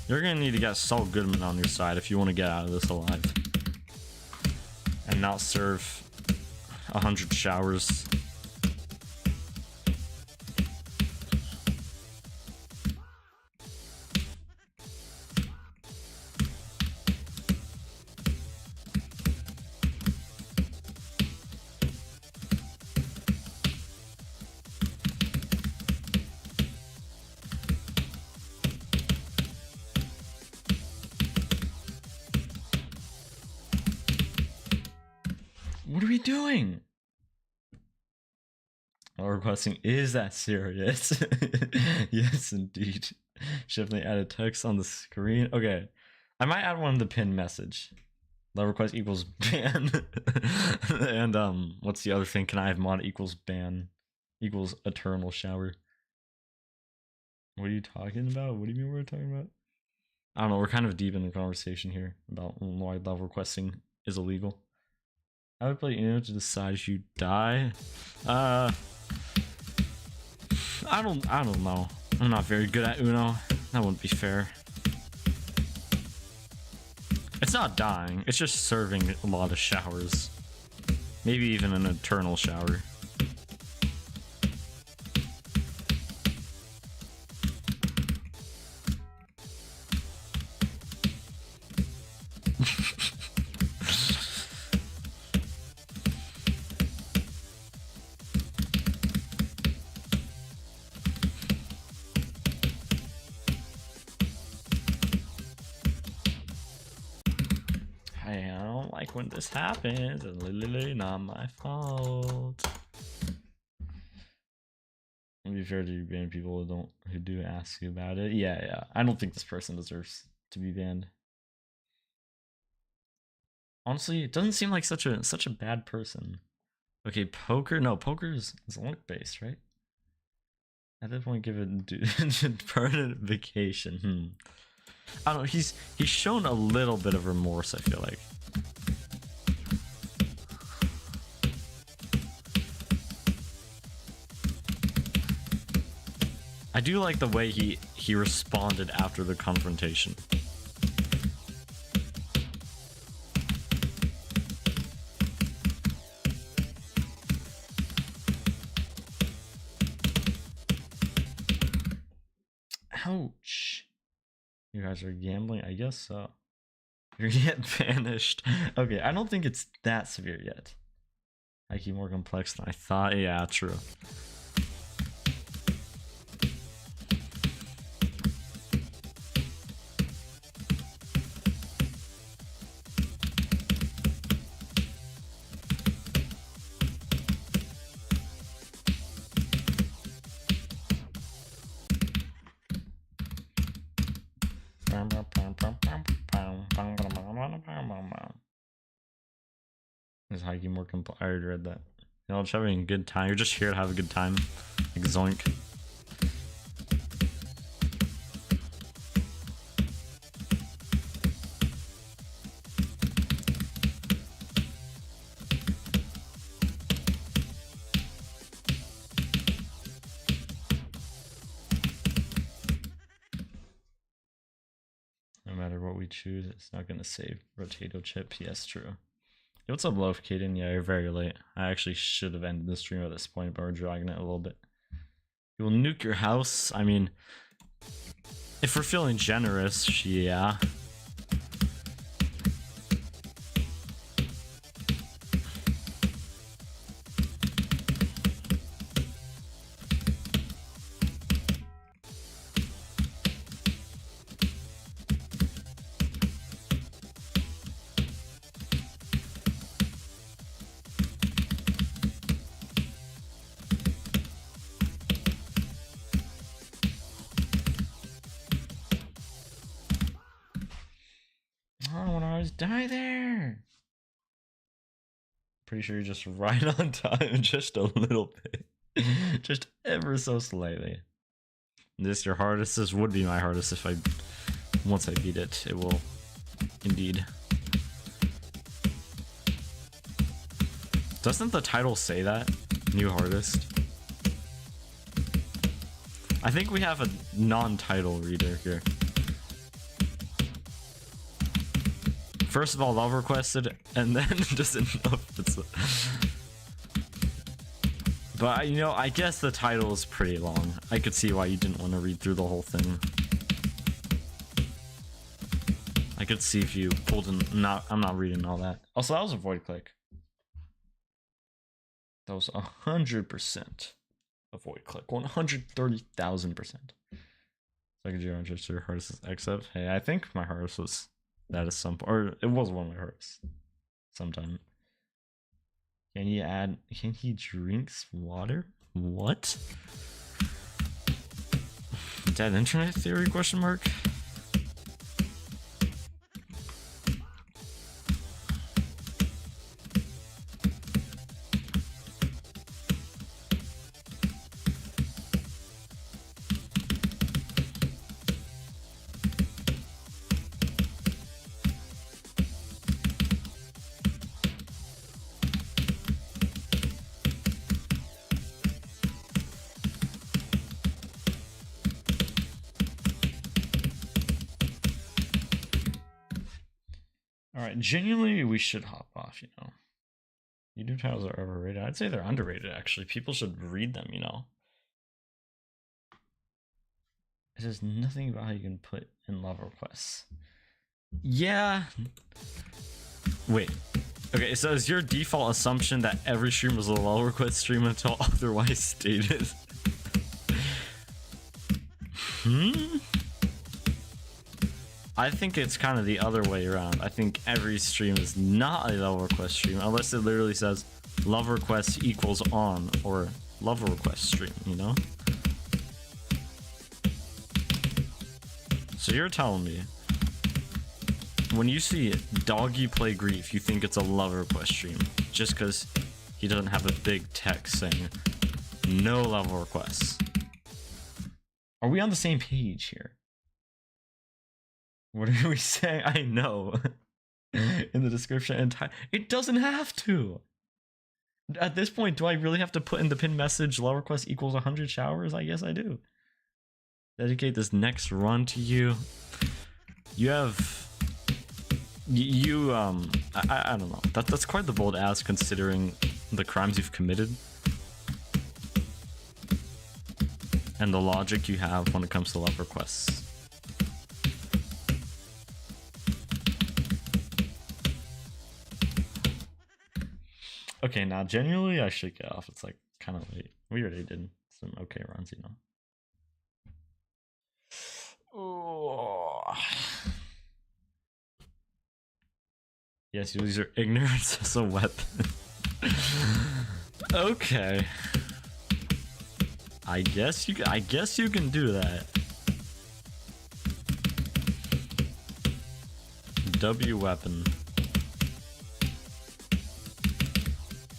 You're gonna need to get Saul Goodman on your side if you want to get out of this alive. And not serve 100 showers. What are we doing? Requesting is that serious? Yes, indeed. Should definitely add a text on the screen. Okay, I might add one in the pinned message. Level request equals ban. And what's the other thing? Can I have mod equals ban equals eternal shower? What are you talking about? What do you mean we're talking about? I don't know. We're kind of deep in the conversation here about why level requesting is illegal. I would play Uno to decide if you die. I don't know. I'm not very good at Uno. That wouldn't be fair. It's not dying. It's just serving a lot of showers. Maybe even an eternal shower. When this happens, it's literally not my fault. To be fair to you, ban people who do ask you about it. Yeah. I don't think this person deserves to be banned. Honestly, it doesn't seem like such a bad person. Okay, poker. No, poker is luck based, right? At that point, give it permanent vacation. I don't know. He's shown a little bit of remorse, I feel like. I do like the way he responded after the confrontation. Ouch. You guys are gambling? I guess so. You're get banished. Okay, I don't think it's that severe yet. I keep more complex than I thought. Yeah, true. Is hiking more complex? I already read that. You know, just having a good time. You're just here to have a good time. Like zoink. No matter what we choose, it's not gonna save Rotato Chip. Yes, true. Yo, what's up, Love Kaden? Yeah, you're very late. I actually should have ended the stream at this point, but we're dragging it a little bit. You will nuke your house. I mean, if we're feeling generous, yeah. always die there? Pretty sure you're just right on time, just a little bit. Just ever so slightly. This your hardest? This would be my hardest if I... Once I beat it, it will indeed. Doesn't the title say that? New hardest? I think we have a non-title reader here. First of all, love requested, and then doesn't know if it's... But, you know, I guess the title is pretty long. I could see why you didn't want to read through the whole thing. I could see if you pulled in... I'm not reading all that. Also, that was a void click. That was 100% a void click. 130,000%. Second year on your hardest is except. Hey, I think my hardest was that at some point. Or it was one of my hardest. Sometime. Can he drinks water? What? Dead internet theory question mark? Genuinely, we should hop off, you know. YouTube titles are overrated. I'd say they're underrated, actually. People should read them, you know. It says nothing about how you can put in love requests. Yeah. Wait. Okay, so is your default assumption that every stream was a love request stream until otherwise stated? I think it's kind of the other way around. I think every stream is not a love request stream unless it literally says love request equals on or love request stream, you know? So you're telling me when you see Doggy play Grief, you think it's a love request stream just because he doesn't have a big text saying no love requests. Are we on the same page here? What are we saying? I know. In the description and it doesn't have to. At this point, do I really have to put in the pin message love request equals 100 showers? I guess I do. Dedicate this next run to you. You have... I don't know. That's quite the bold ask considering the crimes you've committed. And the logic you have when it comes to love requests. Okay, now genuinely I should get off. It's like kind of late. We already did some okay runs, you know. Oh. Yes, you use your ignorance as a weapon. Okay. I guess you can do that. W weapon.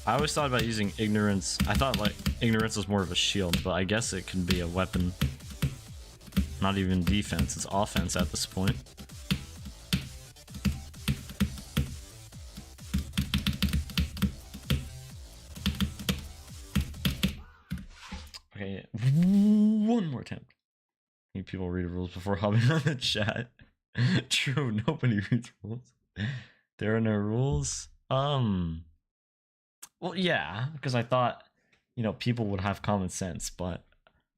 I always thought about using ignorance. I thought like ignorance was more of a shield, but I guess it can be a weapon. Not even defense, it's offense at this point. Okay, one more attempt. I think people read rules before hopping on the chat. True, nobody reads rules. There are no rules. Well, yeah, because I thought, you know, people would have common sense, but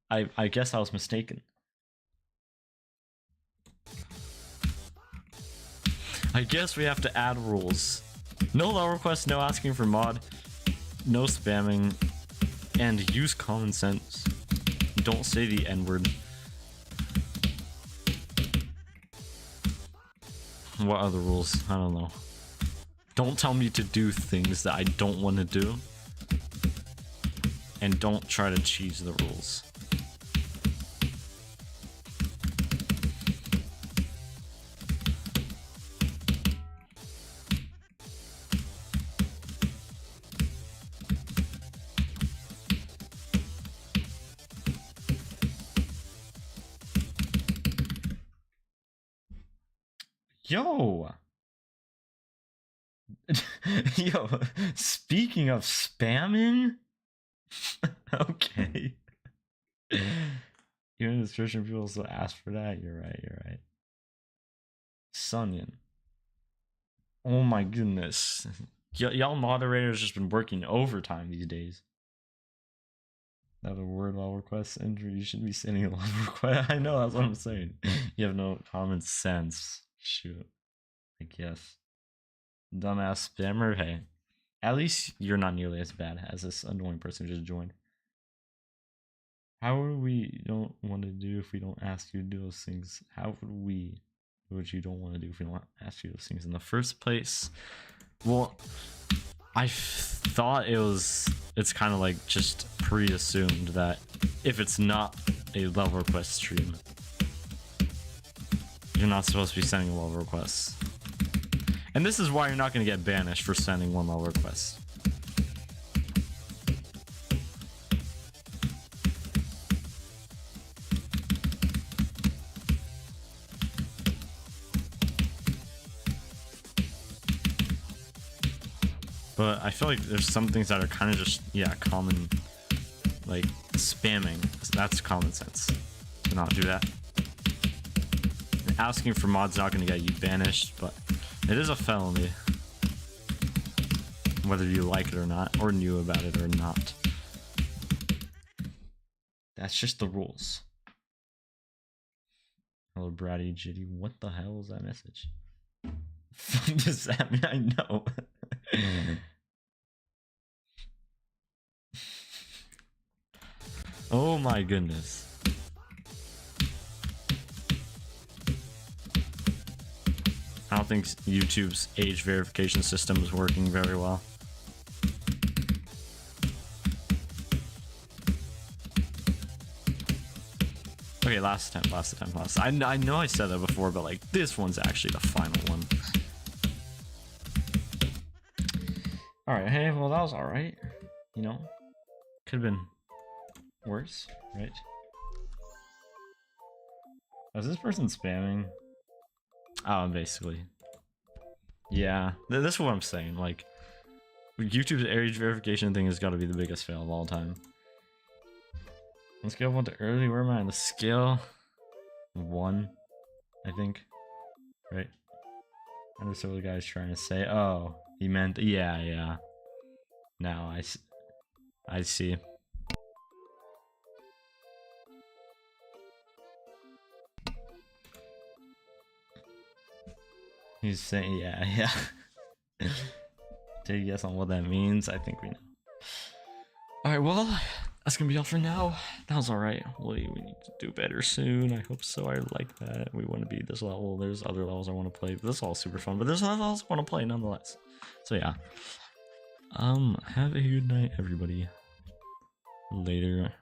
I guess I was mistaken. I guess we have to add rules. No love requests, no asking for mod, no spamming, and use common sense. Don't say the N-word. What other rules? I don't know. Don't tell me to do things that I don't want to do. And don't try to cheese the rules. Yo! Yo, speaking of spamming, okay. Even in the description, people still ask for that. You're right. You're right. Sunyan. Oh my goodness. Y'all moderators just been working overtime these days. Another word while request entry. You shouldn't be sending a lot of requests. I know, that's what I'm saying. You have no common sense. Shoot. I guess. Dumbass spammer. Hey. At least you're not nearly as bad as this annoying person who just joined. How would we don't want to do if we don't ask you to do those things? How would we do what you don't want to do if we don't ask you those things in the first place? Well, I thought it's kind of like just pre-assumed that if it's not a level request stream, you're not supposed to be sending level requests. And this is why you're not going to get banished for sending one level request. But I feel like there's some things that are kind of just, yeah, common, like spamming. That's common sense to not do that. And asking for mods not going to get you banished, but it is a felony. Whether you like it or not, or knew about it or not. That's just the rules. Hello, Bratty Jitty. What the hell is that message? What does that mean? I know. Oh my goodness. I don't think YouTube's age verification system is working very well. Okay, last time. I know I said that before, but like this one's actually the final one. Alright, hey, well that was alright. You know, could have been worse, right? Is this person spamming? Oh, basically. Yeah, this is what I'm saying. Like, YouTube's age verification thing has got to be the biggest fail of all time. On scale of 1 to early, where am I on the scale? 1, I think. Right? I understand what the guy's trying to say. Oh, he meant, yeah. Now I see. He's saying, yeah. Take a guess on what that means. I think we know. Alright, well, that's gonna be all for now. That was alright. We need to do better soon. I hope so. I like that. We want to be this level. There's other levels I want to play. This is all super fun, but there's other levels I want to play nonetheless. So yeah. Have a good night, everybody. Later.